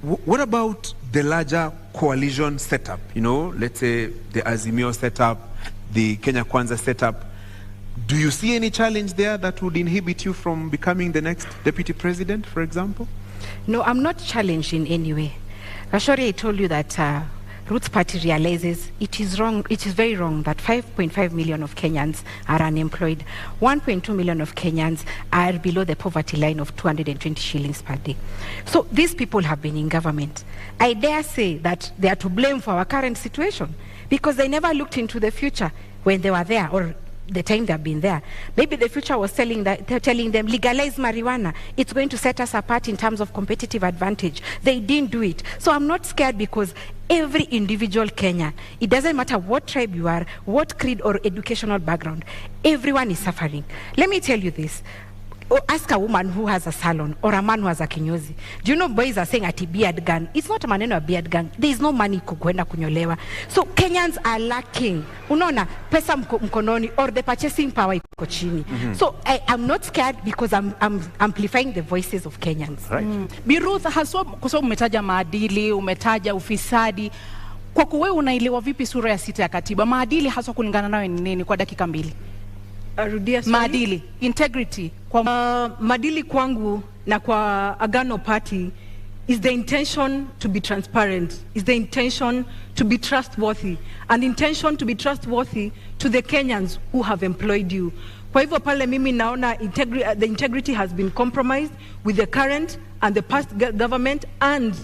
What about the larger coalition setup? You know, let's say the Azimio setup, the Kenya Kwanza setup. Do you see any challenge there that would inhibit you from becoming the next deputy president, for example? No, I'm not challenged in any way. Ashori, I told you that Ruth's party realizes it is wrong, it is very wrong that 5.5 million of Kenyans are unemployed. 1.2 million of Kenyans are below the poverty line of 220 shillings per day. So these people have been in government. I dare say that they are to blame for our current situation, because they never looked into the future when they were there, or the time they've been there. Maybe the future was telling them, legalize marijuana. It's going to set us apart in terms of competitive advantage. They didn't do it. So I'm not scared, because every individual Kenyan, it doesn't matter what tribe you are, what creed or educational background, everyone is suffering. Let me tell you this. ask a woman who has a salon or a man who has a kinyozi. Do you know boys are saying ati beard gun? It's not a maneno a beard gun. There is no money kukwenda kunyolewa. So Kenyans are lacking. Unaona pesa mkononi or the purchasing power iko chini. So I'm not scared because I'm amplifying the voices of Kenyans. Right. Bi Ruth, haswa kwa sababu umetaja maadili, umetaja ufisadi. Kwa kuwe unaelewa vipi sura ya 6 ya katiba? Maadili haswa kulingana nawe ni nini kwa dakika 2? Rudia, maadili, integrity. Maadili kwangu na kwa Agano Party is the intention to be transparent, is the intention to be trustworthy, an intention to be trustworthy to the Kenyans who have employed you. Kwa hivyo pale mimi naona the integrity has been compromised with the current and the past government and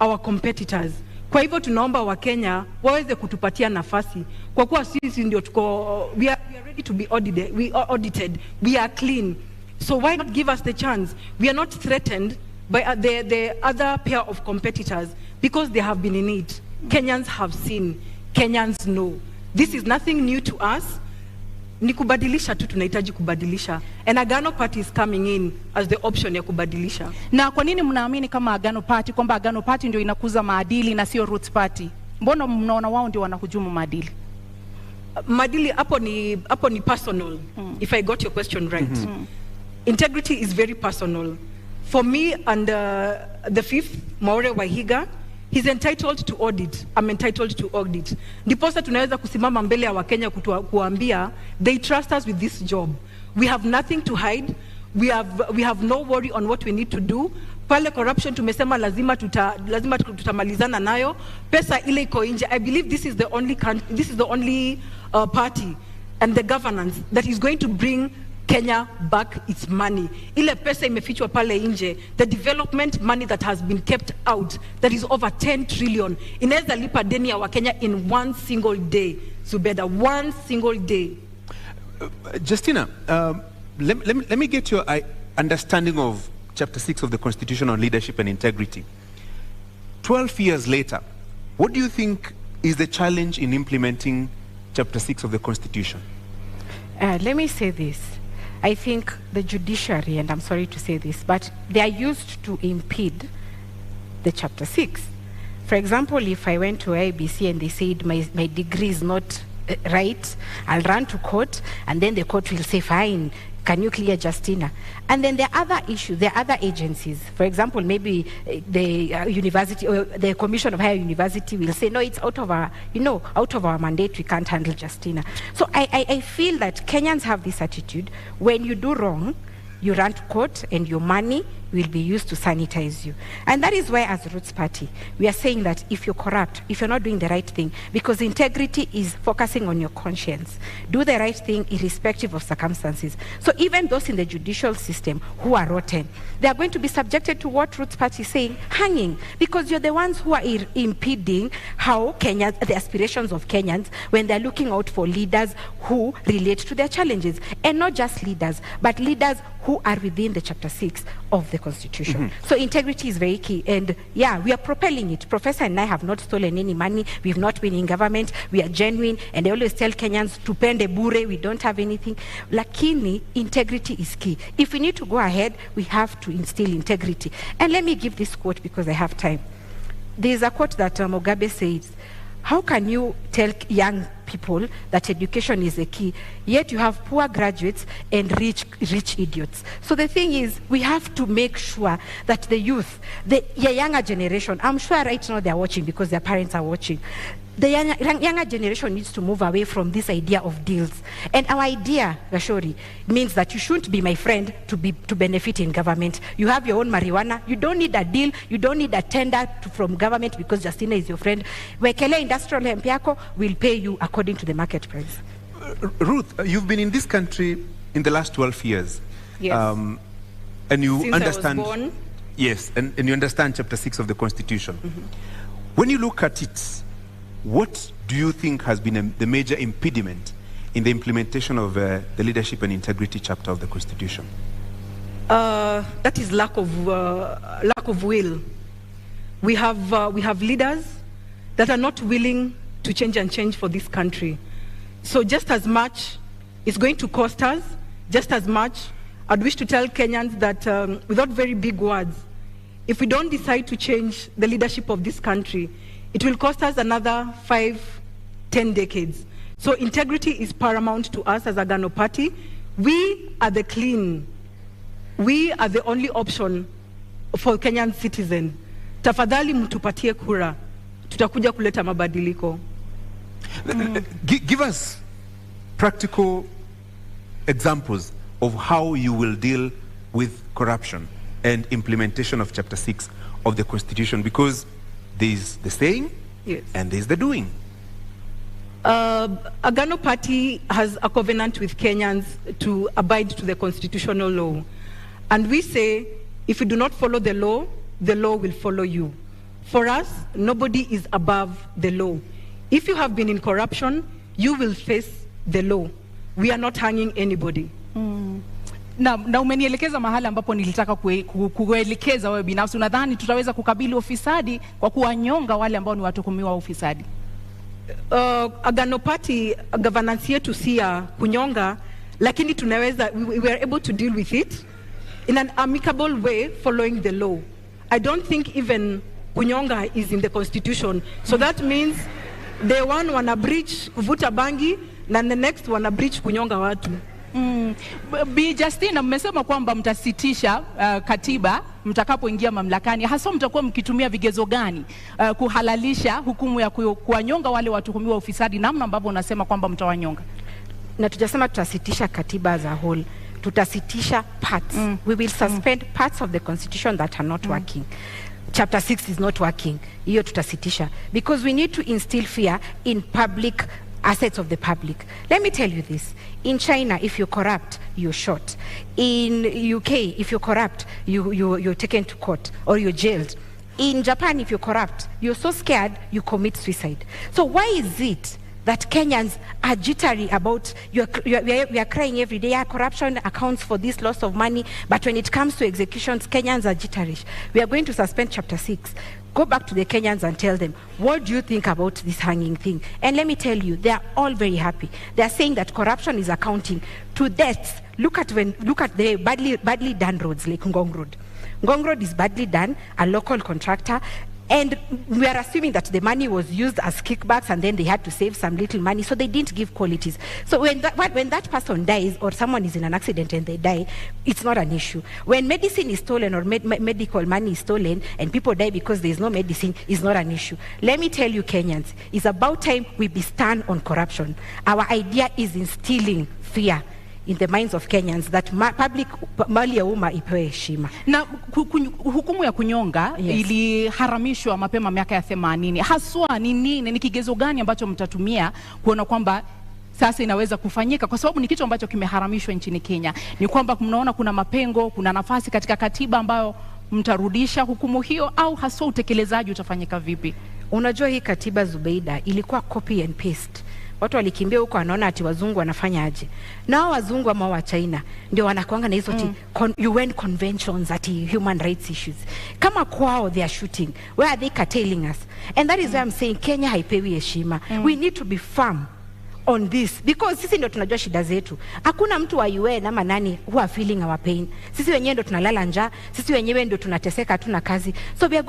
our competitors. Kwa hivyo tunaomba wa Kenya waweze kutupatia nafasi kwa kuwa sisi ndio tuko we are ready to be audited, we are clean, so why not give us the chance? We are not threatened by the other pair of competitors because they have been in it. Kenyans have seen, Kenyans know. This is nothing new to us. Ni kubadilisha tu, tunahitaji kubadilisha, and Agano Party is coming in as the option ya kubadilisha. Na kwa nini mnaamini kama Agano Party kwamba Agano Party ndio inakuza maadili na sio Roots Party? Mbona mnaona wao ndio wanahujumu maadili? Maadili hapo ni personal. If I got your question right. Integrity is very personal. For me and the fifth, Maure Wahiga, he's entitled to audit. I'm entitled to audit. Ndiposa tunaweza kusimama mbele ya Wakenya kuambia they trust us with this job. We have nothing to hide. We have no worry on what we need to do. Pale corruption tumesema lazima tutamalizana nayo. Pesa ile iko nje. I believe this is the only party and the governance that is going to bring Kenya back its money. Ile pesa imefichwa pale nje. The development money that has been kept out, that is over 10 trillion. Inaweza lipa deni ya Wakenya in one single day. Zubeda, one single day. Justina, let me get your understanding of Chapter 6 of the Constitution on Leadership and Integrity. 12 years later, what do you think is the challenge in implementing Chapter 6 of the Constitution? Let me say this. I think the judiciary, and I'm sorry to say this, but they are used to impede the Chapter 6. For example, if I went to IBC and they said my degree is not right, I'll run to court, and then the court will say, fine, can you clear Justina? And then there are other issues, there are other agencies. For example, maybe the university or the Commission of Higher University will say, no, it's out of our mandate, we can't handle Justina. So I feel that Kenyans have this attitude: when you do wrong, you run to court and your money will be used to sanitize you. And that is why as Roots Party, we are saying that if you're corrupt, if you're not doing the right thing, because integrity is focusing on your conscience, do the right thing irrespective of circumstances. So even those in the judicial system who are rotten, they are going to be subjected to what Roots Party is saying, hanging, because you're the ones who are impeding how Kenyans, the aspirations of Kenyans, when they're looking out for leaders who relate to their challenges, and not just leaders, but leaders who are within the Chapter 6 of the Constitution. So integrity is very key, and yeah, we are propelling it. Professor and I have not stolen any money. We've not been in government. We are genuine, and I always tell Kenyans, tupende bure, we don't have anything. Lakini, integrity is key. If we need to go ahead, we have to instill integrity. And let me give this quote because I have time. There is a quote that Mugabe says, how can you tell young people that education is the key, yet you have poor graduates and rich idiots? So the thing is, we have to make sure that the youth, the younger generation, I'm sure right now they're watching because their parents are watching, the younger generation needs to move away from this idea of deals. And our idea, Gashori, means that you shouldn't be my friend to benefit in government. You have your own marijuana. You don't need a deal. You don't need a tender from government because Justina is your friend. Wekele industrial hemp yako will pay you according to the market price. Ruth, you've been in this country in the last 12 years. Yes. And you Since understand. I was born. Yes, and you understand Chapter 6 of the Constitution. When you look at it, what do you think has been the major impediment in the implementation of the leadership and integrity chapter of the Constitution? That is lack of will. We have leaders that are not willing to change for this country. So just as much it's going to cost us, just as much I'd wish to tell Kenyans that without very big words, if we don't decide to change the leadership of this country, it will cost us another 5-10 decades. So integrity is paramount to us as Agano Party. We are the clean. We are the only option for Kenyan citizens. Tafadhali mtupatie kura. Tutakuja kuleta mabadiliko. Give us practical examples of how you will deal with corruption and implementation of Chapter 6 of the Constitution, because there is the saying, yes, and there is the doing. Agano Party has a covenant with Kenyans to abide to the constitutional law. And we say, if you do not follow the law will follow you. For us, nobody is above the law. If you have been in corruption, you will face the law. We are not hanging anybody. Na umenielekeza mahala ambapo nilitaka kuelekeza wewe binafsi. Unadhani tutaweza kukabili ufisadi kwa kuwanyonga wale ambao ni watuhumiwa wa ufisadi? Agano Party governance yetu si ya kunyonga, lakini tunaweza, we are able to deal with it in an amicable way following the law. I don't think even kunyonga is in the constitution. So that means the one wana breach kuvuta bangi na the next wana breach kunyonga watu. Bi Justina, mmesema kwamba mtasitisha katiba mtakapoingia mamlakani. Hasa mtakuwa mkitumia vigezo gani kuhalalisha hukumu ya kuwanyonga wale watuhumiwa ufisadi, namna ambavyo unasema kwamba mtawanyonga? Na tujasema tutasitisha katiba as a whole. Tutasitisha parts. We will suspend parts of the constitution that are not working. Chapter 6 is not working. Hiyo tutasitisha. Because we need to instill fear in public assets of the public. Let me tell you this. In China, if you're corrupt, you're shot. In UK, if you're corrupt, you're taken to court or you're jailed. In Japan, if you're corrupt, you're so scared, you commit suicide. So why is it that Kenyans are jittery about, we are crying every day, corruption accounts for this loss of money, but when it comes to executions, Kenyans are jittery. We are going to suspend Chapter 6. Go back to the Kenyans and tell them, what do you think about this hanging thing? And let me tell you, they are all very happy. They are saying that corruption is accounting to deaths. Look at the badly done roads like Ngong Road. Ngong Road is badly done, a local contractor. And we are assuming that the money was used as kickbacks and then they had to save some little money, so they didn't give qualities. So when that person dies or someone is in an accident and they die, it's not an issue. When medicine is stolen or medical money is stolen and people die because there is no medicine, it's not an issue. Let me tell you, Kenyans, it's about time we be stern on corruption. Our idea is instilling fear in the minds of Kenyans that public mali ya umma ipewe heshima. Na hukumu ya kunyonga, yes, iliharamishwa mapema miaka ya 80. Haswa ni nini, ni kigezo gani ambacho mtatumia kuona kwamba sasa inaweza kufanyika? Kwa sababu ni kitu ambacho kimeharamishwa nchini Kenya. Ni kwamba mnaona kuna mapengo, kuna nafasi katika katiba ambayo mtarudisha hukumu hiyo, au haswa utekelezaji utafanyika vipi? Unajua hii katiba Zubeida ilikuwa copy and paste. Watu walikimbia huko wanaona ati wazungu wanafanya aje. Nao wazungu ama wa China ndio wanakuanga na hizo UN conventions ati human rights issues. Kama kwao they are shooting, where are they curtailing us? And that is why I'm saying Kenya haipewi heshima. We need to be firm on this, because sisi ndio tunajua shida zetu. Hakuna mtu wa UN ama nani who are feeling our pain. Sisi wenyewe ndio tunalala njaa, sisi wenyewe ndio tunateseka, hatuna kazi. So we are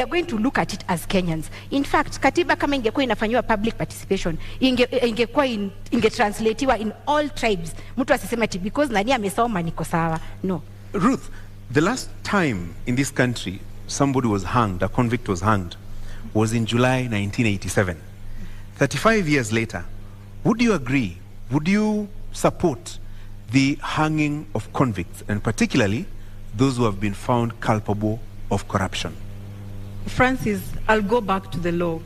going to look at it as Kenyans. In fact, katiba kama ingekuwa inafanywa public participation, ingekuwa ingetranslatiwa in all tribes. Mtu asiseme ati because nani amesoma niko sawa. No. Ruth, the last time in this country somebody was hanged, a convict was hanged, was in July 1987. 35 years later, would you agree, would you support the hanging of convicts, and particularly those who have been found culpable of corruption? Francis, I'll go back to the law.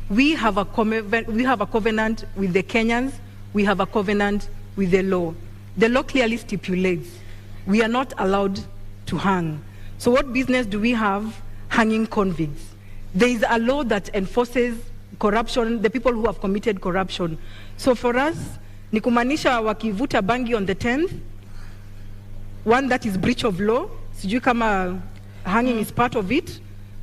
We have a covenant with the Kenyans. We have a covenant with the law. The law clearly stipulates we are not allowed to hang. So what business do we have hanging convicts? There is a law that enforces corruption, the people who have committed corruption. So for us, ni kumaanisha wakivuta bangi on the 10th, one, that is breach of law. Sijui kama hanging is part of it,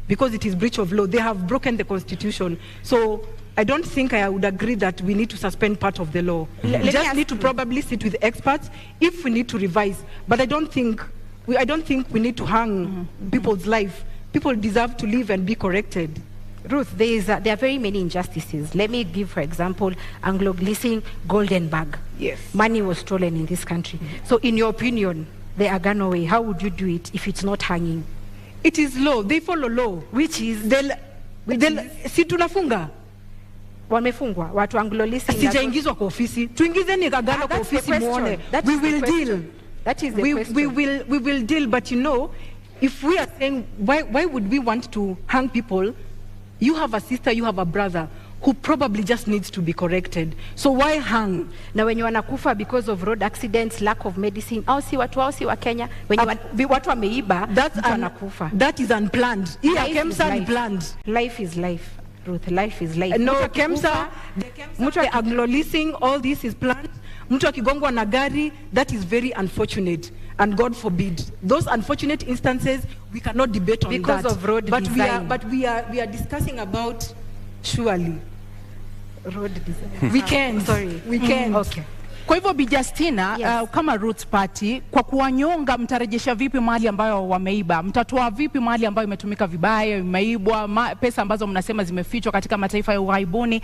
because it is breach of law. They have broken the constitution. So I don't think I would agree that we need to suspend part of the law. We just need to probably sit with experts if we need to revise. But I don't think we need to hang people's life. People deserve to live and be corrected. Ruth, there are very many injustices. Let me give, for example, Anglo-Gleason golden bag. Yes. Money was stolen in this country. So in your opinion, the Agano way, how would you do it if it's not hanging? It is law. They follow law. Which is? Si tunafunga. Wamefungwa. Watu Anglo-Gleason. Sijaingizwa kwa ofisi. Tuingizeni Agano kwa ofisi muone. We will deal. That is the question. We will deal, but you know, if we are saying, why would we want to hang people? You have a sister, you have a brother who probably just needs to be corrected. So why hang? Na wenye wanakufa because of road accidents, lack of medicine, au si wa Kenya, wenye watu wameiba, wanakufa. That is unplanned. Yeah, KEMSA unplanned. Life is life, Ruth. Life is life. No, KEMSA, the Anglo-Leasing, all this is planned. Mtu akigongwa na gari, that is very unfortunate. And God forbid. Those unfortunate instances, we cannot debate on because that. Of road design. But we are discussing about surely. Road design. We can. Sorry. We can. Okay. Kwa hivyo Bi Justina, yes. Kama Ruth Party, kwa kuwanyonga mtarejesha vipi mali ambayo wameiba? Mtatoa vipi mali ambayo imetumika vibaya, imeibwa, pesa ambazo mnasema zimefichwa katika mataifa ya ughaibuni?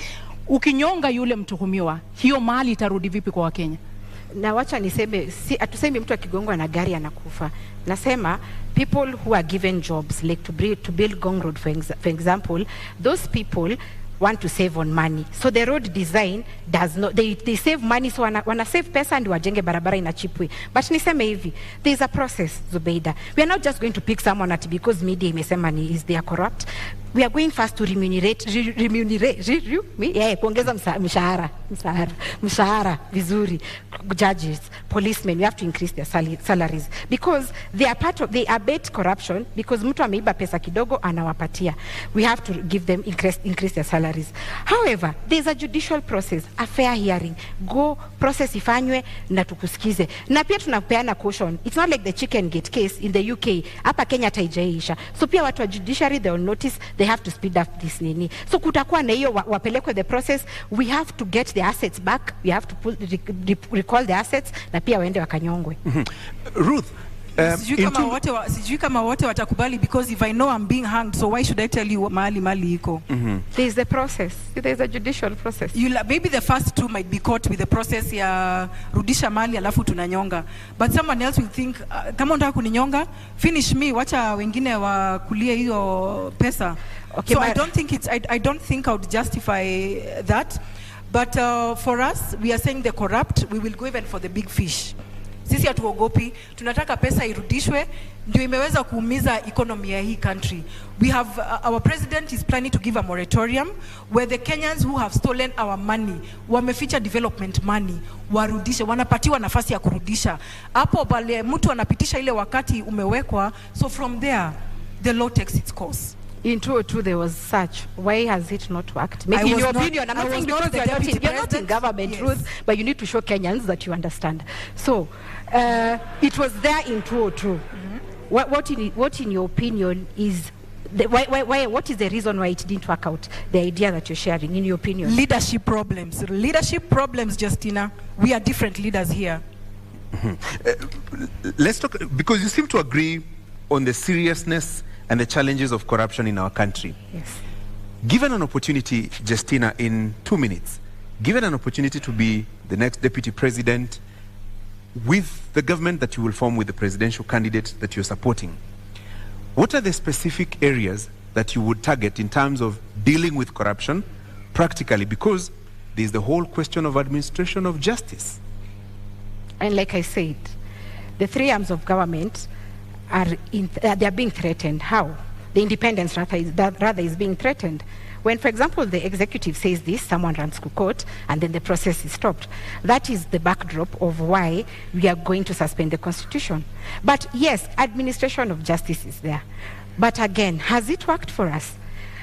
Ukinyonga yule mtuhumiwa, hiyo mali itarudi vipi kwa Wakenya? Na wacha niseme, atusemi mtu akigongwa na gari anakufa. Nasema people who are given jobs like to build Gong Road for example, those people want to save on money. So the road design does not, they save money, so wana save pesa and wajenge barabara in a cheap way. But niseme hivi, there is a process, Zubeida. We are not just going to pick someone at because media imesema is they are corrupt. We are going first to kuongeza mshahara vizuri, judges, policemen, we have to increase their salaries because they abet corruption because mtu ameiba pesa kidogo anawapatia. We have to give them increase their salaries. However, there is a judicial process, a fair hearing. Go process ifanywe na tukusikize. Na pia tunapeana caution. It's not like the chicken gate case in the UK. Hapa Kenya taijaisha. So pia watu wa judiciary they will notice they have to speed up this nini. So kutakuwa na hiyo wapelekwe the process. We have to get the assets back. We have to recall the assets na pia waende wakanyongwe. Ruth, sijui kama wote watakubali because if I know I'm being hanged, so why should I tell you mali iko? There is a process. There is a judicial process. Maybe the first two might be caught with the process ya rudisha mali alafu tunanyonga. But someone else will think, kama unataka kuninyonga, finish me, wacha wengine wakulie hiyo pesa. Okay, so I don't think I would justify that. But for us, we are saying the corrupt, we will go even for the big fish. Sisi hatuogopi, tunataka pesa irudishwe, ndio imeweza kuumiza economy ya hii country. We have, our president is planning to give a moratorium where the Kenyans who have stolen our money, wameficha development money, warudishe, wanapatiwa nafasi ya kurudisha. Hapo bale mtu anapitisha ile wakati umewekwa, so from there, the law takes its course. In 2002 there was such. Why has it not worked? Maybe in your opinion, I'm not saying because you're not in government, yes. Ruth, but you need to show Kenyans that you understand. So, it was there in 2002. What in your opinion is what is the reason why it didn't work out? The idea that you're sharing, in your opinion? Leadership problems. Leadership problems, Justina. We are different leaders here. Let's talk, because you seem to agree on the seriousness and the challenges of corruption in our country. Yes. Given an opportunity, Justina, in 2 minutes, given an opportunity to be the next deputy president with the government that you will form with the presidential candidate that you're supporting, what are the specific areas that you would target in terms of dealing with corruption practically? Because there's the whole question of administration of justice. And like I said, the 3 arms of government they are being threatened. How? The independence rather is being threatened. When, for example, the executive says this, someone runs to court, and then the process is stopped. That is the backdrop of why we are going to suspend the constitution. But yes, administration of justice is there. But again, has it worked for us?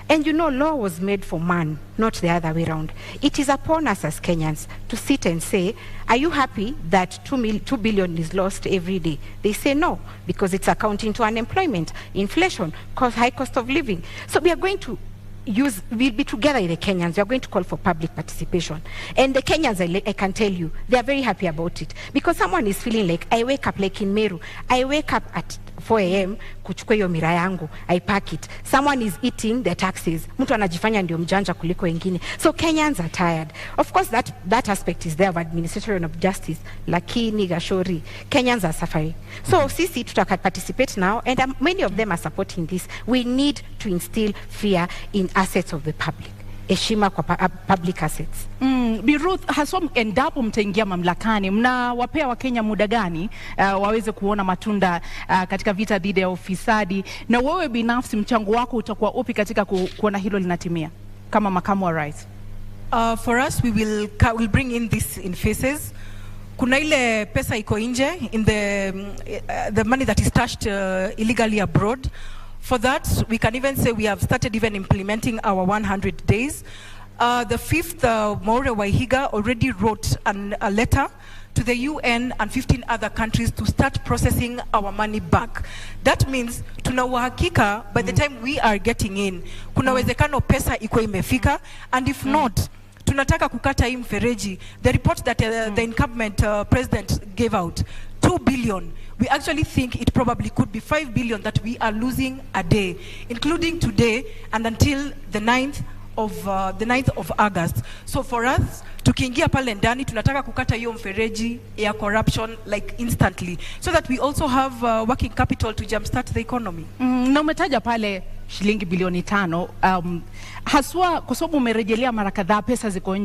And you know, law was made for man, not the other way around. It is upon us as Kenyans to sit and say, are you happy that 2 billion is lost every day? They say no, because it's accounting to unemployment, inflation, high cost of living. So we are going to we'll be together with the Kenyans. We are going to call for public participation. And the Kenyans, I can tell you, they are very happy about it. Because someone is feeling like, I wake up like in Meru, I wake up at 4 a.m. kuchukua hiyo mira yangu, I pack it. Someone is eating the taxes. Mtu anajifanya ndio mjanja kuliko wengine. So Kenyans are tired. Of course, that aspect is there of administration of justice. Lakini Gashori, Kenyans are suffering. So sisi tutaka participate now, and many of them are supporting this. We need to instill fear in assets of the public. Heshima kwa public assets. Bi Ruth, haswa endapo mtaingia mamlakani, mnawapea Wakenya muda gani waweze kuona matunda katika vita dhidi ya ufisadi, na wewe binafsi mchango wako utakuwa upi katika kuona hilo linatimia kama makamu wa rais? For us, we'll bring in this in phases. Kuna ile pesa iko nje, in the money that is stashed illegally abroad. For that, we can even say we have started even implementing our 100 days. The 5th, Maure Waihiga already wrote a letter to the UN and 15 other countries to start processing our money back. That means tuna uhakika by the time we are getting in, kuna wezekano pesa iko imefika, and if not, tunataka kukata hii mfereji. The report that the incumbent president gave out, 2 billion. We actually think it probably could be 5 billion that we are losing a day, including today and until the 9th of August. So for us, tukiingia pale ndani, tunataka kukata hiyo mfereji ya corruption like instantly, so that we also have working capital to jumpstart the economy. Na umetaja pale shilingi bilioni 5, haswa kwa sababu umerejelea mara kadhaa pesa ziko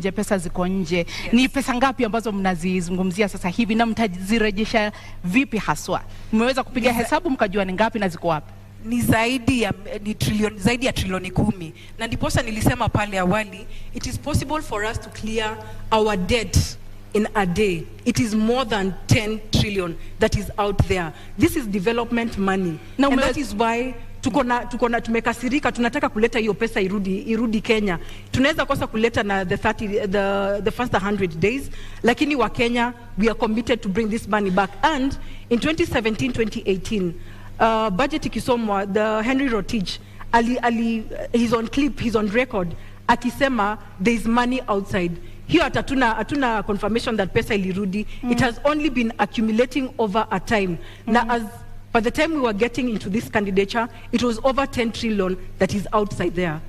nje. Yes. Ni pesa ngapi ambazo mnazizungumzia sasa hivi na mtazirejesha vipi haswa? Mmeweza kupiga hesabu mkajua ni ngapi na ziko wapi? Ni zaidi ya trilioni 10, na ndiposa nilisema pale awali, it is possible for us to clear our debt in a day. It is more than 10 trillion that is out there. This is development money, and that is why tumekasirika, tunataka kuleta hiyo pesa irudi Kenya. Tunaweza kosa kuleta na the first 100 days, lakini wa Kenya, we are committed to bring this money back. And in 2017-2018, budget ikisomwa, the Henry Rotich, he's on clip, he's on record, akisema there is money outside. Here hatuna confirmation that pesa ilirudi. It has only been accumulating over a time. Now, by the time we were getting into this candidature, it was over 10 trillion that is outside there.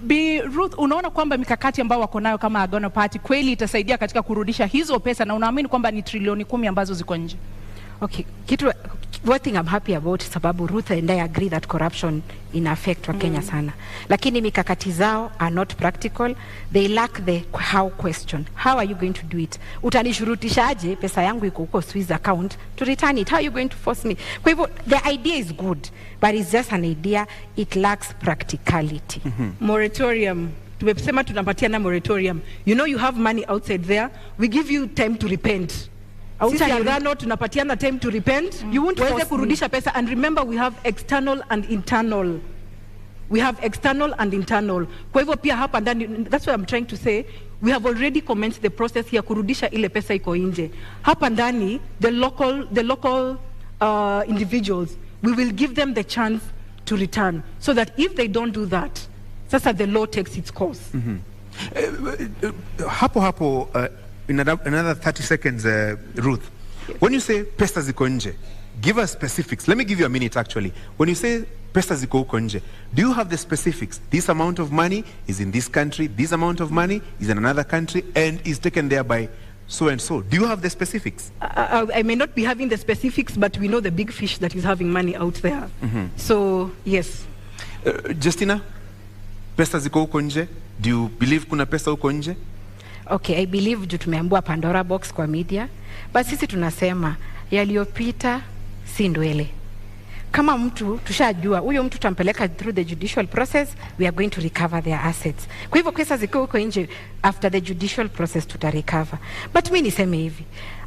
Bi Ruth, unaona kwamba mikakati ambayo wako nayo kama Agano Party kweli itasaidia katika kurudisha hizo pesa, na unaamini kwamba ni trilioni 10 ambazo ziko nje? Okay, one thing I'm happy about sababu Ruth and I agree that corruption in affect wa Kenya sana. Lakini mikakati zao are not practical. They lack the how question. How are you going to do it? Utanishurutishaje pesa yangu iko huko Swiss account to return it? How are you going to force me? Kwa hivyo, the idea is good, but it's just an idea. It lacks practicality. Moratorium. Tumesema tunapatia na moratorium. You know you have money outside there. We give you time to repent. Sisi Agano tunapatiana time to repent. You won't weze kurudisha pesa. And remember, we have external and internal. Kwa hivyo pia hapa ndani, that's what I'm trying to say. We have already commenced the process ya kurudisha ile pesa iko nje. Hapa ndani, the local individuals, we will give them the chance to return, so that if they don't do that, sasa the law takes its course. Hapo in another 30 seconds, Ruth, yes. When you say pesa ziko nje, give us specifics. Let me give you a minute actually. When you say pesa ziko huko nje, do you have the specifics? This amount of money is in this country, this amount of money is in another country, and is taken there by so and so. Do you have the specifics? I may not be having the specifics, but we know the big fish that is having money out there. So, yes. Justina, pesa ziko huko nje? Do you believe kuna pesa huko nje? Okay, I believe juu tumeambua Pandora box kwa media, but sisi tunasema yaliyopita si ndwele. Kama mtu tushajua huyo mtu tutampeleka through the judicial process, we are going to recover their assets. Kwa hivyo pesa ziko huko nje, after the judicial process tutarecover. But mimi niseme hivi,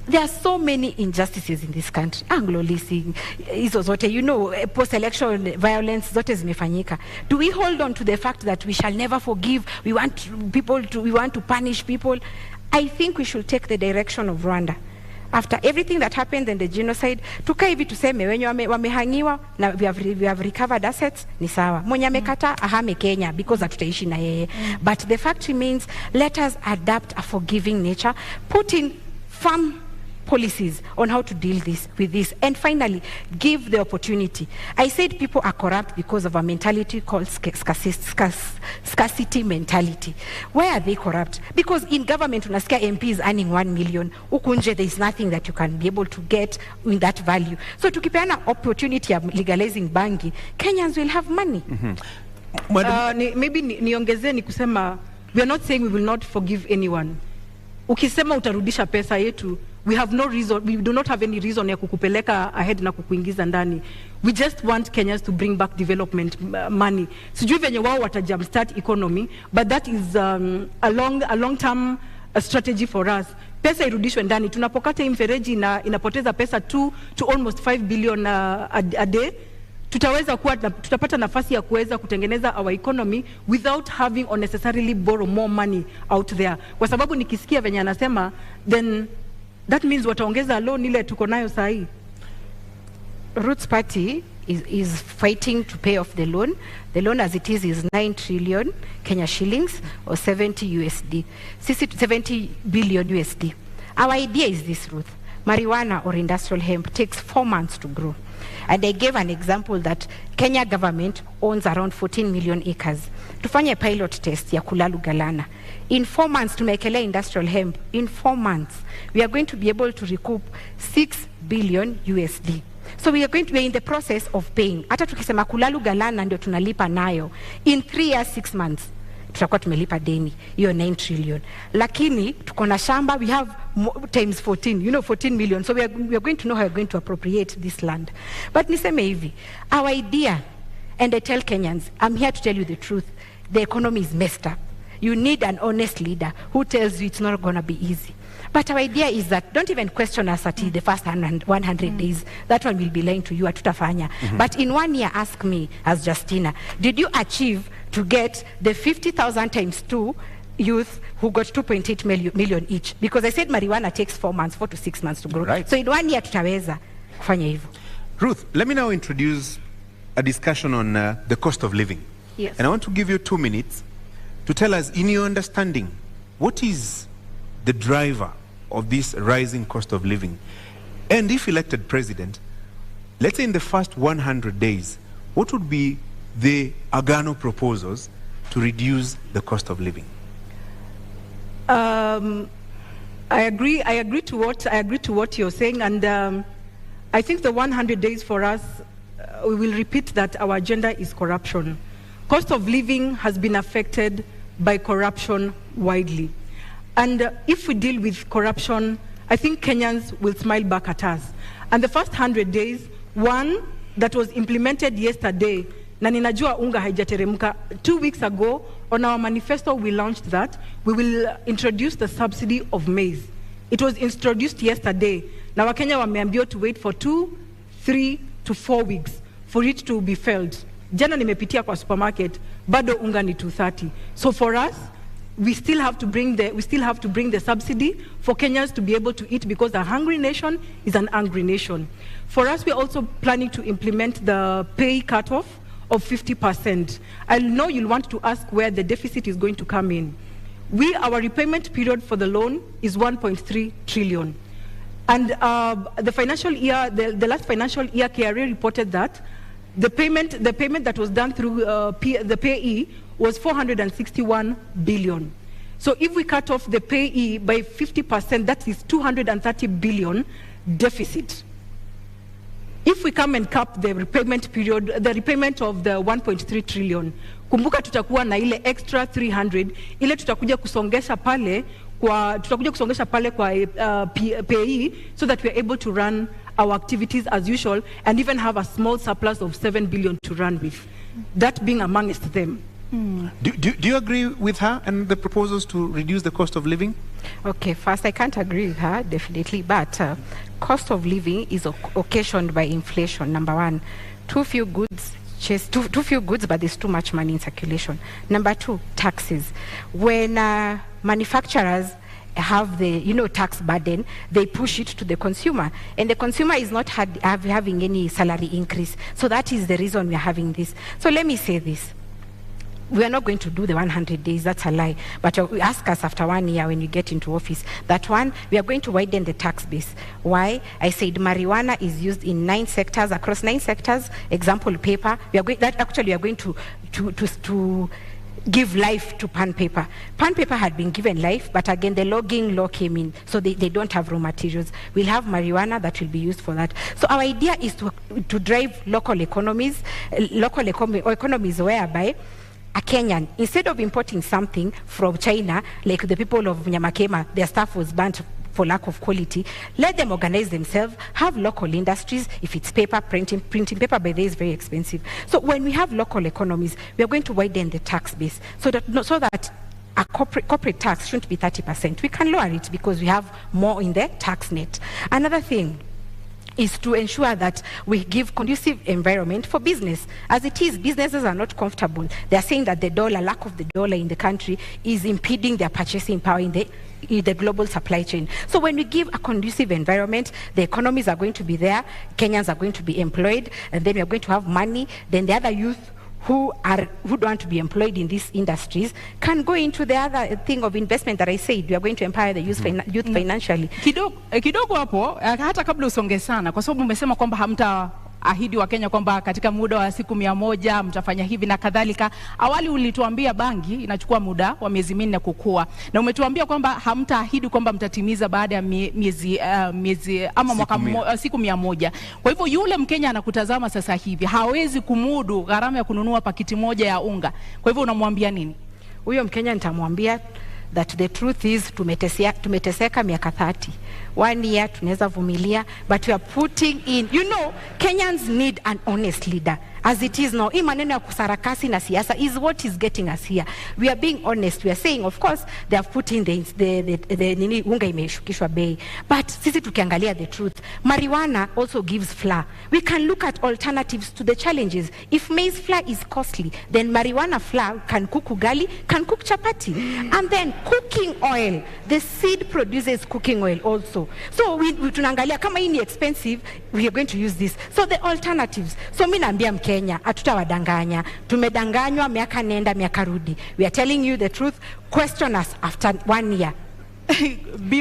there are so many injustices in this country. Anglo leasing, hizo zote, you know, post-election violence zote zimefanyika. Do we hold on to the fact that we shall never forgive? We want to punish people? I think we should take the direction of Rwanda. after everything that happened and the genocide, tukae hivi tuseme wenye wamehangiwa na we have recovered assets ni sawa. Mwenye amekata ahame Kenya because hatutaishi na yeye. But the fact remains, let us adapt a forgiving nature, put in firm policies on how to deal with this, and finally give the opportunity. I said people are corrupt because of a mentality called scarcity mentality. Why are they corrupt? Because in government unasikia MP is earning 1 million, huku nje there is nothing that you can be able to get in that value. So tukipeana opportunity of legalizing bangi, Kenyans will have money. Maybe niongezee ni kusema, we are not saying we will not forgive anyone. Ukisema utarudisha pesa yetu, we have no reason, we do not have any reason ya kukupeleka ahead na kukuingiza ndani. We just want Kenyans to bring back development money. Sijui venye wao wata jumpstart economy, but that is a long term strategy for us. Pesa irudishwe ndani. Tunapokata mfereji na inapoteza pesa 2 to almost 5 billion a day. Tutapata nafasi ya kuweza kutengeneza our economy without having unnecessarily borrow more money out there. Kwa sababu nikisikia venye anasema, then that means wataongeza loan ile tuko nayo sahi. Ruth's party is fighting to pay off the loan. The loan as it is 9 trillion Kenya shillings or 70 USD. 70 billion USD. Our idea is this, Ruth. Marijuana or industrial hemp takes 4 months to grow. And I gave an example that Kenya government owns around 14 million acres. Tufanye pilot test ya Kulalu Galana. In 4 months to make industrial hemp, in 4 months, we are going to be able to recoup 6 billion USD. So we are going to be in the process of paying. Hata tukisema Kulalu Galana ndio tunalipa nayo. In 3 years, 6 months, tutakuwa tumelipa deni, hiyo 9 trillion. Lakini, tuko na shamba, we have times 14, 14 million. So we are going to know how we are going to appropriate this land. But niseme hivi, our idea, and I tell Kenyans, I'm here to tell you the truth, the economy is messed up. You need an honest leader who tells you it's not going to be easy. But our idea is that don't even question us at the first 100 days. That one will be lying to you, atutafanya. But in 1 year, ask me as Justina, did you achieve to get the 50,000 times 2 youth who got 2.8 million each? Because I said marijuana takes 4 to 6 months to grow. Right. So in 1 year, tutaweza kufanya hivyo. Ruth, let me now introduce a discussion on the cost of living. Yes. And I want to give you 2 minutes to tell us, in your understanding, what is the driver of this rising cost of living? And if elected president, let's say in the first 100 days, what would be the Agano proposals to reduce the cost of living? I agree to what you're saying, and I think the 100 days for us, we will repeat that our agenda is corruption. Cost of living has been affected by corruption widely. And if we deal with corruption, I think Kenyans will smile back at us. And the first 100 days, one that was implemented yesterday, na ninajua unga haijateremka. 2 weeks ago, on our manifesto, we launched that. We will introduce the subsidy of maize. It was introduced yesterday. Now, Wakenya wameambiwa to wait for 2, 3 to 4 weeks for it to be felt. Jana nimepitia kwa supermarket, bado unga ni 230. So for us, we still have to bring the subsidy for Kenyans to be able to eat, because a hungry nation is an angry nation. For us, we're also planning to implement the pay cutoff of 50%. I know you'll want to ask where the deficit is going to come in. Our repayment period for the loan is 1.3 trillion. And the financial year, the last financial year, KRA reported that the payment that was done through the payee was 461 billion. So if we cut off the payee by 50%, that is 230 billion deficit. If we come and cap the repayment period, the repayment of the 1.3 trillion, kumbuka tutakuwa na ile extra 300, ile tutakuja kusongesha pale kwa payee, so that we are able to run our activities as usual and even have a small surplus of 7 billion to run with. That being amongst them. Do you agree with her and the proposals to reduce the cost of living? Okay, first, I can't agree with her, definitely, but cost of living is occasioned by inflation, number one. Too few goods, but there's too much money in circulation. Number two, taxes. When manufacturers have the tax burden, they push it to the consumer, and the consumer is not having any salary increase. So that is the reason we are having this. So let me say this. We are not going to do the 100 days, that's a lie. But you ask us after 1 year when you get into office, that one, we are going to widen the tax base. Why? I said marijuana is used in 9 sectors, across 9 sectors. Example, paper. We are going to give life to pan paper. Pan paper had been given life, but again, the logging law came in, so they don't have raw materials. We'll have marijuana that will be used for that. So our idea is to drive local economies whereby a Kenyan, instead of importing something from China, like the people of Nyamakema, their stuff was burnt for lack of quality, let them organize themselves, have local industries. If it's paper, printing paper by day is very expensive. So when we have local economies, we are going to widen the tax base so that a corporate tax shouldn't be 30%. We can lower it because we have more in the tax net. Another thing is to ensure that we give conducive environment for business. As it is, businesses are not comfortable. They are saying that lack of the dollar in the country is impeding their purchasing power in the global supply chain. So when we give a conducive environment, the economies are going to be there, Kenyans are going to be employed, and then we are going to have money. Then the other youth who don't want to be employed in these industries can go into the other thing of investment that I said. We are going to empower the youth financially. Kidogo hapo, hata kabla usonge sana, kwa sababu umesema kwamba hamtaahidi wa Kenya kwamba katika muda wa siku 100 mtafanya hivi na kadhalika. Awali ulituambia bangi inachukua muda wa miezi 4 kukua, na umetuambia kwamba hamtaahidi kwamba mtatimiza baada ya miezi ama mwaka siku 100. Kwa hivyo yule Mkenya anakutazama sasa hivi hawezi kumudu gharama ya kununua pakiti moja ya unga. Kwa hivyo unamwambia nini? Huyo Mkenya nitamwambia that the truth is tumeteseka miaka 30. 1 year tunaweza vumilia, but we are putting in, Kenyans need an honest leader. As it is now, hii maneno ya kusarakasi na siasa is what is getting us here. We are being honest. We are saying, of course, they have put in the unga imeshukishwa bei. But sisi tukiangalia the truth, marijuana also gives flour. We can look at alternatives to the challenges. If maize flour is costly, then marijuana flour can cook ugali, can cook chapati. And then cooking oil, the seed produces cooking oil also. So we tunaangalia kama hii ni expensive, we are going to use this. So the alternatives. So mimi naambia Kenya, hatutawadanganya. Tumedanganywa miaka nenda miaka rudi. We are telling you the truth. Question us after 1 year.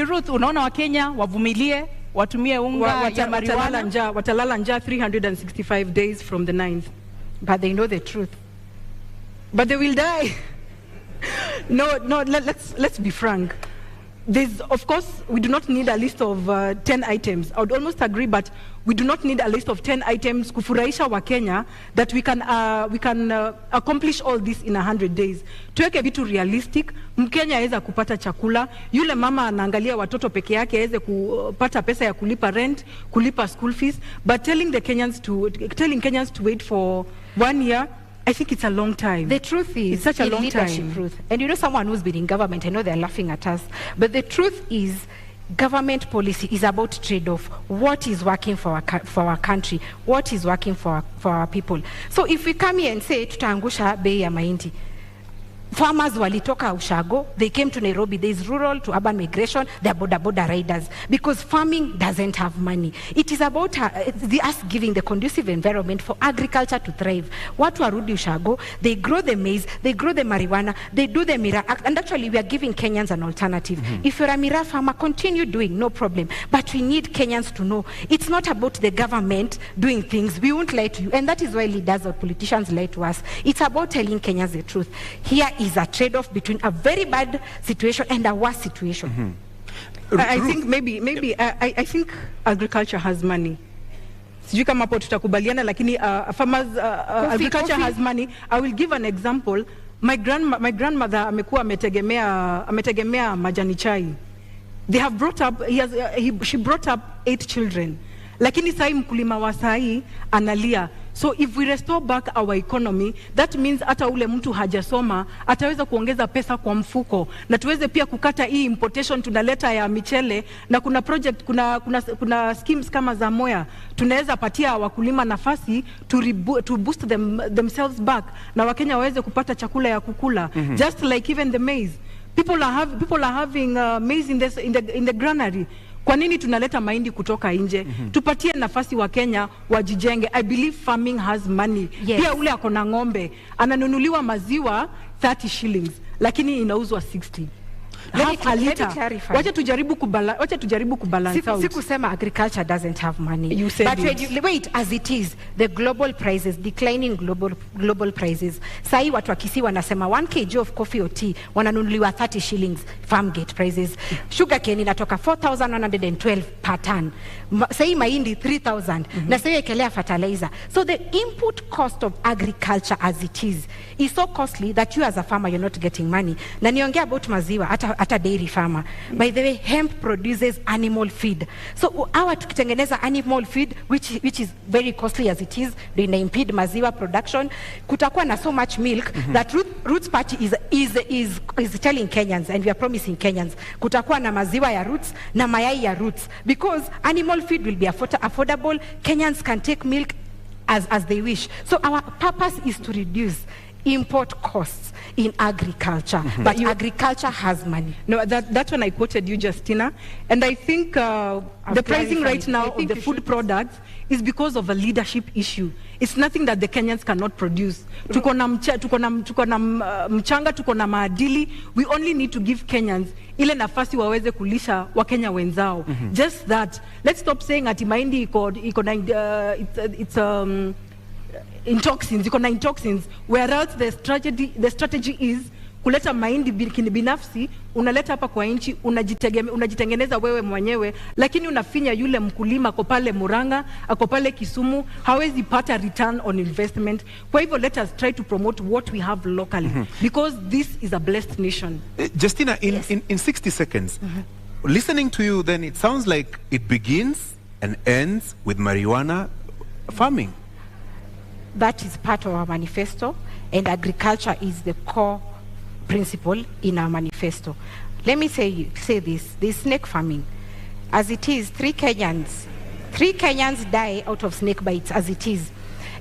Ruth, unaona wa Kenya wavumilie, watumie unga ya marijuana, watalala njaa 365 days from the 9th. But they know the truth. But they will die. No, let's be frank. Of course, we do not need a list of 10 items. I would almost agree, but we do not need a list of 10 items kufurahisha wa Kenya that we can accomplish all this in 100 days. Tuweke vitu realistic. Mkenya aweza kupata chakula. Yule mama anaangalia watoto peke yake aweze kupata pesa ya kulipa rent, kulipa school fees. But telling Kenyans to wait for 1 year, I think it's a long time. The truth is, it's such a long time. Truth. And someone who's been in government, I know they're laughing at us, but the truth is, government policy is about trade-off. What is working for our country? What is working for our people? So if we come here and say, tutaangusha bei ya mahindi, farmers walitoka Ushago, they came to Nairobi. There is rural to urban migration. They are border riders because farming doesn't have money. It is about us giving the conducive environment for agriculture to thrive. Watu warudi Ushago, they grow the maize, they grow the marijuana, they do the Mira Act, and actually we are giving Kenyans an alternative. If you're a Mira farmer, continue doing, no problem. But we need Kenyans to know it's not about the government doing things. We won't lie to you, and that is why leaders or politicians lie to us. It's about telling Kenyans the truth. Here is a trade-off between a very bad situation and a worse situation. I think maybe I think agriculture has money. Sijui kama hapo tutakubaliana, lakini agriculture has money. I will give an example. My grandmother amekuwa ametegemea majani chai. They have brought up she brought up 8 children. Lakini sai mkulima wa sai analia. So if we restore back our economy, that means hata ule mtu hajasoma ataweza kuongeza pesa kwa mfuko, na tuweze pia kukata hii importation tunaleta ya michele, na kuna project kuna schemes kama za Moya tunaweza patia wakulima nafasi to boost themselves back, na Wakenya waweze kupata chakula ya kukula. Just like even the maize. People are having maize in the granary. Kwa nini tunaleta mahindi kutoka nje? Tupatie nafasi wa Kenya wajijenge. I believe farming has money. Yes. Pia ule akona ng'ombe ananunuliwa maziwa 30 shillings lakini inauzwa 60. Half a liter. Wacha tujaribu kubalance out. Sikusema agriculture doesn't have money. You said but it. Wait, as it is, the global prices, declining global prices. Sahi watu wakisi wanasema 1 kg of coffee or tea wananunuliwa 30 shillings farm gate prices. Sugar cane inatoka 4,112 per ton. Sahi mahindi 3,000. Na sahi ekelea fertilizer. So the input cost of agriculture as it is so costly that you as a farmer you're not getting money. Na niongea about maziwa at a dairy farmer. By the way, hemp produces animal feed. So our tukitengeneza animal feed, which is very costly as it is, they impede maziwa production. Kutakuwa na so much milk that Roots Party is telling Kenyans, and we are promising Kenyans, kutakuwa na maziwa ya Roots na mayai ya Roots, because animal feed will be affordable. Kenyans can take milk as they wish. So our purpose is to reduce import costs in agriculture, but agriculture has money. No, that's when I quoted you, Justina, and I think the pricing right now of the food products is because of a leadership issue. It's nothing that the Kenyans cannot produce. Tuko na mchanga, tuko na maadili. We only need to give Kenyans ile nafasi waweze kulisha Wakenya wenzao. Just that. Let's stop saying ati mahindi it's in toxins, whereas the strategy is kuleta mahindi binafsi, unaleta hapa kwa nchi, unajitengeneza wewe mwenyewe, lakini unafinya yule mkulima ako pale Murang'a, ako pale Kisumu, hawezi pata return on investment. Kwa hivyo let us try to promote what we have locally, because this is a blessed nation. Justina, in 60 seconds, listening to you, then it sounds like it begins and ends with marijuana farming. That is part of our manifesto, and agriculture is the core principle in our manifesto. Let me say this snake farming. As it is, 3 Kenyans die out of snake bites as it is.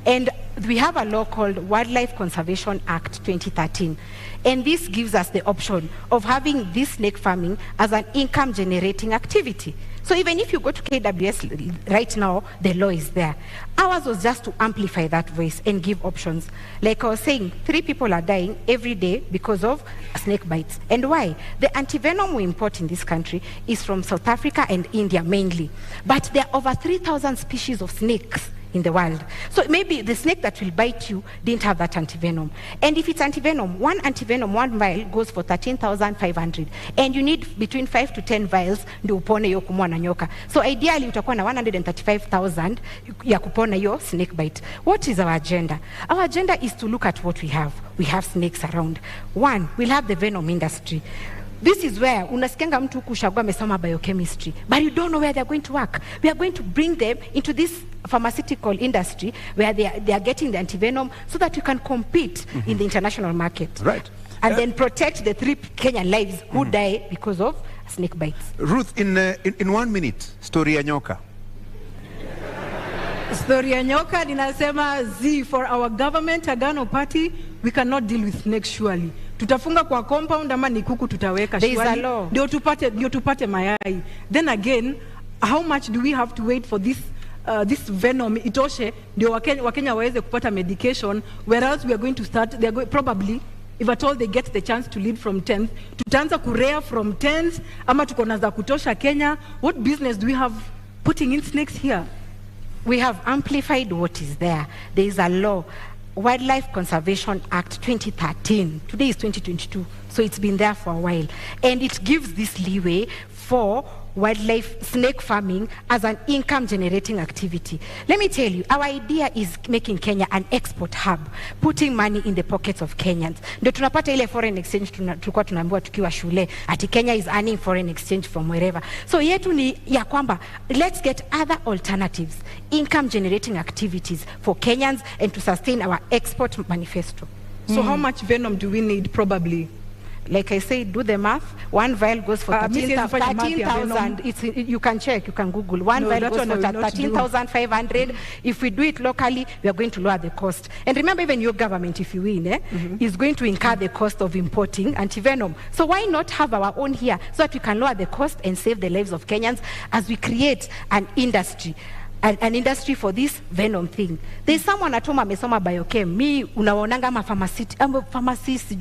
And we have a law called Wildlife Conservation Act 2013. And this gives us the option of having this snake farming as an income generating activity. So even if you go to KWS right now, the law is there. Ours was just to amplify that voice and give options. Like I was saying, 3 people are dying every day because of snake bites. And why? The antivenom we import in this country is from South Africa and India mainly. But there are over 3,000 species of snakes in the world. So maybe the snake that will bite you didn't have that antivenom. And if it's antivenom, one vial goes for 13,500. And you need between 5 to 10 vials ndio upone yo kumwa na nyoka. So ideally utakuwa na 135,000 ya kupona yo snake bite. What is our agenda? Our agenda is to look at what we have. We have snakes around. 1, we'll have the venom industry. This is where unasikianga mtu kushagua amesoma biochemistry, but you don't know where they're going to work. We are going to bring them into this pharmaceutical industry where they are getting the antivenom so that you can compete in the international market. Right. And then protect the 3 Kenyan lives who die because of snake bites. Ruth, in 1 minute, story ya nyoka. Story ya nyoka ninasema for our government, Agano party, we cannot deal with snakes surely. Tutafunga kwa compound ama ni kuku tutaweka surely. Ndio tupate mayai. Then again, how much do we have to wait for this venom itoshe ndio Wakenya waweze kupata medication, whereas we are going to start, probably, if at all they get the chance to lead from 10th, tutaanza kurea from 10th, ama tuko na za kutosha Kenya. What business do we have putting in snakes here? We have amplified what is there. There is a law, Wildlife Conservation Act 2013. Today is 2022, so it's been there for a while. And it gives this leeway for wildlife snake farming as an income generating activity. Let me tell you, our idea is making Kenya an export hub, putting money in the pockets of Kenyans. Ndio tunapata ile foreign exchange tulikuwa tunaambiwa tukiwa shule ati Kenya is earning foreign exchange from wherever. So yetu ni ya kwamba let's get other alternatives, income generating activities for Kenyans and to sustain our export manifesto. So how much venom do we need probably? Like I say, do the math. One vial goes for 13,000. You can check, you can Google. One vial goes for 13,500. If we do it locally, we are going to lower the cost. And remember, even your government, if you win, is going to incur the cost of importing antivenom. So why not have our own here so that we can lower the cost and save the lives of Kenyans as we create an industry. An industry for this venom thing. There's someone at home amesoma biochem. Me unaonanga pharmacists,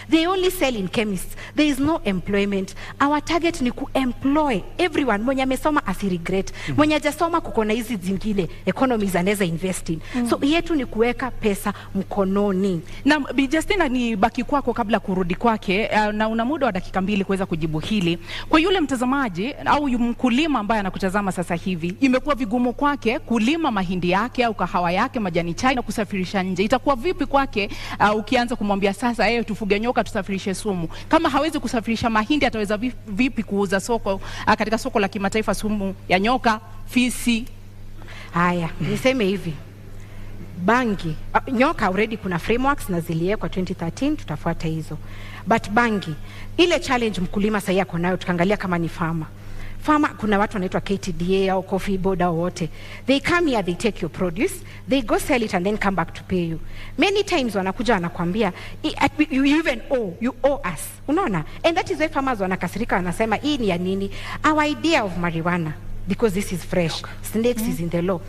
they only sell in chemists. There is no employment. Our target ni employ everyone. Mwenye amesoma asiregret. Mwenye hajasoma kukona hizi zingine economies anaweza invest in. So yetu ni kuweka pesa mkononi. Na Justina, ni baki kwako kabla kurudi kwake, na una muda wa dakika 2 kuweza kujibu hili. Kwa yule mtazamaji au mkulima ambaye anakutazama sasa hivi, imekuwa vigumu kwake kulima mahindi yake au kahawa yake, majani chai na kusafirisha nje. Itakuwa vipi kwake ukianza kumwambia sasa tufuge nyoka tusafirishe sumu? Kama hawezi kusafirisha mahindi, ataweza vipi kuuza soko katika soko la kimataifa sumu ya nyoka, fisi? Haya, niseme hivi. Bangi, nyoka already kuna frameworks na ziliwekwa 2013, tutafuata hizo. But bangi, ile challenge mkulima sasa yako nayo, tukaangalia kama ni farmer, kuna watu wanaitwa KTDA au coffee board au wote. They come here, they take your produce, they go sell it and then come back to pay you. Many times wanakuja wanakuambia you even you owe us. Unaona? And that is why farmers wanakasirika, wanasema hii ni ya nini? Our idea of marijuana, because this is fresh, snakes is in the law.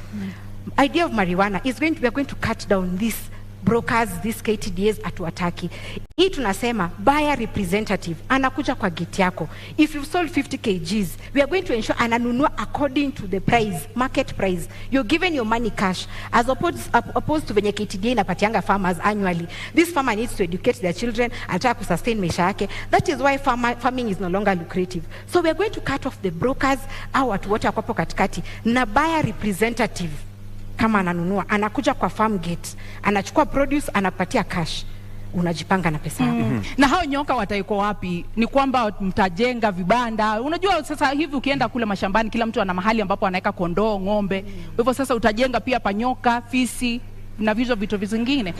Idea of marijuana is we are going to cut down these brokers, these KTDAs atuataki. Hii tunasema buyer representative anakuja kwa gate yako. If you've sold 50 kgs, we are going to ensure ananunua according to the price, market price. You're given your money cash as opposed to venye KTDA inapatianga farmers annually. This farmer needs to educate their children, anataka kusustain maisha yake. That is why farming is no longer lucrative. So we are going to cut off the brokers au watu wote wako katikati, na buyer representative kama ananunua anakuja kwa farm gate, anachukua produce, anapatia cash, unajipanga na pesa yako. Na hao nyoka wataiko wapi? Ni kwamba mtajenga vibanda. Unajua sasa hivi ukienda kule mashambani, kila mtu ana mahali ambapo anaweka kondoo, ng'ombe. Kwa hivyo sasa utajenga pia panyoka, fisi na vitu vingine.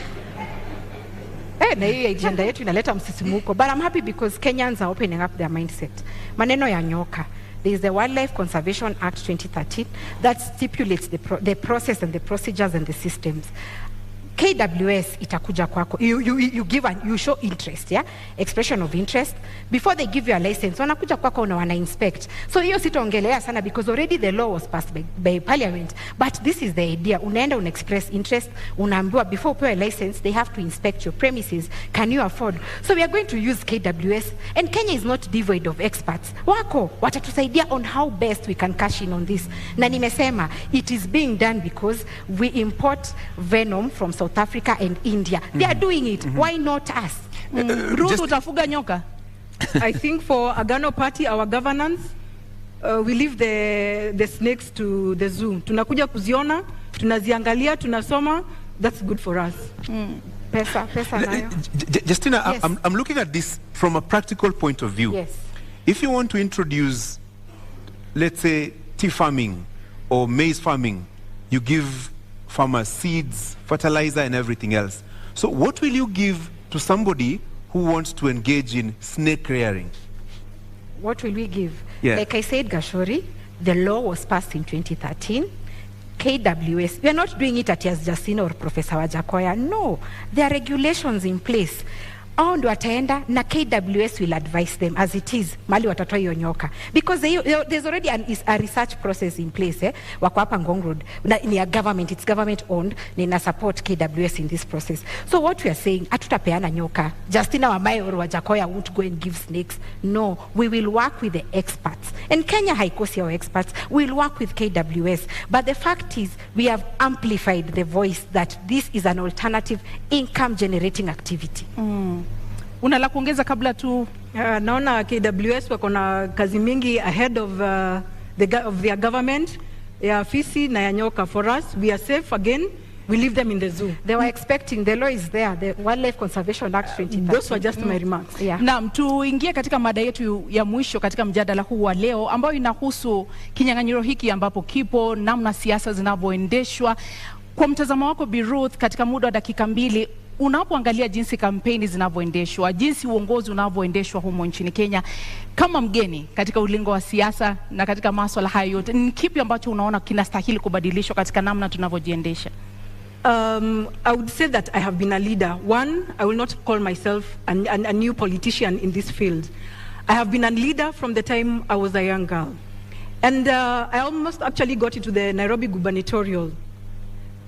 Na hii agenda yetu inaleta msisimuko. But I'm happy because Kenyans are opening up their mindset. Maneno ya nyoka, there is the Wildlife Conservation Act 2013 that stipulates the process and the procedures and the systems. KWS itakuja kwako. You show interest, yeah? Expression of interest. Before they give you a license, wanakuja kwako na wana inspect. So hiyo sitaongelea sana because already the law was passed by parliament. But this is the idea. Unaenda express interest, unaambiwa before upewe license, they have to inspect your premises. Can you afford? So we are going to use KWS, and Kenya is not devoid of experts. Wako watatusaidia on how best we can cash in on this. Na nimesema it is being done because we import venom from South Africa and India. They are doing it. Why not us? Ruth, utafuga nyoka? I think for Agano party, our governance, we leave the snakes to the zoo. Tunakuja kuziona, tunaziangalia, tunasoma. That's good for us. Pesa nayo. Justina, yes. I'm looking at this from a practical point of view. Yes. If you want to introduce, let's say, tea farming or maize farming, you give farmers seeds, fertilizer, and everything else. So what will you give to somebody who wants to engage in snake rearing? What will we give? Yeah. Like I said, Gashori, the law was passed in 2013. KWS, we are not doing it at Justina or Professor Wajakoya. No, there are regulations in place. Au ndo wataenda na KWS will advise them as it is mali watatoa hiyo nyoka, because there's already a research process in place. Wako hapa Ngong Road, ni a government, it's government owned, na support KWS in this process. So what we are saying, hatutapeana nyoka. Justina Wamae or Wajakoya won't go and give snakes. No, we will work with the experts, and Kenya haikosi our experts. We'll work with KWS, but the fact is we have amplified the voice that this is an alternative income generating activity. Una la kuongeza kabla tu? Naona KWS wako na kazi mingi ahead of their government. Ya fisi na ya nyoka. For us, we are safe again. We leave them in the zoo. They were expecting, the law is there, the Wildlife Conservation Act 2013. Those were just my remarks. Yeah. Naam, tuingie katika mada yetu ya mwisho katika mjadala huu wa leo, ambayo inahusu kinyang'anyiro hiki ambapo kipo, namna siasa zinavyoendeshwa. Kwa mtazamo wako Bi Ruth, katika muda wa dakika 2, unapoangalia jinsi kampeni zinavyoendeshwa, jinsi uongozi unavyoendeshwa humo nchini Kenya, kama mgeni katika ulingo wa siasa na katika masuala hayo yote, ni kipi ambacho unaona kinastahili kubadilishwa katika namna tunavyojiendesha? I would say that I have been a leader. One, I will not call myself a new politician in this field. I have been a leader from the time I was a young girl. And I almost actually got into the Nairobi gubernatorial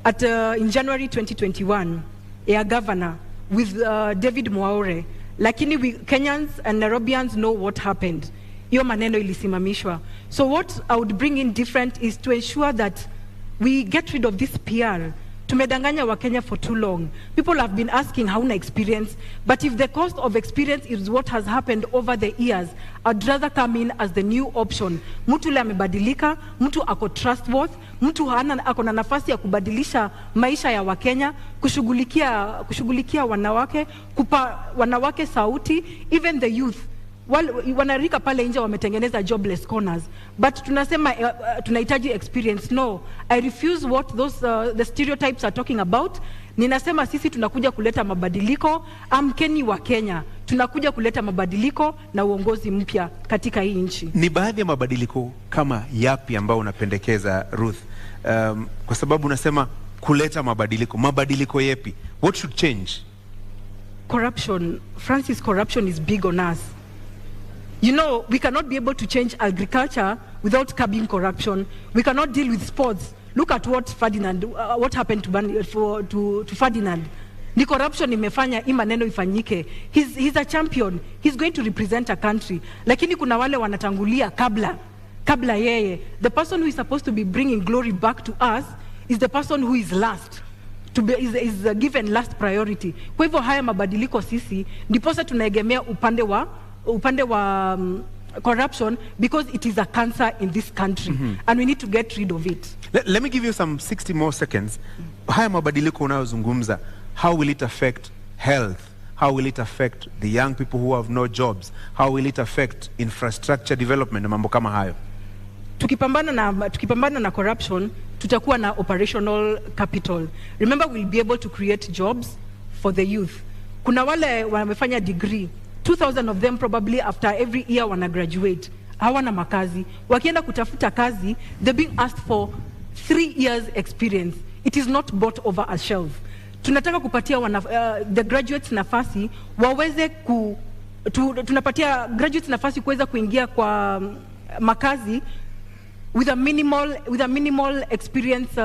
in January 2021, a governor with David Mwaure. Lakini Kenyans and Nairobians know what happened. Iyo maneno ilisimamishwa. So what I would bring in different is to ensure that we get rid of this PR. Tumedanganya wa Kenya for too long. People have been asking hauna experience, but if the cost of experience is what has happened over the years, I'd rather come in as the new option. Mtu le amebadilika, mtu ako trustworthy, mtu ako na nafasi ya kubadilisha maisha ya Wakenya, kushughulikia wanawake, kupa wanawake sauti, even the youth. Wanarika pale nje wametengeneza jobless corners, but tunasema tunahitaji experience. No, I refuse what the stereotypes are talking about. Ninasema sisi tunakuja kuleta mabadiliko. Amkeni wa Kenya, tunakuja kuleta mabadiliko na uongozi mpya katika hii nchi. Ni baadhi ya mabadiliko kama yapi ambao unapendekeza, Ruth? Kwa sababu unasema kuleta mabadiliko yapi? What should change? Corruption, Francis, corruption is big on us. You know, we cannot be able to change agriculture without curbing corruption. We cannot deal with sports. Look at what happened to Ferdinand. Ni corruption imefanya hii maneno ifanyike. He's a champion. He's going to represent a country. Lakini kuna wale wanatangulia kabla yeye. The person who is supposed to be bringing glory back to us is the person who is last. Is given last priority. Kwa hivyo haya mabadiliko sisi ndiposa tunaegemea upande wa corruption, because it is a cancer in this country, and we need to get rid of it. Let me give you some 60 more seconds. Haya mabadiliko unayozungumza, how will it affect health? How will it affect the young people who have no jobs? How will it affect infrastructure development na mambo kama hayo? Tukipambana na corruption, tutakuwa na operational capital. Remember, we'll be able to create jobs for the youth. Kuna wale wamefanya degree, 2,000 of them probably after every year wana graduate, hawana makazi. Wakienda kutafuta kazi, they're being asked for 3 years experience. It is not bought over a shelf. Tunataka kupatia the graduates nafasi waweze tunapatia graduates nafasi kuweza kuingia kwa makazi with a minimal experience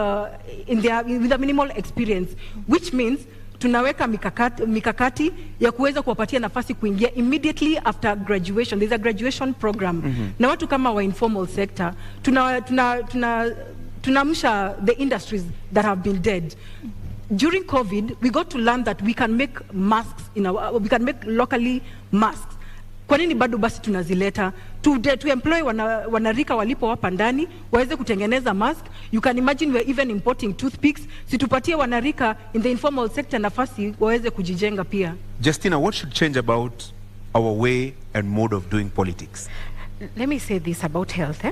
with a minimal experience, which means tunaweka mikakati ya kuweza kuwapatia nafasi kuingia immediately after graduation. There's a graduation program. Na watu kama wa informal sector tunamsha the industries that have been dead. During COVID, we got to learn that we can make masks we can make locally masks. Kwa nini bado basi tunazileta? To employ wanarika walipo hapa ndani waweze kutengeneza mask. You can imagine we are even importing toothpicks. Situpatie wanarika in the informal sector nafasi waweze kujijenga pia. Justina, what should change about our way and mode of doing politics? Let me say this about health.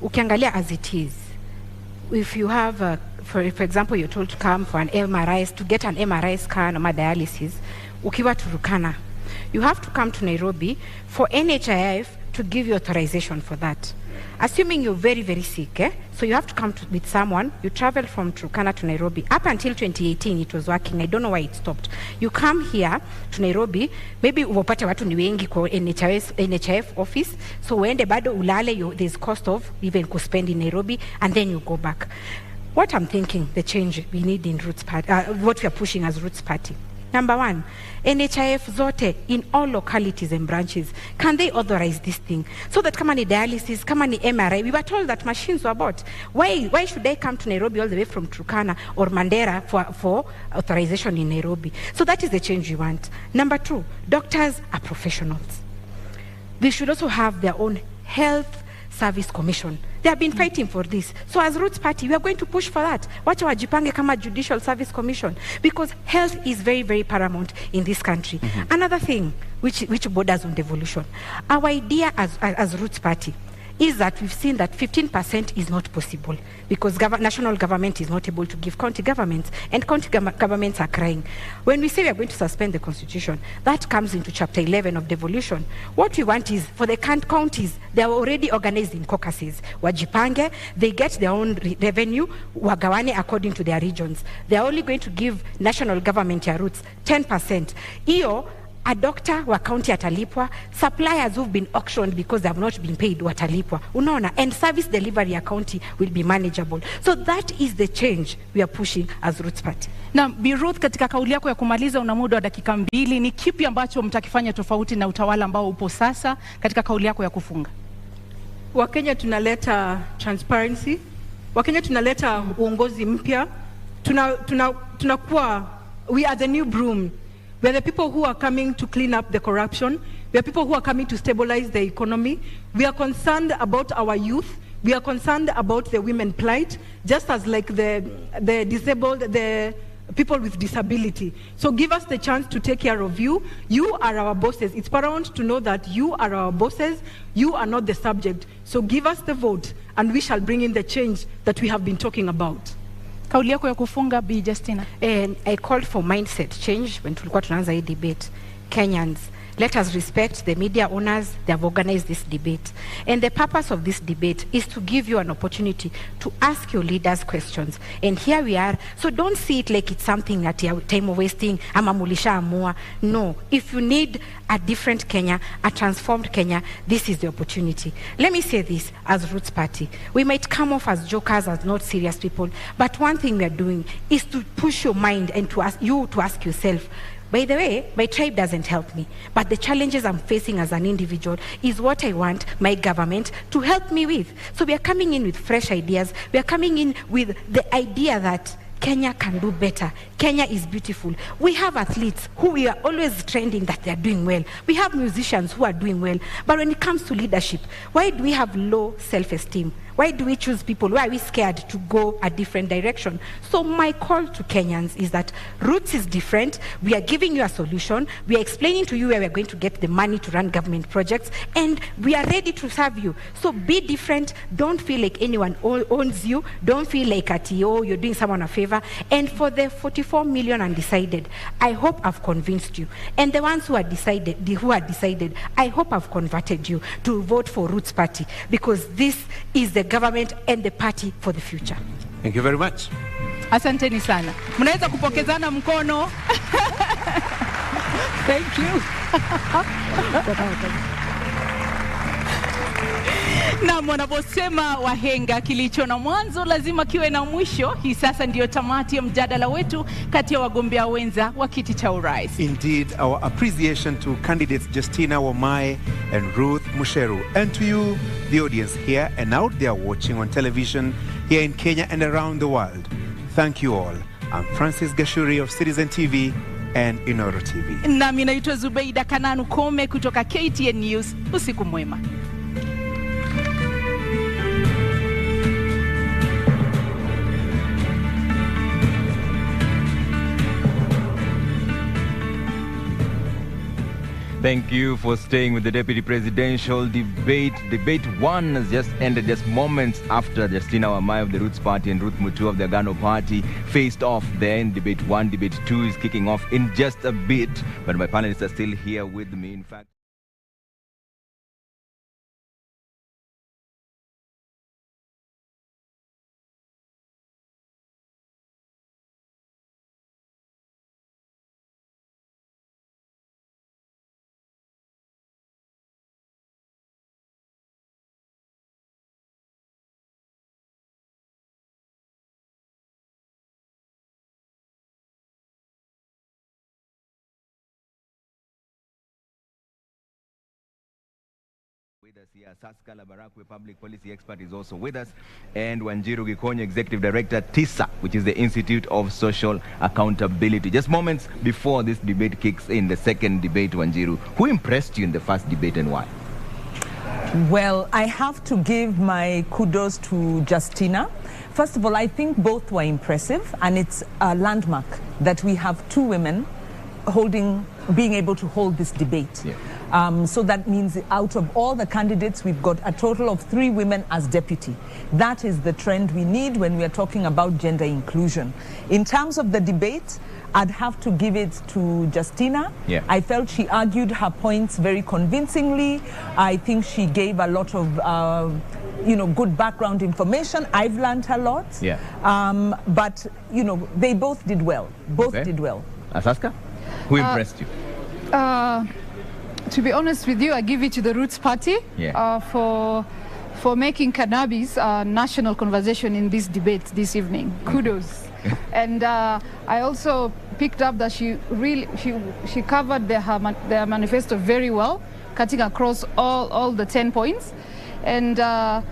Ukiangalia as it is, if you have for example, you're told to come for an MRI, to get an MRI scan or dialysis, ukiwa Turukana, you have to come to Nairobi for NHIF to give you authorization for that. Assuming you're very, very sick, so you have to come with someone. You travel from Turkana to Nairobi. Up until 2018, it was working. I don't know why it stopped. You come here to Nairobi, maybe upate watu ni wengi kwa NHIF office, so uende bado ulale, there's cost of even spend in Nairobi, and then you go back. What I'm thinking, the change we need in Roots Party, what we are pushing as Roots Party. Number one, NHIF zote in all localities and branches, can they authorize this thing? So that kama ni dialysis, kama ni MRI, we were told that machines were bought. Why should they come to Nairobi all the way from Turkana or Mandera for authorization in Nairobi? So that is the change we want. Number two, doctors are professionals. They should also have their own health service commission. They have been fighting for this. So as Roots Party, we are going to push for that. Wacha wajipange kama Judicial Service Commission, because health is very, very paramount in this country. Another thing which borders on devolution. Our idea as Roots Party is that we've seen that 15% is not possible because national government is not able to give county governments, and county governments are crying. When we say we are going to suspend the constitution, that comes into chapter 11 of devolution. What we want is for the counties, they are already organized in caucuses. Wajipange, they get their own revenue, wagawane according to their regions. They are only going to give national government ya roots 10%. Iyo, a doctor wa county atalipwa, suppliers who've been auctioned because they have not been paid watalipwa. Unaona, and service delivery ya county will be manageable. So that is the change we are pushing as Roots Party. Na Bi Ruth, katika kauli yako ya kumaliza una muda wa dakika 2, ni kipi ambacho mtakifanya tofauti na utawala ambao upo sasa katika kauli yako ya kufunga? Wakenya tunaleta transparency. Wakenya tunaleta uongozi mpya. Tunakuwa, we are the new broom. We are the people who are coming to clean up the corruption. We are people who are coming to stabilize the economy. We are concerned about our youth. We are concerned about the women plight, just as like the disabled, the people with disability. So give us the chance to take care of you. You are our bosses. It's paramount to know that you are our bosses. You are not the subject. So give us the vote and we shall bring in the change that we have been talking about. Kauli yako ya kufunga, Bi Justina. And I called for mindset change when tulikuwa tunaanza hii debate. Kenyans, let us respect the media owners. They have organized this debate. And the purpose of this debate is to give you an opportunity to ask your leaders questions. And here we are. So don't see it like it's something that you're time wasting, ama mulisha amua. No. If you need a different Kenya, a transformed Kenya, this is the opportunity. Let me say this as Roots Party. We might come off as jokers, as not serious people, but one thing we are doing is to push your mind and to ask yourself, by the way, my tribe doesn't help me, but the challenges I'm facing as an individual is what I want my government to help me with. So we are coming in with fresh ideas. We are coming in with the idea that Kenya can do better. Kenya is beautiful. We have athletes who we are always trending that they are doing well. We have musicians who are doing well. But when it comes to leadership, why do we have low self-esteem? Why do we choose people? Why are we scared to go a different direction? So my call to Kenyans is that Roots is different. We are giving you a solution. We are explaining to you where we are going to get the money to run government projects. And we are ready to serve you. So be different. Don't feel like anyone owns you. Don't feel like you're doing someone a favor. And for the 44 million undecided, I hope I've convinced you. And the ones who are decided, I hope I've converted you to vote for Roots Party, because this is the government and the party for the future. Thank you very much. Asanteni sana. Mnaweza kupokezana mkono. Thank you. Na wanaposema wahenga, kilicho na mwanzo lazima kiwe na mwisho. Hii sasa ndiyo tamati ya mjadala wetu kati ya wagombea wenza wa kiti cha urais. Indeed, our appreciation to candidates Justina, Wamae and Ruth Musheru, and to you, the audience here and out there watching on television here in Kenya and around the world. Thank you all. I'm Francis Gashuri of Citizen TV and Inoro TV. Nami naitwa Zubeida Kananu Kome kutoka KTN News. Usiku mwema. Thank you for staying with the deputy presidential debate. Debate 1 has just ended just moments after Justina Wamae of the Roots Party and Ruth Mutua of the Agano Party faced off then. Debate 1, debate 2 is kicking off in just a bit. But my panelists are still here with me. In fact, with us here, Saskala Barakwe, public policy expert, is also with us, and Wanjiru Gikonyo, executive director, TISA, which is the Institute of Social Accountability. Just moments before this debate kicks in, the second debate, Wanjiru, who impressed you in the first debate and why? Well, I have to give my kudos to Justina. First of all, I think both were impressive, and it's a landmark that we have two women being able to hold this debate. Yeah. So that means out of all the candidates, we've got a total of 3 women as deputy. That is the trend we need when we are talking about gender inclusion. In terms of the debate, I'd have to give it to Justina. Yeah. I felt she argued her points very convincingly. I think she gave a lot of good background information. I've learned a lot. Yeah. But, they both did well. Both did well. Asaska, who impressed you? To be honest with you, I give it to the Roots Party for making cannabis a national conversation in this debate this evening. Kudos. And I also picked up that she covered their manifesto very well, cutting across all the 10 points. And the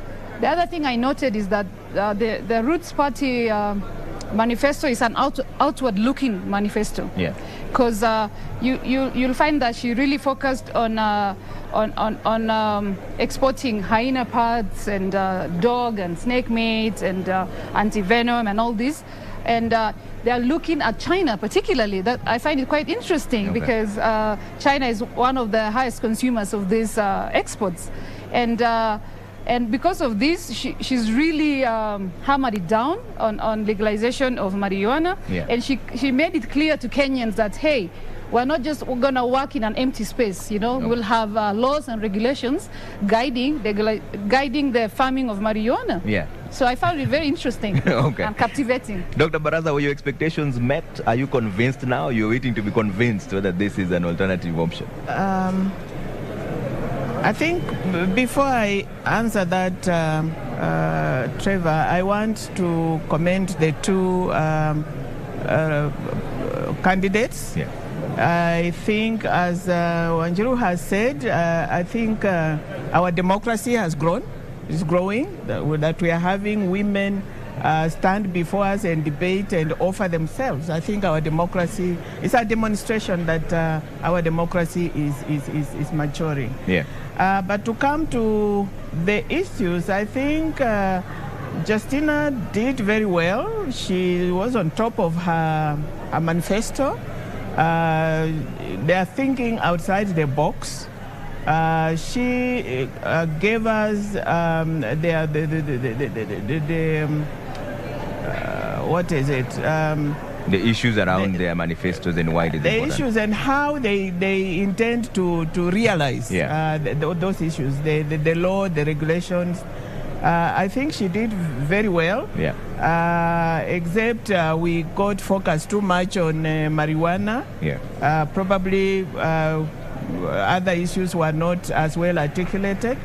other thing I noted is that the Roots Party manifesto is an outward-looking manifesto. Yeah. Because you'll find that she really focused on exporting hyena parts and dog and snake meat and anti-venom and all this. And they are looking at China particularly. That I find it quite interesting because China is one of the highest consumers of these exports. And because of this, she's really hammered it down on legalization of marijuana. Yeah. And she made it clear to Kenyans that, hey, we're not just going to work in an empty space, We'll have laws and regulations guiding the farming of marijuana. Yeah. So I found it very interesting and captivating. Dr. Baraza, were your expectations met? Are you convinced now? You're waiting to be convinced whether this is an alternative option? I think before I answer that, Trevor, I want to commend the 2 candidates. Yeah. I think, as Wanjiru has said, I think our democracy has grown. It's growing, that we are having women stand before us and debate and offer themselves. I think our democracy is a demonstration that our democracy is maturing. Yeah. But to come to the issues, I think Justina did very well. She was on top of her manifesto. They are thinking outside the box. She gave us what is it? The issues around their manifestos and why it is important. The issues and how they intend to realize those issues, the law, the regulations. I think she did very well. Yeah. Except we got focused too much on marijuana. Yeah. Probably other issues were not as well articulated.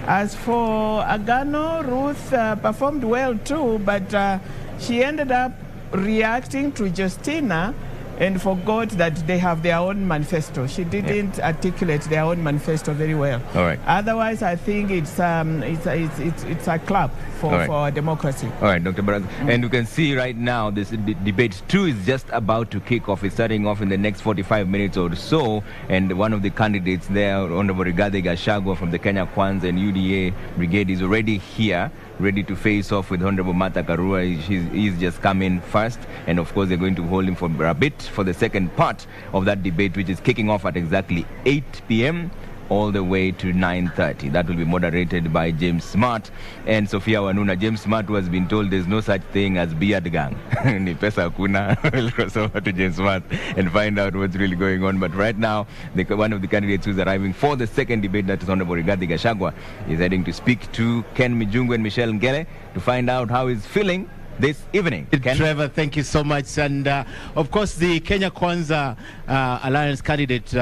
As for Agano, Ruth performed well too, but she ended up reacting to Justina and forgot that they have their own manifesto. She didn't articulate their own manifesto very well. All right. Otherwise, I think it's a clap for our democracy. All right, Dr. Baraza. And you can see right now this debate 2 is just about to kick off. It's starting off in the next 45 minutes or so. And one of the candidates there, Honorable Rigathi Gachagua from the Kenya Kwanza and UDA Brigade, is already here, ready to face off with Honorable Karua. He's just come in first, and of course they're going to hold him for a bit for the second part of that debate, which is kicking off at exactly 8 p.m. all the way to 9:30. That will be moderated by James Smart and Sophia Wanuna. James Smart, who has been told there's no such thing as beard gang. Ni pesa hakuna. We'll cross over to James Smart and find out what's really going on. But right now, one of the candidates who's arriving for the second debate, that is Honorable Rigathi Gachagua, is heading to speak to Ken Mijungu and Michelle Ngele to find out how he's feeling this evening. Trevor, thank you so much. And of course, the Kenya Kwanza Alliance candidate,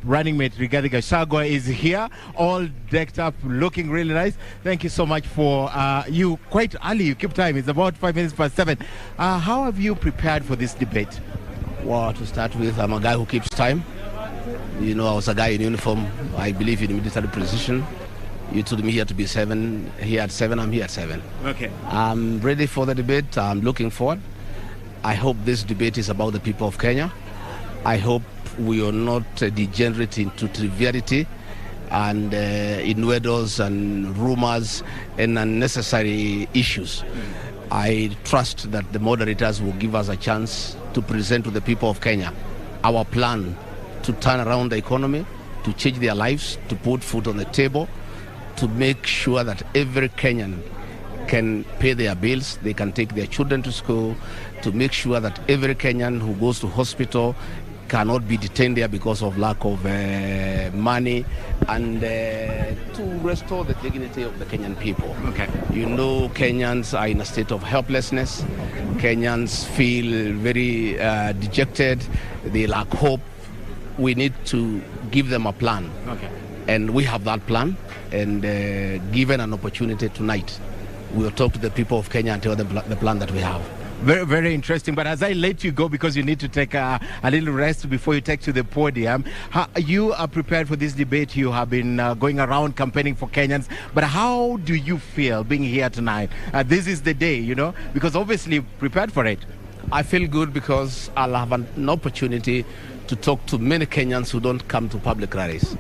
running mate Rigathi Gachagua, is here, all decked up, looking really nice. Thank you so much for you quite early. You keep time. It's about 5 minutes past 7. How have you prepared for this debate? Well, to start with, I'm a guy who keeps time. I was a guy in uniform. I believe in military precision. You told me here to be 7, here at 7, I'm here at 7. Okay. I'm ready for the debate. I'm looking forward. I hope this debate is about the people of Kenya. I hope we are not degenerate into triviality and innuendos and rumors and unnecessary issues. I trust that the moderators will give us a chance to present to the people of Kenya our plan to turn around the economy, to change their lives, to put food on the table, to make sure that every Kenyan can pay their bills, they can take their children to school, to make sure that every Kenyan who goes to hospital cannot be detained there because of lack of money, and to restore the dignity of the Kenyan people. Okay. You know, Kenyans are in a state of helplessness. Kenyans feel very dejected. They lack hope. We need to give them a plan. Okay. And we have that plan. And given an opportunity tonight, we'll talk to the people of Kenya and tell them the plan that we have. Very, very interesting. But as I let you go, because you need to take a little rest before you take to the podium, you are prepared for this debate. You have been going around campaigning for Kenyans. But how do you feel being here tonight? This is the day, you know, because obviously prepared for it. I feel good because I'll have an opportunity to talk to many Kenyans who don't come to public rallies.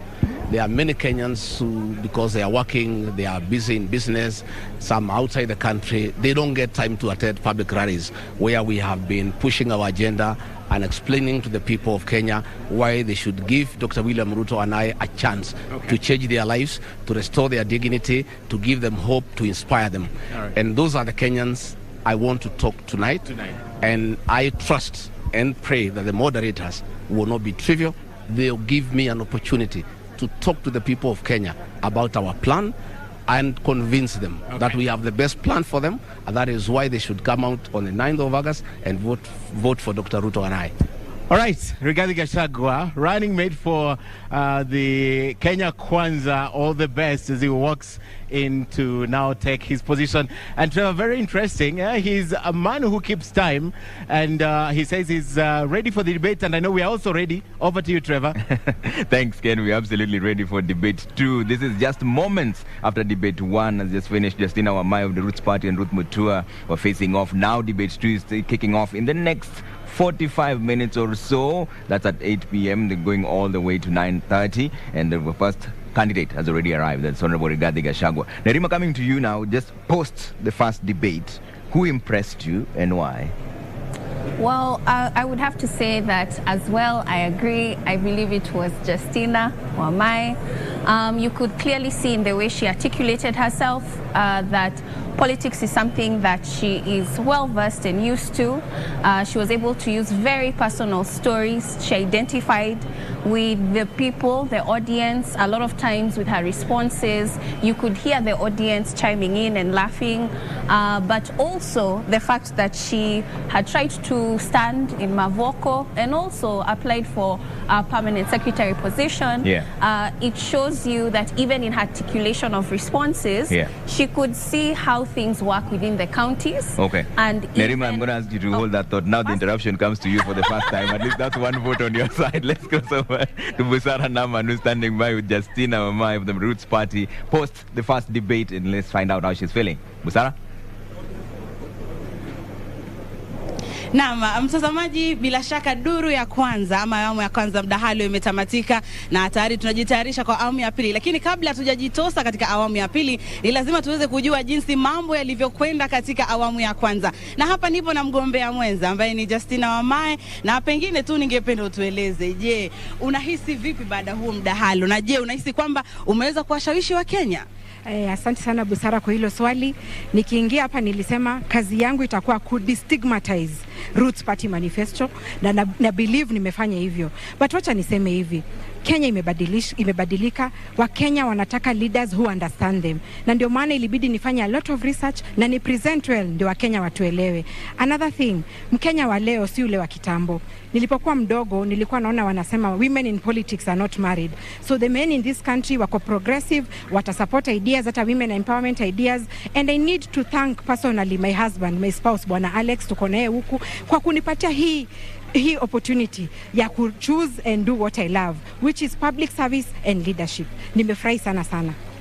There are many Kenyans who, because they are working, they are busy in business, some outside the country, they don't get time to attend public rallies where we have been pushing our agenda and explaining to the people of Kenya why they should give Dr. William Ruto and I a chance to change their lives, to restore their dignity, to give them hope, to inspire them. Right. And those are the Kenyans I want to talk tonight. And I trust and pray that the moderators will not be trivial. They'll give me an opportunity to talk to the people of Kenya about our plan and convince them that we have the best plan for them, and that is why they should come out on the 9th of August and vote for Dr. Ruto and I. All right, Rigathi Gachagua, running mate for the Kenya Kwanza, all the best as he walks in to now take his position. And Trevor, very interesting, he's a man who keeps time, and he says he's ready for the debate, and I know we are also ready. Over to you, Trevor. Thanks, Ken. We're absolutely ready for debate 2. This is just moments after debate 1 has just finished. Justina Wamae of the Roots Party and Ruth Mutua were facing off. Now debate 2 is kicking off in the next 45 minutes or so. That's at 8 p.m. They're going all the way to 9:30, and the first candidate has already arrived. That's Honorable Rigathi Gachagua. Nerima, coming to you now, just post the first debate. Who impressed you and why? Well, I would have to say that as well. I agree. I believe it was Justina Wamae. You could clearly see in the way she articulated herself that politics is something that she is well versed and used to. She was able to use very personal stories. She identified with the people, the audience. A lot of times with her responses, you could hear the audience chiming in and laughing. But also the fact that she had tried to stand in Mavoko and also applied for a permanent secretary position. It shows you that even in her articulation of responses, she could see how things work within the counties. Okay. And Nerima, I'm going to ask you to hold that thought. Now the interruption comes to you for the first time. At least that's one vote on your side. Let's go over to Busara Naman, who's standing by with Justina Wamae of the Roots Party. Post the first debate and let's find out how she's feeling. Busara? Naam, mtazamaji, bila shaka duru ya kwanza ama awamu ya kwanza mdahalo imetamatika na tayari tunajitayarisha kwa awamu ya pili. Lakini kabla tujajitosa katika awamu ya pili, ni lazima tuweze kujua jinsi mambo yalivyokwenda katika awamu ya kwanza. Na hapa nipo na mgombea mwenza ambaye ni Justina Wamae, na pengine tu ningependa utueleze, je, unahisi vipi baada huo mdahalo? Na je, unahisi kwamba umeweza kuwashawishi wa Kenya? Asante sana Busara kwa hilo swali. Nikiingia hapa nilisema kazi yangu itakuwa ku destigmatize Roots Party manifesto na believe nimefanya hivyo. But wacha niseme hivi, Kenya imebadilika, wa Kenya wanataka leaders who understand them. Na ndio maana ilibidi nifanye a lot of research na ni present well ndio wa Kenya watuelewe. Another thing, Mkenya wa leo si ule wa kitambo. Nilipokuwa mdogo nilikuwa naona wanasema women in politics are not married. So the men in this country wako progressive, wata support ideas, hata women empowerment ideas, and I need to thank personally my husband, my spouse, Bwana Alex, tuko naye huku kwa kunipatia hii opportunity ya ku choose and do what I love, which is public service and leadership. Nimefurahi sana.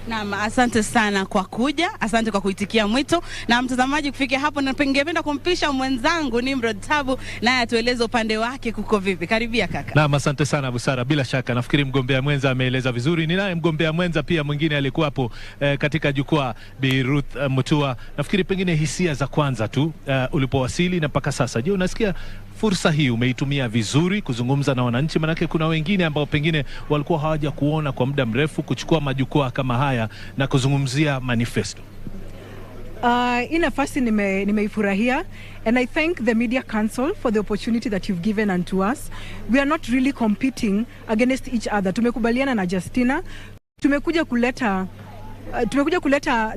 Naam, asante sana kwa kuja, asante kwa kuitikia mwito. Na mtazamaji, kufikia hapo na ningependa kumpisha mwenzangu Nimrod Tabu naye atueleze upande wake kuko vipi. Karibia kaka. Naam, asante sana Busara. Bila shaka nafikiri mgombea mwenza ameeleza vizuri. Ninaye mgombea mwenza pia mwingine alikuwa hapo katika jukwaa, Bi Ruth Mutua. Nafikiri pengine hisia za kwanza tu ulipowasili na mpaka sasa. Je, unasikia fursa hii umeitumia vizuri kuzungumza na wananchi, manake kuna wengine ambao pengine walikuwa hawaja kuona kwa muda mrefu, kuchukua majukwaa kama haya na kuzungumzia manifesto? Hii nafasi nimeifurahia, and I thank the Media Council for the opportunity that you've given unto us. We are not really competing against each other. Tumekubaliana na Justina, tumekuja kuleta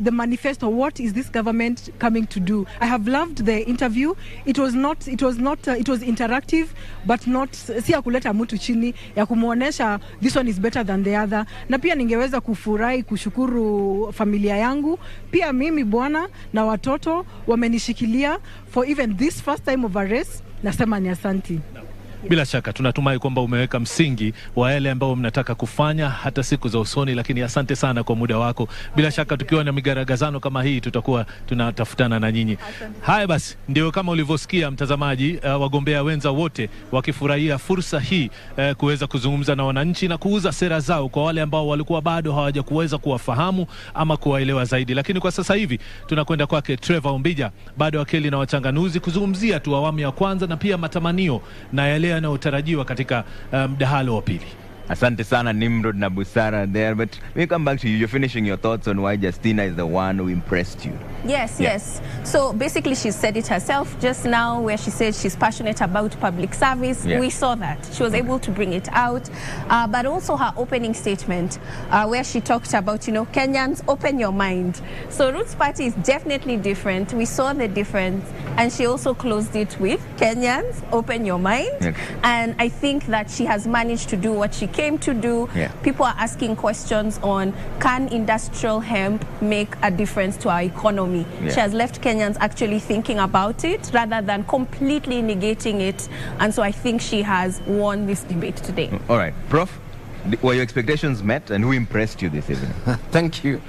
the manifesto. What is this government coming to do? I have loved the interview. It was interactive, but not si ya kuleta mtu chini, ya kumuonesha this one is better than the other. Na pia ningeweza kufurahi kushukuru familia yangu, pia mimi bwana na watoto wamenishikilia for even this first time of a race. Nasema ni asanti. Bila shaka tunatumai kwamba umeweka msingi wa yale ambao mnataka kufanya hata siku za usoni, lakini asante sana kwa muda wako. Bila shaka tukiwa na migaragazano kama hii tutakuwa tunatafutana na nyinyi. Haya basi, ndio kama ulivyosikia mtazamaji, wagombea wenza wote wakifurahia fursa hii kuweza kuzungumza na wananchi na kuuza sera zao kwa wale ambao walikuwa bado hawaja kuweza kuwafahamu ama kuwaelewa zaidi. Lakini kwa sasa hivi tunakwenda kwake Trevor Ombija, bado wakili na wachanganuzi, kuzungumzia tu awamu ya kwanza na pia matamanio na yale yanayotarajiwa katika mdahalo wa pili. Asante sana Nimrod na Busara there, but we come back to you. You're finishing your thoughts on why Justina is the one who impressed you. Yes. So basically she said it herself just now, where she said she's passionate about public service. We saw that. She was able to bring it out. But also her opening statement, where she talked about, Kenyans, open your mind. So Ruth's party is definitely different. We saw the difference. And she also closed it with Kenyans, open your mind. And I think that she has managed to do what she came to do. People are asking questions on, can industrial hemp make a difference to our economy? She has left Kenyans actually thinking about it rather than completely negating it. And so I think she has won this debate today. All right. Prof, were your expectations met, and who impressed you this evening? Thank you.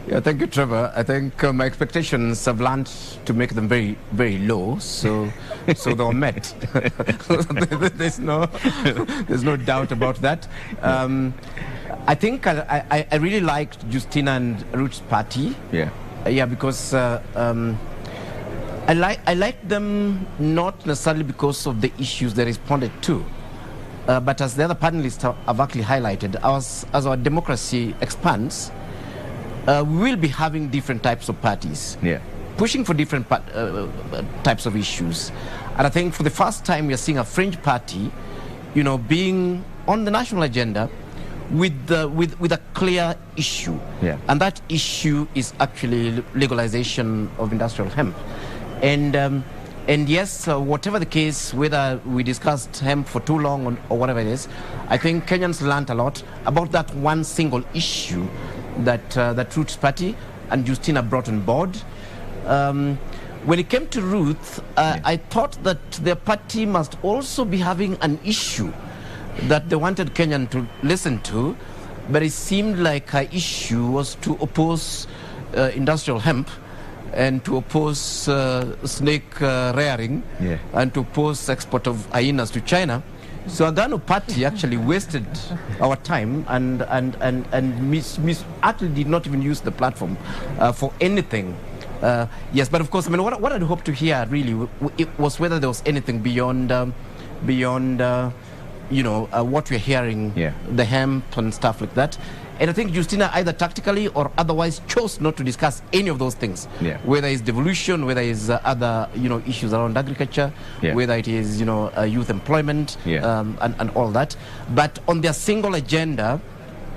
Thank you, Trevor. I think my expectations have learned to make them very, very low, so they were met. There's no doubt about that. I think I really liked Justina and Ruth's party. Because I like them not necessarily because of the issues they responded to, but as the other panelists have actually highlighted, as our democracy expands, we will be having different types of parties, pushing for different types of issues. And I think for the first time we are seeing a fringe party, being on the national agenda with a clear issue. And that issue is actually legalization of industrial hemp. And yes, whatever the case, whether we discussed hemp for too long or whatever it is, I think Kenyans learned a lot about that one single issue that Ruth's party and Justina brought on board. When it came to Ruth, I thought that their party must also be having an issue that they wanted Kenyan to listen to, but it seemed like her issue was to oppose industrial hemp and to oppose snake rearing and to oppose export of hyenas to China. So Agano party actually wasted our time and actually did not even use the platform for anything. Yes, but of course, I mean, what I'd hoped to hear really was whether there was anything beyond what we're hearing, the hemp and stuff like that. And I think Justina either tactically or otherwise chose not to discuss any of those things. Whether it's devolution, whether it's other issues around agriculture, whether it is youth employment, and all that. But on their single agenda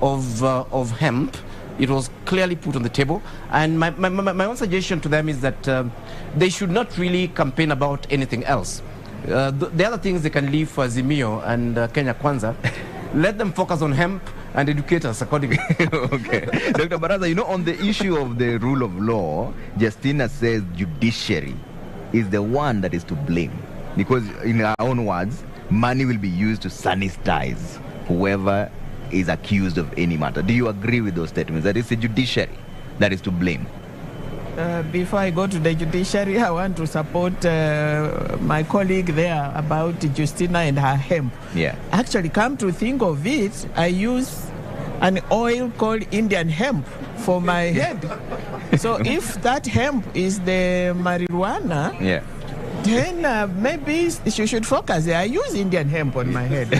of hemp, it was clearly put on the table. And my own suggestion to them is that they should not really campaign about anything else. The other things they can leave for Azimio and Kenya Kwanza. Let them focus on hemp and educate us accordingly. Okay. Dr. Baraza, on the issue of the rule of law, Justina says judiciary is the one that is to blame. Because in her own words, money will be used to sanitize whoever is accused of any matter. Do you agree with those statements, that it's the judiciary that is to blame? Before I go to the judiciary, I want to support my colleague there about Justina and her hemp. Actually, come to think of it, I use an oil called Indian hemp for my head. So if that hemp is the marijuana, then maybe she should focus. I use Indian hemp on my head.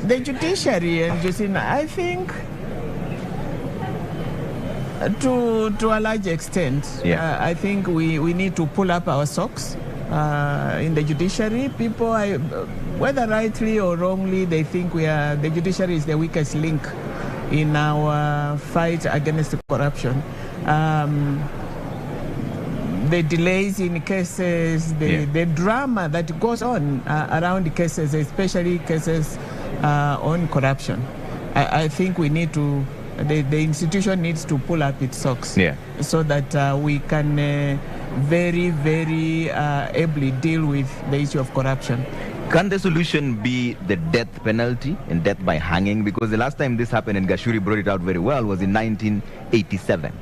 The judiciary and Justina, I think to a large extent, I think we need to pull up our socks in the judiciary. People, whether rightly or wrongly, they think the judiciary is the weakest link in our fight against corruption. The delays in cases, the drama that goes on around the cases, especially cases on corruption. I think we need to, the institution needs to pull up its socks so that we can very, very ably deal with the issue of corruption. Can the solution be the death penalty and death by hanging? Because the last time this happened, and Gachuri brought it out very well, was in 1987.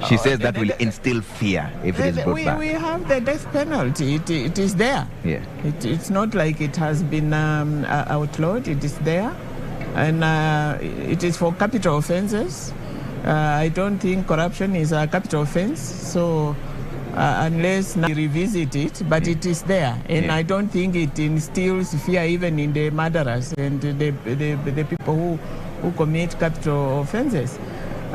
She says that will instill fear if it is brought back. We have the death penalty. It is there. It's not like it has been outlawed. It is there. And it is for capital offenses. I don't think corruption is a capital offense. So unless we revisit it, but it is there. And I don't think it instills fear even in the murderers and the people who commit capital offenses.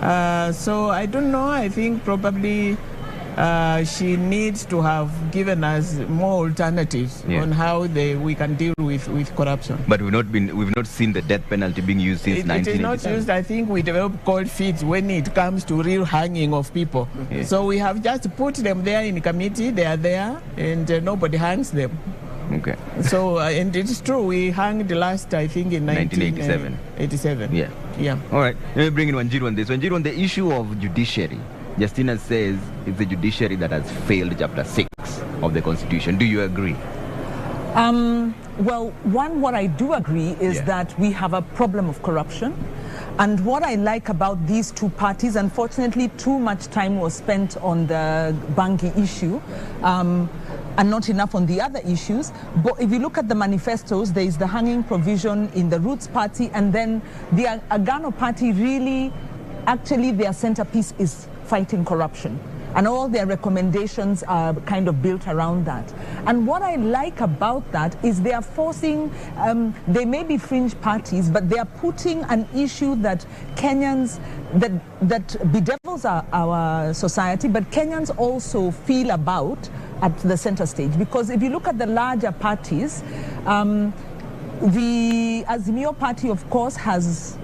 So I don't know. I think probably she needs to have given us more alternatives on how we can deal with corruption. But we've not seen the death penalty being used since 1987. It is not used. I think we develop cold feet when it comes to real hanging of people. So we have just put them there in committee. They are there, and nobody hangs them. Okay. So and it's true. We hung the last, I think, in 1987. 87. Yeah. All right. Let me bring in Wanjiru on this. Wanjiru, on the issue of judiciary, Justina says it's the judiciary that has failed Chapter 6 of the Constitution. Do you agree? Well, what I do agree is that we have a problem of corruption. And what I like about these two parties, unfortunately, too much time was spent on the Bangi issue and not enough on the other issues. But if you look at the manifestos, there is the hanging provision in the Roots party, and then the Agano party really, actually, their centerpiece is fighting corruption. And all their recommendations are kind of built around that. And what I like about that is they are forcing, they may be fringe parties, but they are putting an issue that Kenyans, that bedevils our society, but Kenyans also feel about at the center stage. Because if you look at the larger parties, the Azimio party, of course, has,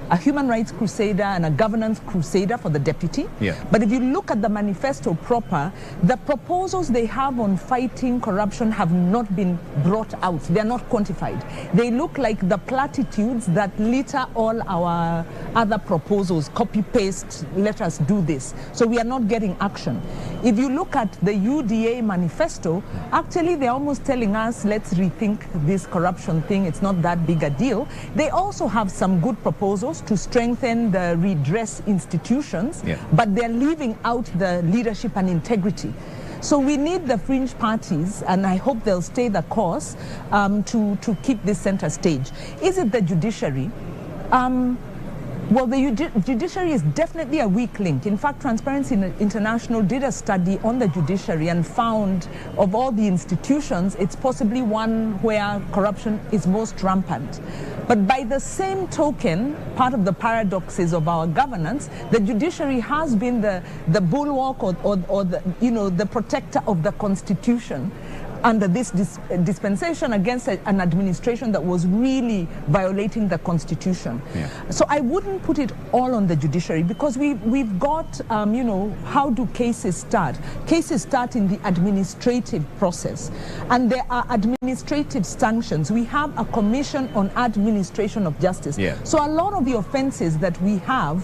a human rights crusader and a governance crusader for the deputy. But if you look at the manifesto proper, the proposals they have on fighting corruption have not been brought out. They're not quantified. They look like the platitudes that litter all our other proposals, copy paste, let us do this. So we are not getting action. If you look at the UDA manifesto, actually they're almost telling us, let's rethink this corruption thing. It's not that big a deal. They also have some good proposals to strengthen the redress institutions, but they're leaving out the leadership and integrity. So we need the fringe parties, and I hope they'll stay the course to keep this center stage. Is it the judiciary? Well, the judiciary is definitely a weak link. In fact, Transparency International did a study on the judiciary and found of all the institutions, it's possibly one where corruption is most rampant. But by the same token, part of the paradoxes of our governance, the judiciary has been the bulwark or the protector of the Constitution under this dispensation against an administration that was really violating the Constitution. So I wouldn't put it all on the judiciary, because we've got, how do cases start? Cases start in the administrative process, and there are administrative sanctions. We have a commission on administration of justice. So a lot of the offenses that we have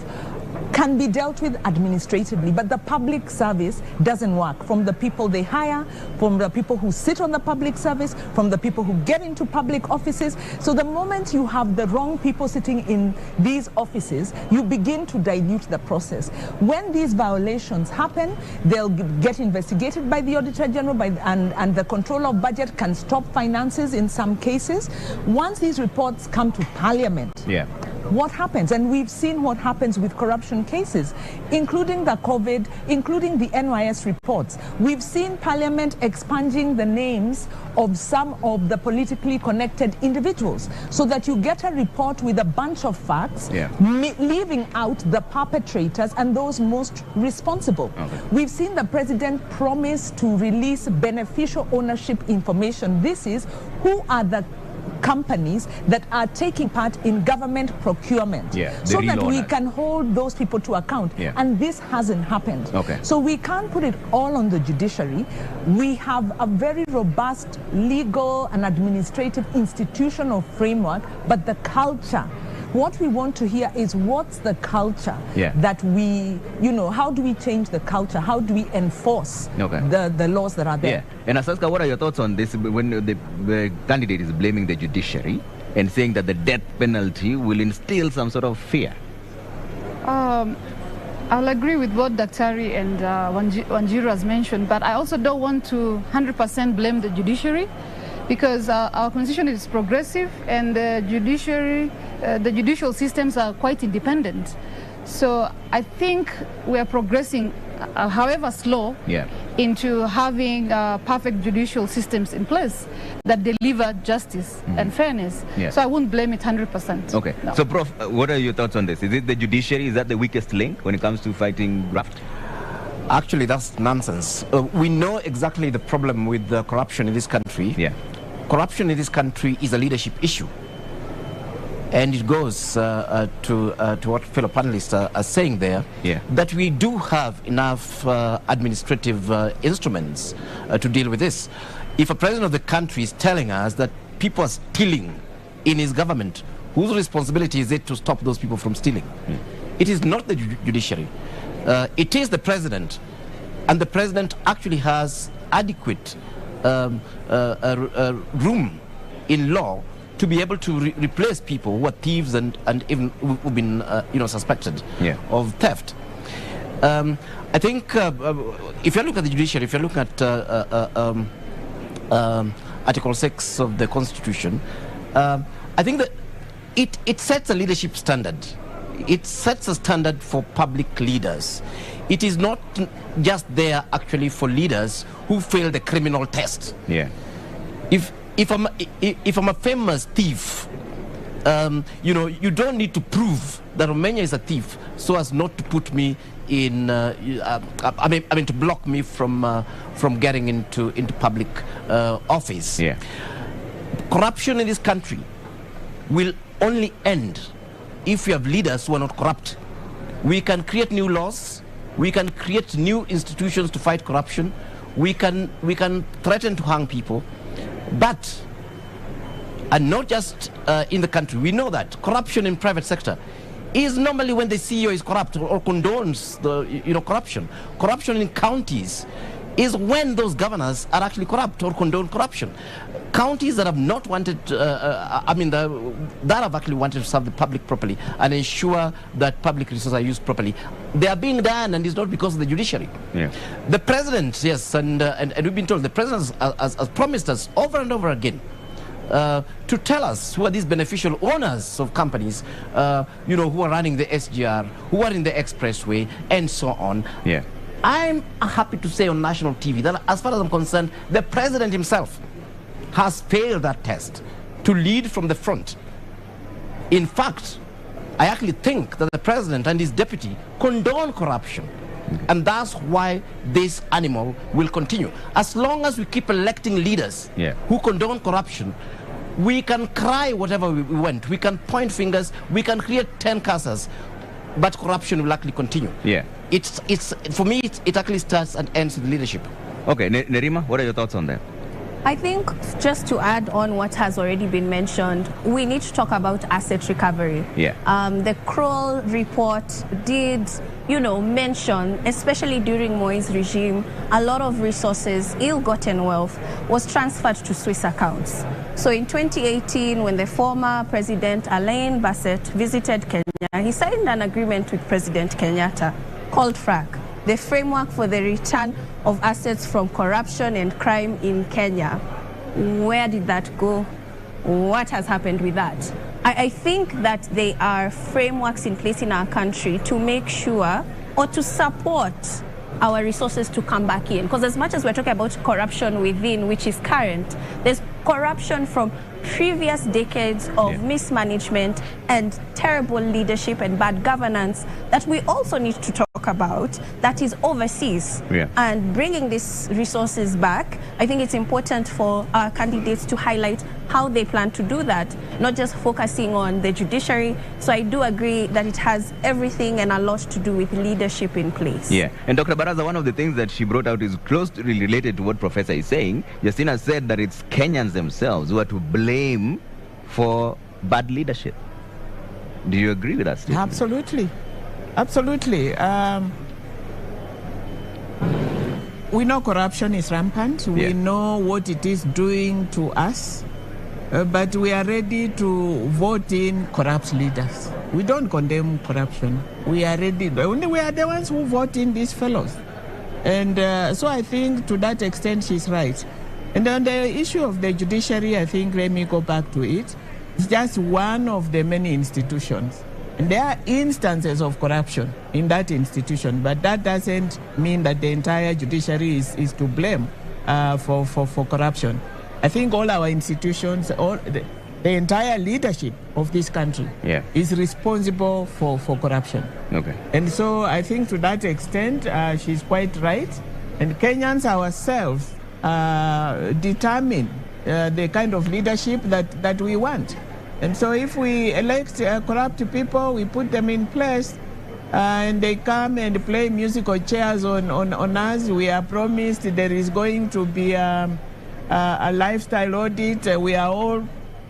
can be dealt with administratively, but the public service doesn't work. From the people they hire, from the people who sit on the public service, from the people who get into public offices. So the moment you have the wrong people sitting in these offices, you begin to dilute the process. When these violations happen, they'll get investigated by the Auditor General, and the Controller of Budget can stop finances in some cases. Once these reports come to Parliament, what happens. And we've seen what happens with corruption cases, including the COVID, including the NYS reports. We've seen Parliament expunging the names of some of the politically connected individuals so that you get a report with a bunch of facts, leaving out the perpetrators and those most responsible. We've seen the president promise to release beneficial ownership information. This is who are the companies that are taking part in government procurement, so that we can hold those people to account. And this hasn't happened. So we can't put it all on the judiciary. We have a very robust legal and administrative institutional framework, but the culture, what we want to hear is what's the culture that we, how do we change the culture? How do we enforce the laws that are there? And Asaska, what are your thoughts on this when the candidate is blaming the judiciary and saying that the death penalty will instill some sort of fear? I'll agree with what Daktari and Wanjiru has mentioned, but I also don't want to 100% blame the judiciary, because our constitution is progressive and the judicial systems are quite independent. So I think we are progressing, however slow, into having perfect judicial systems in place that deliver justice and fairness. So I won't blame it 100%. Okay. No. So, Prof, what are your thoughts on this? Is it the judiciary? Is that the weakest link when it comes to fighting graft? Actually, that's nonsense. We know exactly the problem with the corruption in this country. Corruption in this country is a leadership issue. And it goes to what fellow panelists are saying there, that we do have enough administrative instruments to deal with this. If a president of the country is telling us that people are stealing in his government, whose responsibility is it to stop those people from stealing? It is not the judiciary. It is the president. And the president actually has adequate room in law to be able to replace people who are thieves and even who've been suspected of theft. I think if you look at the judiciary, if you look at Article 6 of the Constitution, I think that it sets a leadership standard. It sets a standard for public leaders. It is not just there actually for leaders who fail the criminal test. If I'm a famous thief, you don't need to prove that Romania is a thief so as not to put me in, to block me from getting into public office. Corruption in this country will only end if we have leaders who are not corrupt. We can create new laws. We can create new institutions to fight corruption. We can threaten to hang people. But, and not just in the country, we know that corruption in private sector is normally when the CEO is corrupt or condones the corruption. Corruption in counties is when those governors are actually corrupt or condone corruption. Counties that have not wanted, that have actually wanted to serve the public properly and ensure that public resources are used properly, they are being done, and it's not because of the judiciary. The president, yes, and we've been told, the president has promised us over and over again to tell us who are these beneficial owners of companies, who are running the SGR, who are in the expressway, and so on. I'm happy to say on national TV that as far as I'm concerned, the president himself has failed that test to lead from the front. In fact, I actually think that the president and his deputy condone corruption. And that's why this animal will continue. As long as we keep electing leaders who condone corruption, we can cry whatever we want. We can point fingers. We can create 10 casas. But corruption will actually continue. It's for me, it actually starts and ends with leadership. Okay, Nerima, what are your thoughts on that? I think just to add on what has already been mentioned, we need to talk about asset recovery. The Kroll report did, mention, especially during Moi's regime, a lot of resources, ill-gotten wealth, was transferred to Swiss accounts. So in 2018, when the former President Alain Berset visited Kenya, he signed an agreement with President Kenyatta called FRAC, the Framework for the Return of Assets from Corruption and Crime in Kenya. Where did that go? What has happened with that? I think that there are frameworks in place in our country to make sure or to support our resources to come back in. Because as much as we're talking about corruption within, which is current, there's corruption from previous decades of mismanagement and terrible leadership and bad governance that we also need to talk about, that is overseas. And bringing these resources back, I think it's important for our candidates to highlight how they plan to do that, not just focusing on the judiciary. So I do agree that it has everything and a lot to do with leadership in place. Yeah, and Dr. Baraza, one of the things that she brought out is closely related to what Professor is saying. Justina said that it's Kenyans themselves who are to blame for bad leadership. Do you agree with that statement? Absolutely. Absolutely. We know corruption is rampant. We know what it is doing to us. But we are ready to vote in corrupt leaders. We don't condemn corruption. We are ready. Only we are the ones who vote in these fellows. And so I think to that extent she's right. And on the issue of the judiciary, I think, let me go back to it. It's just one of the many institutions. And there are instances of corruption in that institution, but that doesn't mean that the entire judiciary is to blame for corruption. I think all our institutions, the entire leadership of this country is responsible for corruption. Okay. And so I think to that extent, she's quite right. And Kenyans ourselves determine the kind of leadership that we want. And so if we elect corrupt people, we put them in place, and they come and play musical chairs on us. We are promised there is going to be a lifestyle audit. We are all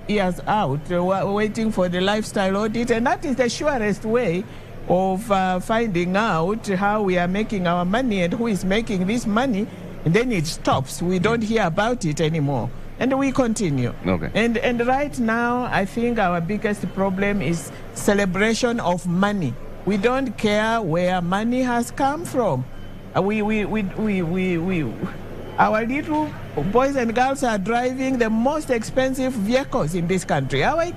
ears out waiting for the lifestyle audit, and that is the surest way of finding out how we are making our money and who is making this money, and then it stops. We don't hear about it anymore, and we continue. Okay. And right now, I think our biggest problem is celebration of money. We don't care where money has come from. Our little boys and girls are driving the most expensive vehicles in this country. Our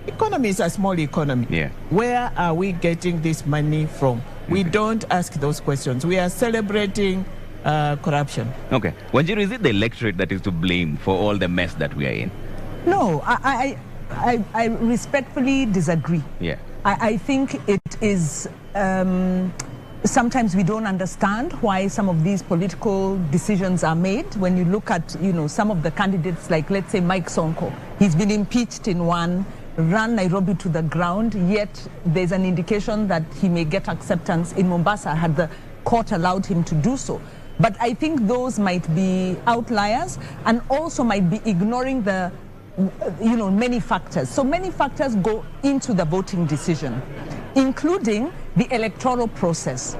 economy is a small economy. Where are we getting this money from? We don't ask those questions. We are celebrating corruption. Okay. Wanjiru, is it the electorate that is to blame for all the mess that we are in? No, I respectfully disagree. I think it is... sometimes we don't understand why some of these political decisions are made. When you look at, some of the candidates, like let's say Mike Sonko, he's been impeached in one, ran Nairobi to the ground, yet there's an indication that he may get acceptance in Mombasa had the court allowed him to do so. But I think those might be outliers and also might be ignoring the many factors. So many factors go into the voting decision, including the electoral process.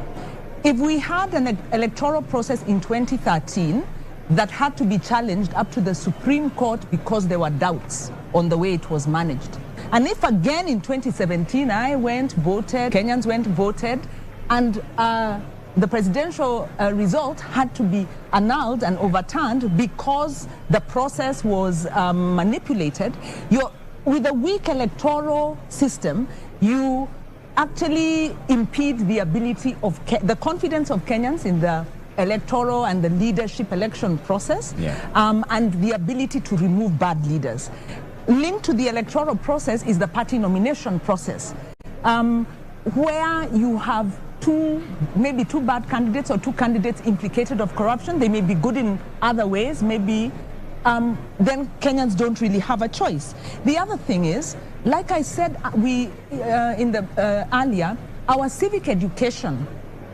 If we had an electoral process in 2013 that had to be challenged up to the Supreme Court because there were doubts on the way it was managed, and if again in 2017 I went, voted, Kenyans went, voted, and the presidential result had to be annulled and overturned because the process was manipulated, with a weak electoral system, you actually impede the ability of the confidence of Kenyans in the electoral and the leadership election process, and the ability to remove bad leaders. Linked to the electoral process is the party nomination process, where you have maybe two bad candidates or two candidates implicated of corruption. They may be good in other ways, maybe then Kenyans don't really have a choice. The other thing is, like I said earlier, our civic education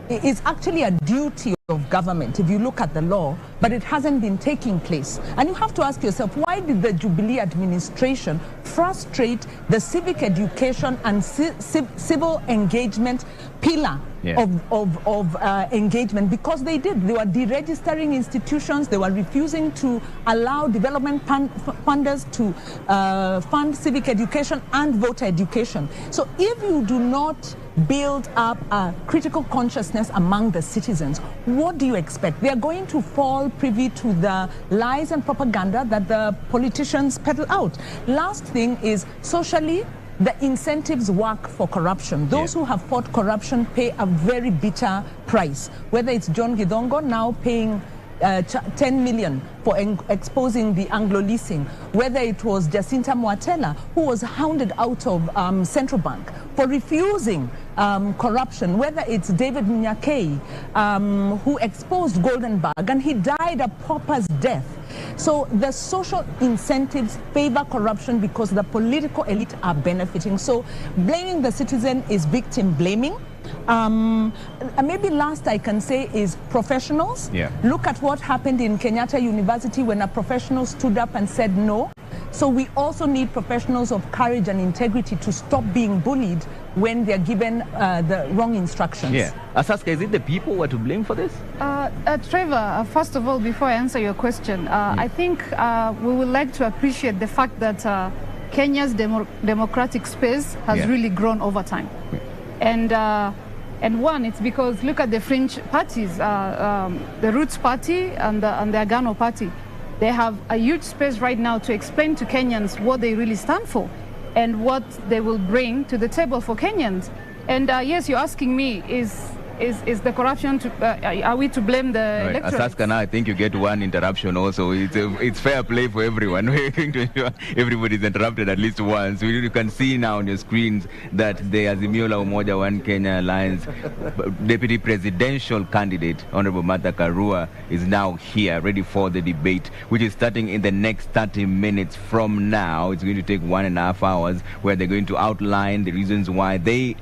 is actually a duty of government if you look at the law, but it hasn't been taking place. And you have to ask yourself, why did the Jubilee administration frustrate the civic education and civil engagement pillar of engagement? Because they did. They were deregistering institutions. They were refusing to allow development funders to fund civic education and voter education. So if you do not build up a critical consciousness among the citizens, what do you expect? They are going to fall privy to the lies and propaganda that the politicians peddle out. Last thing is, socially, the incentives work for corruption. Those who have fought corruption pay a very bitter price. Whether it's John Githongo now paying 10 million for exposing the Anglo leasing, whether it was Jacinta Mwatela, who was hounded out of Central Bank for refusing corruption, whether it's David Munyakei, who exposed Golden Bag, and he died a pauper's death. So the social incentives favor corruption because the political elite are benefiting. So blaming the citizen is victim blaming. Maybe last I can say is professionals. Look at what happened in Kenyatta University when a professional stood up and said no. So we also need professionals of courage and integrity to stop being bullied when they're given the wrong instructions. Asaska, is it the people who are to blame for this? Trevor, first of all, before I answer your question, I think we would like to appreciate the fact that Kenya's democratic space has really grown over time. And one, it's because look at the fringe parties, the Roots Party and the Agano Party. They have a huge space right now to explain to Kenyans what they really stand for and what they will bring to the table for Kenyans. And yes, you're asking me, is the corruption, are we to blame the electorate? Asaska, now I think you get one interruption also. It's fair play for everyone. We're going to ensure everybody's interrupted at least once. You can see now on your screens that the Azimio la Umoja One Kenya Alliance deputy presidential candidate, Honorable Karua, is now here, ready for the debate, which is starting in the next 30 minutes from now. It's going to take 1.5 hours, where they're going to outline the reasons why they're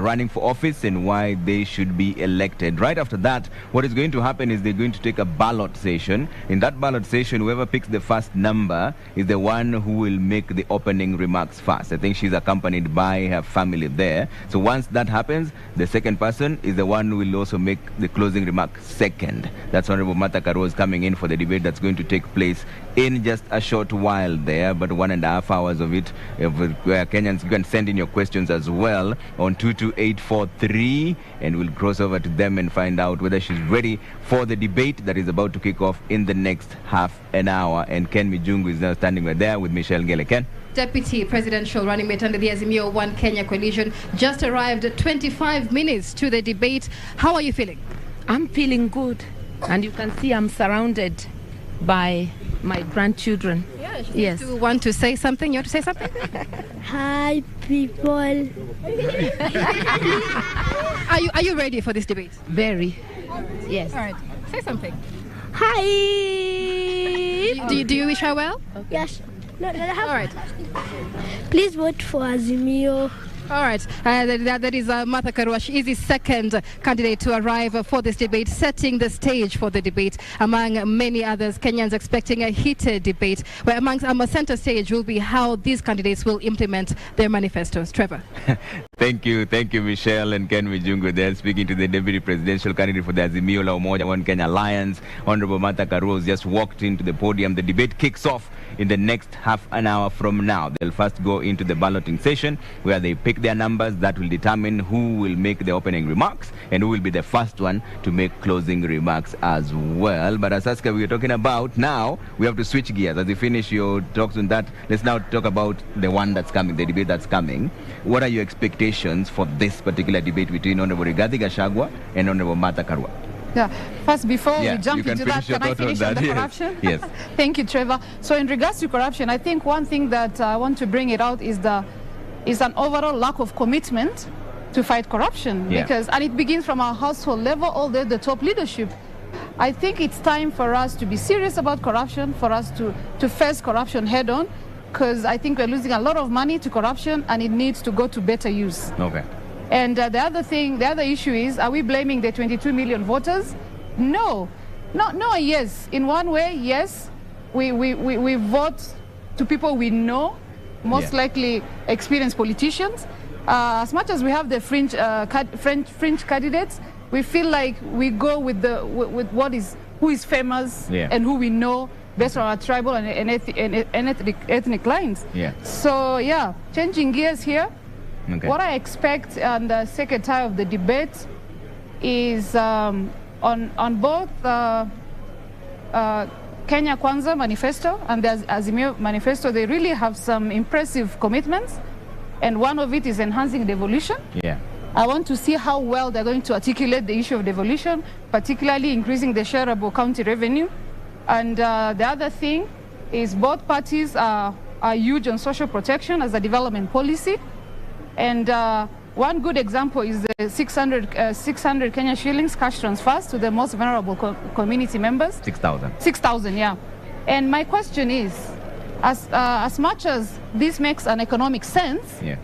running for office and why they should be elected. Right after that, what is going to happen is they're going to take a ballot session. In that ballot session, whoever picks the first number is the one who will make the opening remarks first. I think she's accompanied by her family there. So once that happens, the second person is the one who will also make the closing remark second. That's Honorable Martha Karua coming in for the debate that's going to take place in just a short while there, but 1.5 hours of it, where Kenyans, you can send in your questions as well on 22843, and we'll cross over to them and find out whether she's ready for the debate that is about to kick off in the next half an hour. And Ken Mijungu is now standing right there with Michelle Ngele. Ken? Deputy presidential running mate under the Azimio One Kenya coalition just arrived 25 minutes to the debate. How are you feeling? I'm feeling good, and you can see I'm surrounded by my grandchildren. Yes. Do you want to say something? You want to say something? Hi, people. Are you ready for this debate? Very. Yes. All right. Say something. Hi. Do you wish her well? Okay. Yes. No, all right. Please vote for Azimio. All right, that is Martha Karua. She is the second candidate to arrive for this debate, setting the stage for the debate. Among many others, Kenyans expecting a heated debate, where amongst center stage will be how these candidates will implement their manifestos. Trevor. Thank you, Michelle and Ken Mijungu there, speaking to the deputy presidential candidate for the Azimio la Umoja One Kenya Alliance. Honorable Martha Karua has just walked into the podium. The debate kicks off in the next half an hour from now. They'll first go into the balloting session, where they pick their numbers. That will determine who will make the opening remarks and who will be the first one to make closing remarks as well. But as Aska, we are talking about now, we have to switch gears. As you finish your talks on that, let's now talk about the one that's coming, the debate that's coming. What are your expectations for this particular debate between Honorable Rigathi Gachagua and Honorable Martha Karua? Yeah. First, before we jump into that, can I finish on the corruption? Yes. Thank you, Trevor. So in regards to corruption, I think one thing that I want to bring it out is an overall lack of commitment to fight corruption. And it begins from our household level all the way to the top leadership. I think it's time for us to be serious about corruption, for us to face corruption head on, because I think we're losing a lot of money to corruption and it needs to go to better use. Okay. And the other issue is, are we blaming the 22 million voters? No. Yes. In one way, yes. We vote to people we know, most likely experienced politicians. As much as we have the fringe candidates, we feel like we go with who is famous and who we know based on our tribal and ethnic lines. So changing gears here. Okay. What I expect on the second time of the debate is on both Kenya Kwanza manifesto and the Azimio manifesto, they really have some impressive commitments. and one of it is enhancing devolution. Yeah. I want to see how well they're going to articulate the issue of devolution, particularly increasing the shareable county revenue. And the other thing is both parties are huge on social protection as a development policy. And one good example is the 600 Kenya shillings cash transfers to the most vulnerable community members. 6,000. 6,000, yeah. And my question is, as much as this makes an economic sense, Yeah.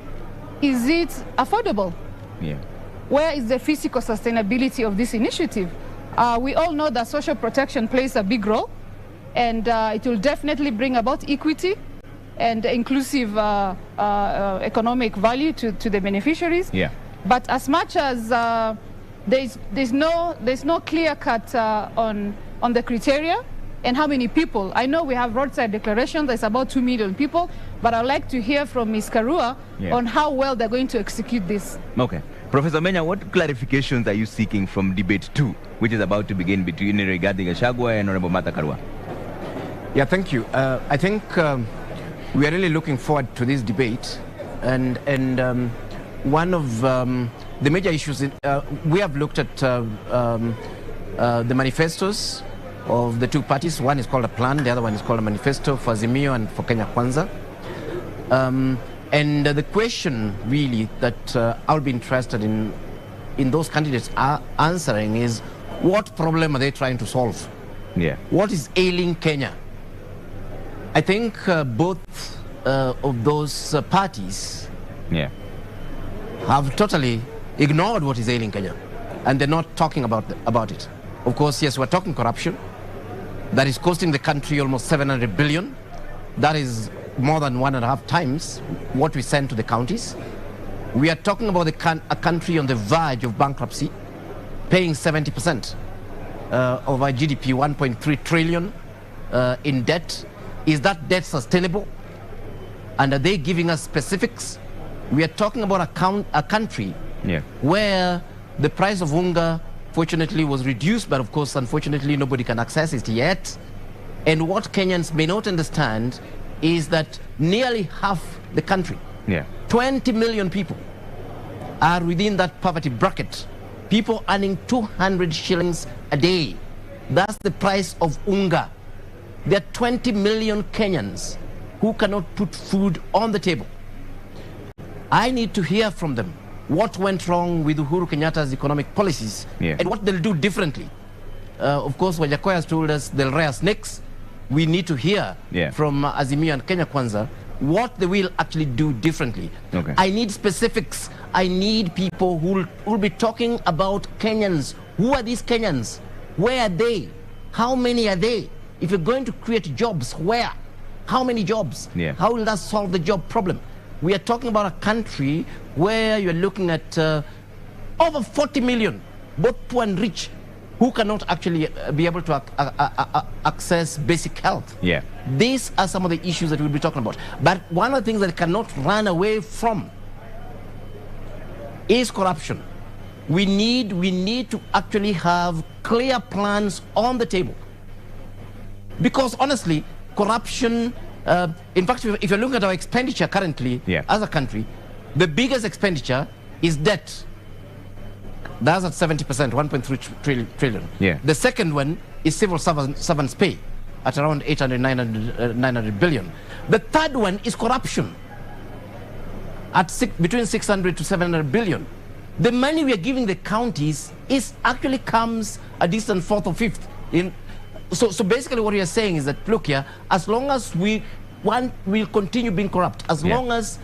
is it affordable? Yeah. Where is the physical sustainability of this initiative? We all know that social protection plays a big role, and it will definitely bring about equity and inclusive economic value to the beneficiaries. Yeah. But as much as there's no clear cut on the criteria and how many people. I know we have roadside declarations, there's about 2 million people, but I'd like to hear from Ms. Karua on how well they're going to execute this. Okay. Professor Menya, what clarifications are you seeking from debate 2, which is about to begin between Rigathi Gachagua and Honorable Martha Karua? Yeah, thank you. I think we are really looking forward to this debate, and one of the major issues we have looked at the manifestos of the two parties. One is called a plan, the other one is called a manifesto for Azimio and for Kenya Kwanza. And the question really that I'll be interested in those candidates are answering is, what problem are they trying to solve? Yeah. What is ailing Kenya? I think both of those parties have totally ignored what is ailing Kenya, and they're not talking about it. Of course, yes, we're talking corruption. That is costing the country almost 700 billion. That is more than 1.5 times what we send to the counties. We are talking about a country on the verge of bankruptcy, paying 70% of our GDP, 1.3 trillion in debt. Is that debt sustainable? And are they giving us specifics? We are talking about a country where the price of unga fortunately was reduced, but of course, unfortunately, nobody can access it yet. And what Kenyans may not understand is that nearly half the country, 20 million people, are within that poverty bracket. People earning 200 shillings a day. That's the price of unga. There are 20 million Kenyans who cannot put food on the table. I need to hear from them what went wrong with Uhuru Kenyatta's economic policies and what they'll do differently. Of course, Wajakoya has told us they'll rear snakes. We need to hear from Azimio and Kenya Kwanza what they will actually do differently. Okay. I need specifics. I need people who will be talking about Kenyans. Who are these Kenyans? Where are they? How many are they? If you're going to create jobs, where? How many jobs? How will that solve the job problem? We are talking about a country where you're looking at over 40 million, both poor and rich, who cannot actually be able to access basic health. These are some of the issues that we'll be talking about. But one of the things that cannot run away from is corruption. We need to actually have clear plans on the table. Because honestly, corruption, in fact, if you're looking at our expenditure currently as a country, the biggest expenditure is debt. That's at 70%, 1.3 trillion. The second one is civil servants pay at around 800, 900 billion. The third one is corruption at between 600 to 700 billion. The money we are giving the counties actually comes a distant fourth or fifth. So basically what we are saying is that, look here, as long as we'll continue being corrupt, as long as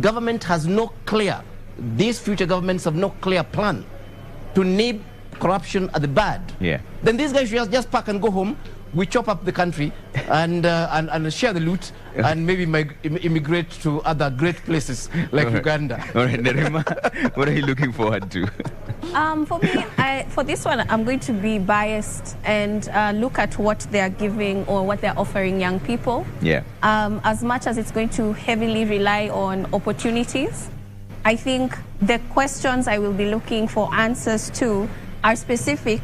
government has no clear, these future governments have no clear plan to nib corruption at the bud, then these guys should just pack and go home. We chop up the country and share the loot and maybe immigrate to other great places like Uganda. All right, Nerima, what are you looking forward to? For me, for this one, I'm going to be biased and look at what they are giving or what they're offering young people. As much as it's going to heavily rely on opportunities, I think the questions I will be looking for answers to are specific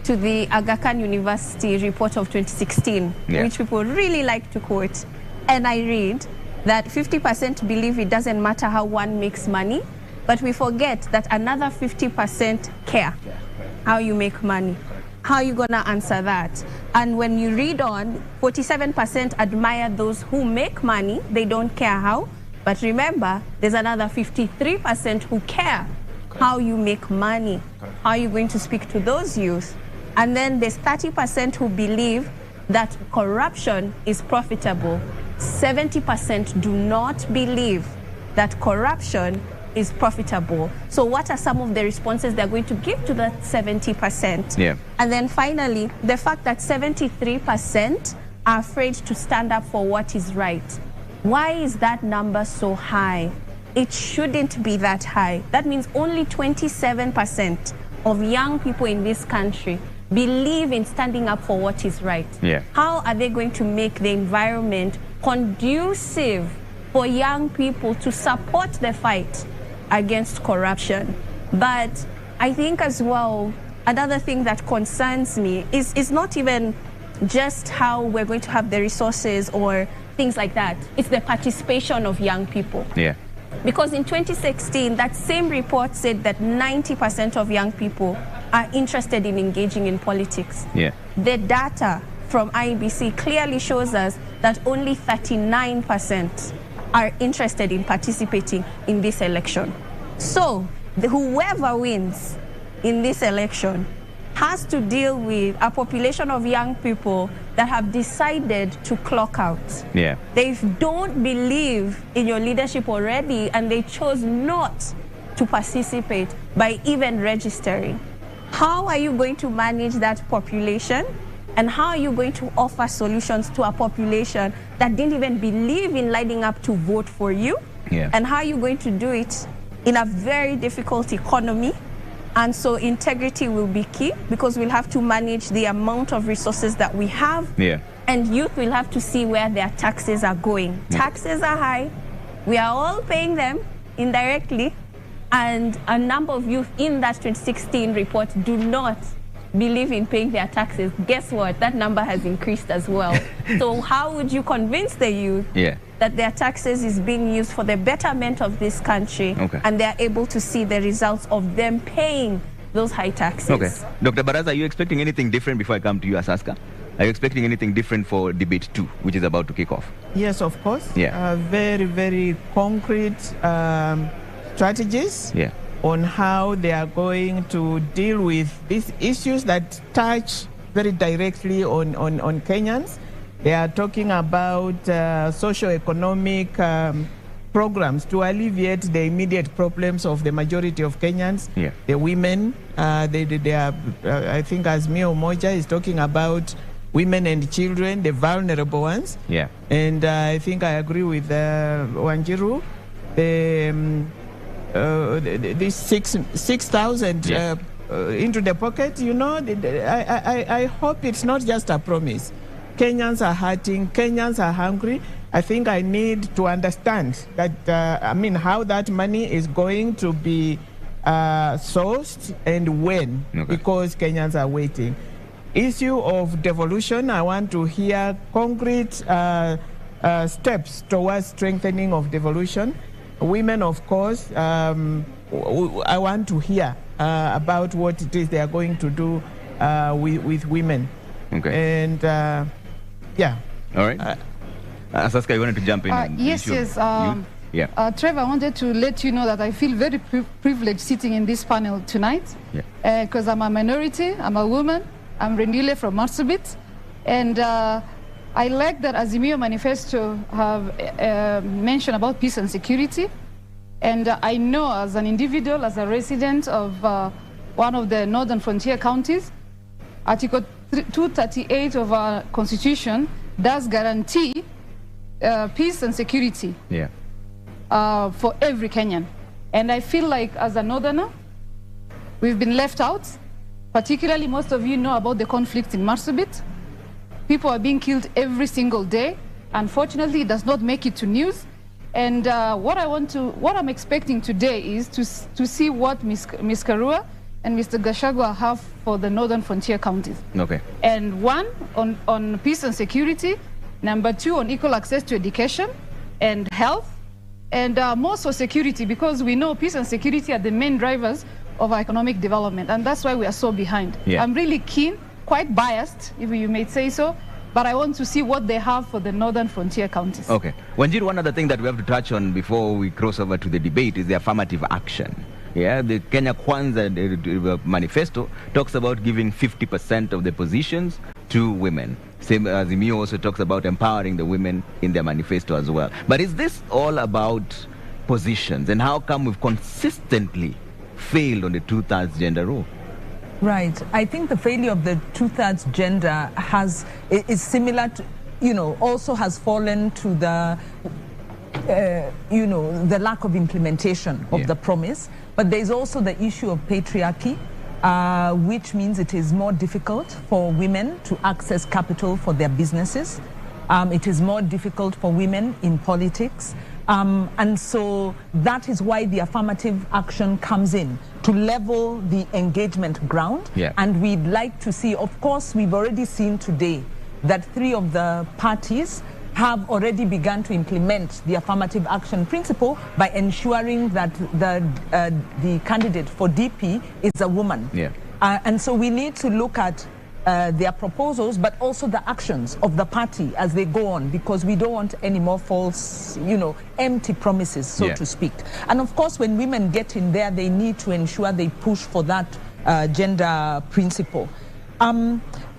to the Aga Khan University report of 2016, which people really like to quote. And I read, that 50% believe it doesn't matter how one makes money, but we forget that another 50% care how you make money. How are you going to answer that? And when you read on, 47% admire those who make money. They don't care how. But remember, there's another 53% who care how you make money. How are you going to speak to those youth? And then there's 30% who believe that corruption is profitable. 70% do not believe that corruption is profitable. So what are some of the responses they're going to give to that 70%? Yeah. And then finally, the fact that 73% are afraid to stand up for what is right. Why is that number so high? It shouldn't be that high. That means only 27% of young people in this country believe in standing up for what is right. Yeah. How are they going to make the environment conducive for young people to support the fight against corruption? But I think as well, another thing that concerns me is not even just how we're going to have the resources or things like that. It's the participation of young people. Yeah. Because in 2016, that same report said that 90% of young people are interested in engaging in politics. Yeah. The data from IEBC clearly shows us that only 39% are interested in participating in this election. So whoever wins in this election has to deal with a population of young people that have decided to clock out. Yeah. They don't believe in your leadership already, and they chose not to participate by even registering. How are you going to manage that population? And how are you going to offer solutions to a population that didn't even believe in lining up to vote for you? Yeah. And how are you going to do it in a very difficult economy? And so integrity will be key, because we'll have to manage the amount of resources that we have. Yeah. And youth will have to see where their taxes are going. Taxes are high. We are all paying them indirectly. And a number of youth in that 2016 report do not believe in paying their taxes. Guess what? That number has increased as well. So how would you convince the youth that their taxes is being used for the betterment of this country, and they're able to see the results of them paying those high taxes? Okay. Dr. Baraza, are you expecting anything different before I come to you, Asaska? Are you expecting anything different for debate 2, which is about to kick off? Yes, of course. Yeah. Very, very concrete strategies on how they are going to deal with these issues that touch very directly on Kenyans. They are talking about socio-economic programs to alleviate the immediate problems of the majority of Kenyans. Yeah. The women, they are, I think Azimio Moja is talking about women and children, the vulnerable ones. Yeah. And I think I agree with Wanjiru. This 6,000 into the pocket, you know, I hope it's not just a promise. Kenyans are hurting, Kenyans are hungry. I think I need to understand that, how that money is going to be sourced and when, because Kenyans are waiting. Issue of devolution, I want to hear concrete steps towards strengthening of devolution. Women, of course, I want to hear about what it is they are going to do with women. Okay. And yeah. All right. Saska, you wanted to jump in? Yes. Yeah. Trevor, I wanted to let you know that I feel very privileged sitting in this panel tonight, because I'm a minority, I'm a woman, I'm Rendile from Marsabit, and I like that Azimio manifesto have mentioned about peace and security. And I know as an individual, as a resident of one of the northern frontier counties, Article 238 of our constitution does guarantee peace and security for every Kenyan. And I feel like as a northerner, we've been left out. Particularly, most of you know about the conflict in Marsabit. People are being killed every single day. Unfortunately, it does not make it to news. And what I'm expecting today is to see what Ms. Karua and Mr. Gachagua have for the northern frontier counties. Okay. And one, on peace and security. Number two, on equal access to education. and health, and more so security, because we know peace and security are the main drivers of our economic development, and that's why we are so behind. Yeah. I'm really keen, quite biased, if you may say so, but I want to see what they have for the northern frontier counties. Okay. Wanjiru, one other thing that we have to touch on before we cross over to the debate is the affirmative action. Yeah, the Kenya Kwanza manifesto talks about giving 50% of the positions to women. Same as Azimio also talks about empowering the women in their manifesto as well. But is this all about positions? And how come we've consistently failed on the 2/3 gender rule? Right. I think the failure of the 2/3 gender is similar to, also has fallen to the, the lack of implementation of the promise. But there's also the issue of patriarchy, which means it is more difficult for women to access capital for their businesses. It is more difficult for women in politics. And so that is why the affirmative action comes in, to level the engagement ground. Yeah. And we'd like to see, of course, we've already seen today that 3 of the parties have already begun to implement the affirmative action principle by ensuring that the candidate for DP is a woman. Yeah. And so we need to look at their proposals, but also the actions of the party as they go on, because we don't want any more false, empty promises, so to speak. And of course, when women get in there, they need to ensure they push for that gender principle.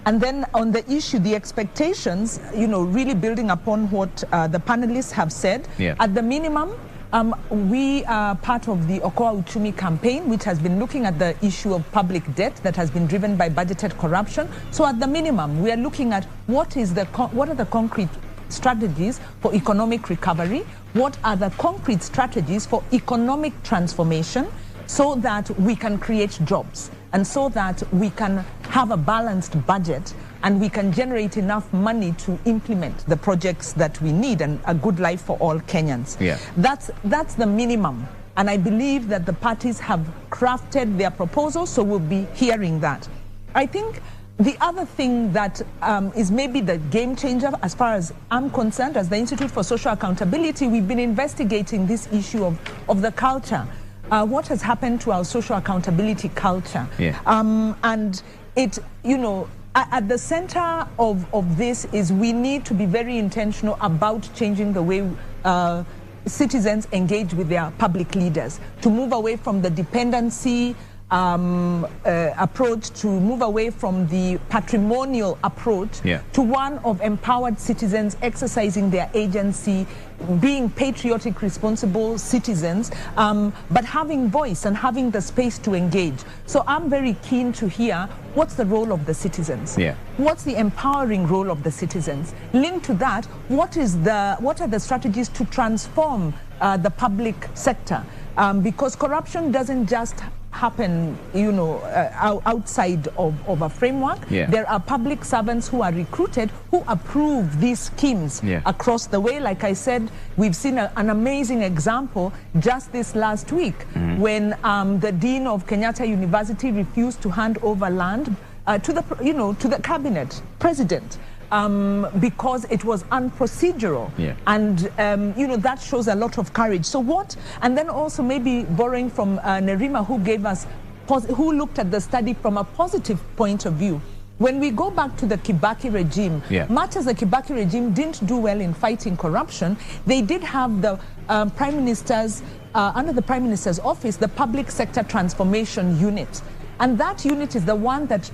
And then on the issue, the expectations, really building upon what the panelists have said, at the minimum, we are part of the Okoa Uchumi campaign, which has been looking at the issue of public debt that has been driven by budgeted corruption. So at the minimum, we are looking at what are the concrete strategies for economic recovery, what are the concrete strategies for economic transformation, so that we can create jobs and so that we can have a balanced budget and we can generate enough money to implement the projects that we need and a good life for all Kenyans. Yeah. That's the minimum. And I believe that the parties have crafted their proposals, so we'll be hearing that. I think the other thing that is maybe the game changer, as far as I'm concerned, as the Institute for Social Accountability, we've been investigating this issue of the culture. What has happened to our social accountability culture? Yeah. And it, at the center of this is we need to be very intentional about changing the way citizens engage with their public leaders, to move away from the dependency approach, to move away from the patrimonial approach to one of empowered citizens exercising their agency, being patriotic, responsible citizens, but having voice and having the space to engage. So I'm very keen to hear what's the role of the citizens? What's the empowering role of the citizens? Linked to that, what are the strategies to transform the public sector? Because corruption doesn't just happen, outside of a framework. There are public servants who are recruited who approve these schemes across the way. Like I said, we've seen an amazing example just this last week when the dean of Kenyatta University refused to hand over land to the cabinet president. Because it was unprocedural. And, that shows a lot of courage. So and then also maybe borrowing from Nerima, who gave us, who looked at the study from a positive point of view. When we go back to the Kibaki regime, much as the Kibaki regime didn't do well in fighting corruption, they did have the prime minister's, under the prime minister's office, the public sector transformation unit. And that unit is the one that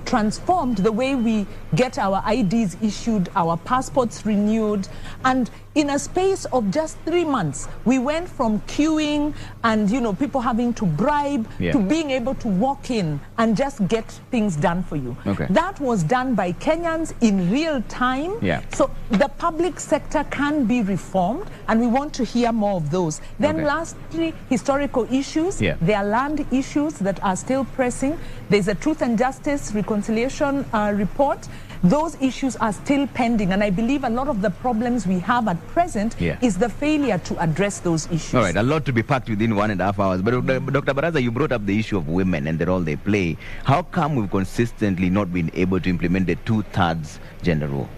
transformed the way we get our IDs issued, our passports renewed. And in a space of just 3 months, we went from queuing and, people having to bribe to being able to walk in and just get things done for you. That was done by Kenyans in real time. So the public sector can be reformed, and we want to hear more of those. Then lastly, historical issues. There are land issues that are still pressing. There's a Truth and Justice Reconciliation report. Those issues are still pending, and I believe a lot of the problems we have at present is the failure to address those issues. All right, a lot to be packed within 1.5 hours. But Dr. Baraza, you brought up the issue of women and the role they play. How come we've consistently not been able to implement the 2/3 gender rule?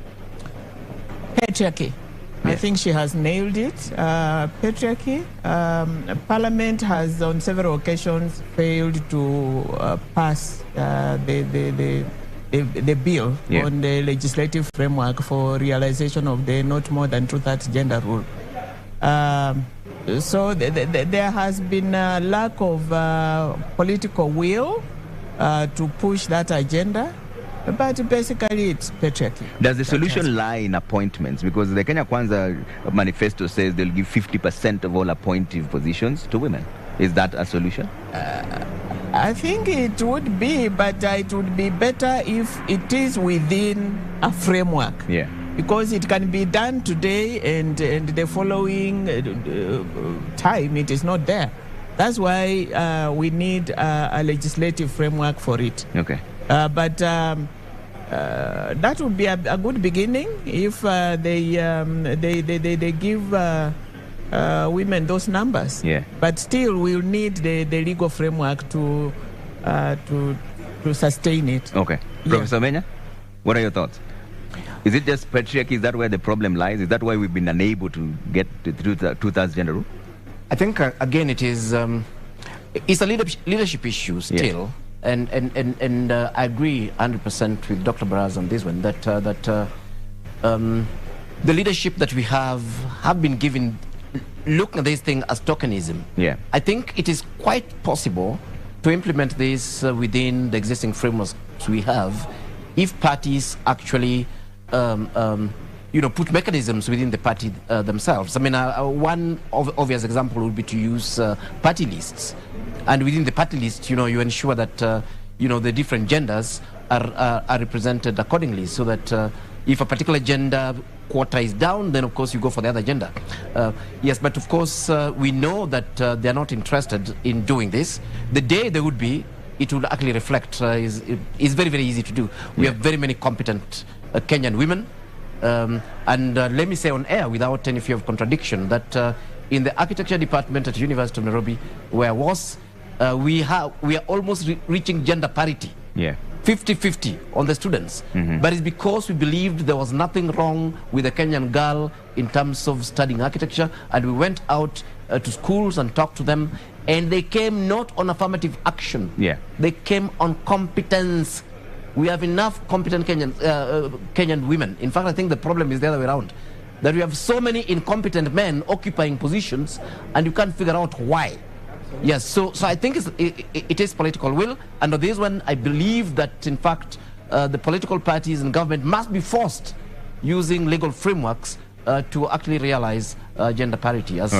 Patriarchy. I think she has nailed it. Patriarchy. Parliament has on several occasions failed to pass the bill on the legislative framework for realization of the not more than 2/3 gender rule. So there has been a lack of political will to push that agenda. But basically, it's patriarchy. Does the solution lie in appointments? Because the Kenya Kwanza manifesto says they'll give 50% of all appointive positions to women. Is that a solution? I think it would be, but it would be better if it is within a framework. Yeah. Because it can be done today and the following time it is not there. That's why we need a legislative framework for it. Okay. But that would be a good beginning if they give women those numbers. Yeah. But still, we'll need the legal framework to sustain it. Okay. Professor Menya, what are your thoughts? Is it just patriarchy? Is that where the problem lies? Is that why we've been unable to get to the 2/3 gender rule? I think again it's a leadership issue still. Yes. And I agree 100% with Dr. Baraz on this one, that the leadership that we have been given, looking at this thing as tokenism. Yeah. I think it is quite possible to implement this within the existing frameworks we have if parties actually put mechanisms within the party themselves. I mean, one obvious example would be to use party lists. And within the party list, you ensure that, the different genders are represented accordingly, so that if a particular gender quota is down, then of course you go for the other gender. Yes, but of course we know that they're not interested in doing this. The day they would be, it would actually reflect, is very, very easy to do. We have very many competent Kenyan women. And let me say on air, without any fear of contradiction, that in the architecture department at University of Nairobi, where I was, we are almost reaching gender parity. Yeah. 50-50 on the students. But it's because we believed there was nothing wrong with a Kenyan girl in terms of studying architecture, and we went out to schools and talked to them, and they came not on affirmative action. Yeah. They came on competence. We have enough competent Kenyan women. In fact, I think the problem is the other way around, that we have so many incompetent men occupying positions, and you can't figure out why. Yes, so I think it is political will, and on this one, I believe that, in fact, the political parties and government must be forced, using legal frameworks, to actually realize gender parity, as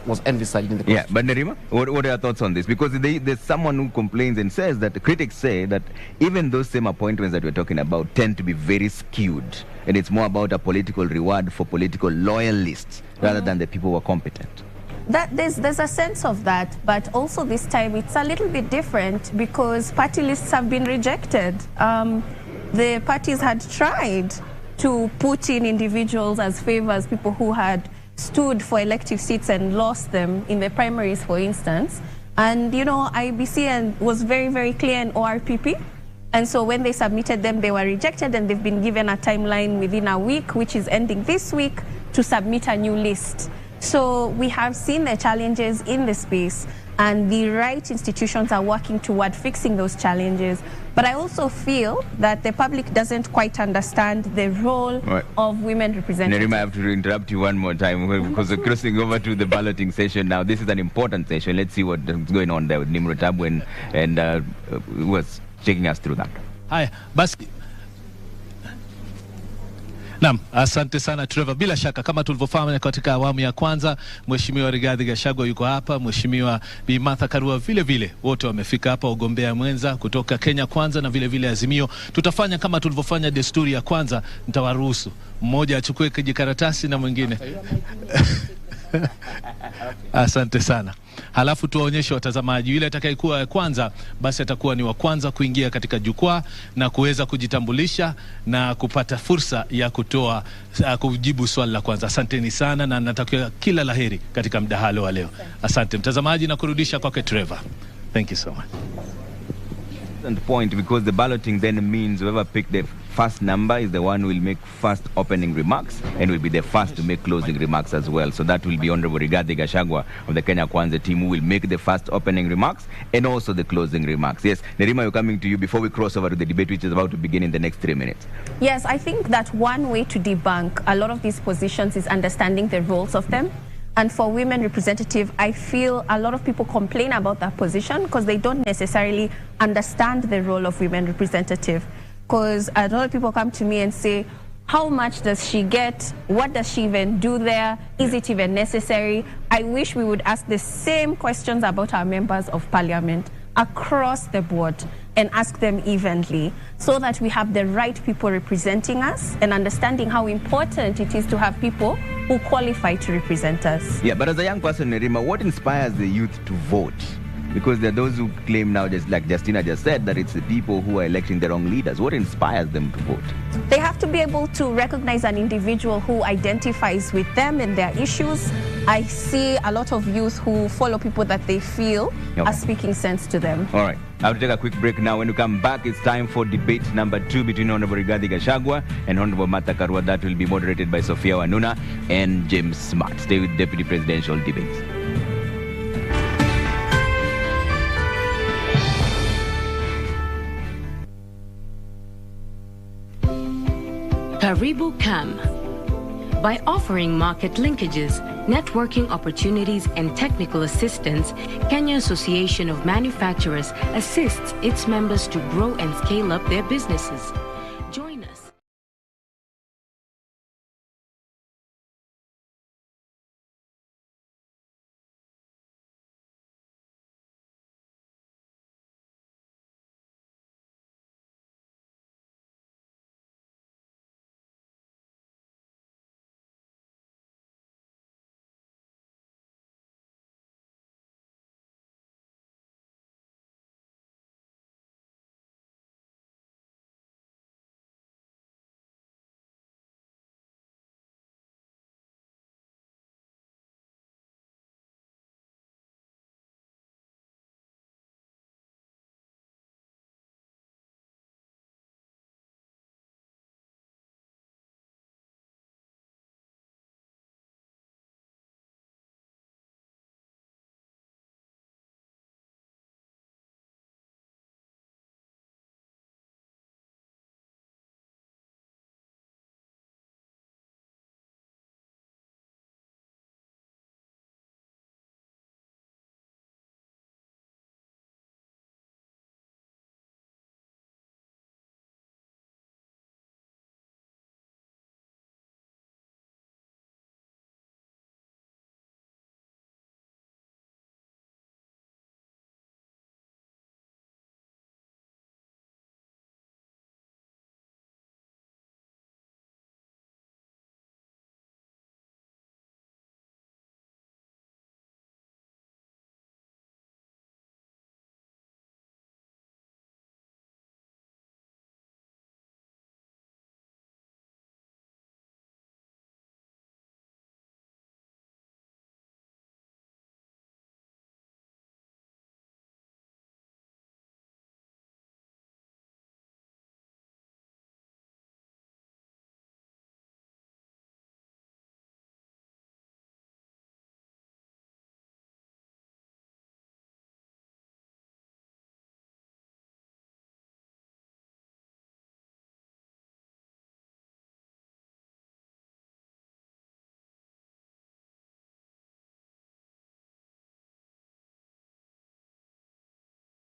was envisaged in the Constitution. Yeah, but Nerima, what are your thoughts on this? Because there's someone who complains and says that the critics say that even those same appointments that we're talking about tend to be very skewed, and it's more about a political reward for political loyalists rather than the people who are competent. There's a sense of that, but also this time it's a little bit different because party lists have been rejected. The parties had tried to put in individuals as favors, people who had stood for elective seats and lost them in the primaries, for instance. And, IBC was very, very clear in ORPP. And so when they submitted them, they were rejected, and they've been given a timeline within a week, which is ending this week, to submit a new list. So we have seen the challenges in the space, and the right institutions are working toward fixing those challenges. But I also feel that the public doesn't quite understand the role of women representatives. Nerima, I have to interrupt you one more time because we're crossing over to the balloting session now. This is an important session. Let's see what's going on there with Nimrod Tabu and who was taking us through that. Hi, basi. Naam, asante sana Trevor. Bila shaka kama tulivyofahamu katika awamu ya kwanza, Mheshimiwa Rigathi Gachagua yuko hapa, Mheshimiwa Bi Martha Karua vile vile, wote wamefika hapa, ugombea mwenza kutoka Kenya Kwanza na vile vile Azimio. Tutafanya kama tulivyofanya desturi ya kwanza, nitawaruhusu mmoja achukue kijikaratasi na mwingine. Asante sana. Halafu tuwaonyeshe watazamaji, yule atakayekuwa kwanza basi atakuwa ni wa kwanza kuingia katika jukwaa na kuweza kujitambulisha na kupata fursa ya kujibu swali la kwanza. Asanteni sana na natakia kila laheri katika mdahalo wa leo. Asante mtazamaji na kurudisha kwake Trevor. Thank you so much. Point, because the balloting then means whoever picked the first number is the one who will make first opening remarks and will be the first to make closing remarks as well. So that will be Honorable Rigathi Gachagua of the Kenya Kwanza team, who will make the first opening remarks and also the closing remarks. Yes, Nerima, we're coming to you before we cross over to the debate, which is about to begin in the next 3 minutes. Yes, I think that one way to debunk a lot of these positions is understanding the roles of them. And for women representative, I feel a lot of people complain about that position because they don't necessarily understand the role of women representative. Because a lot of people come to me and say, how much does she get? What does she even do there? Is it even necessary? I wish we would ask the same questions about our members of parliament across the board and ask them evenly so that we have the right people representing us and understanding how important it is to have people who qualify to represent us. Yeah, but as a young person, Nerima, what inspires the youth to vote? Because there are those who claim now, just like Justina just said, that it's the people who are electing the wrong leaders. What inspires them to vote? They have to be able to recognize an individual who identifies with them and their issues. I see a lot of youth who follow people that they feel are speaking sense to them. All right. I'll take a quick break now. When we come back, it's time for debate number 2 between Honorable Rigathi Gachagua and Honorable Martha Karua. That will be moderated by Sophia Wanuna and James Smart. Stay with Deputy Presidential Debates. Karibu Kam. By offering market linkages, networking opportunities, and technical assistance, Kenya Association of Manufacturers assists its members to grow and scale up their businesses.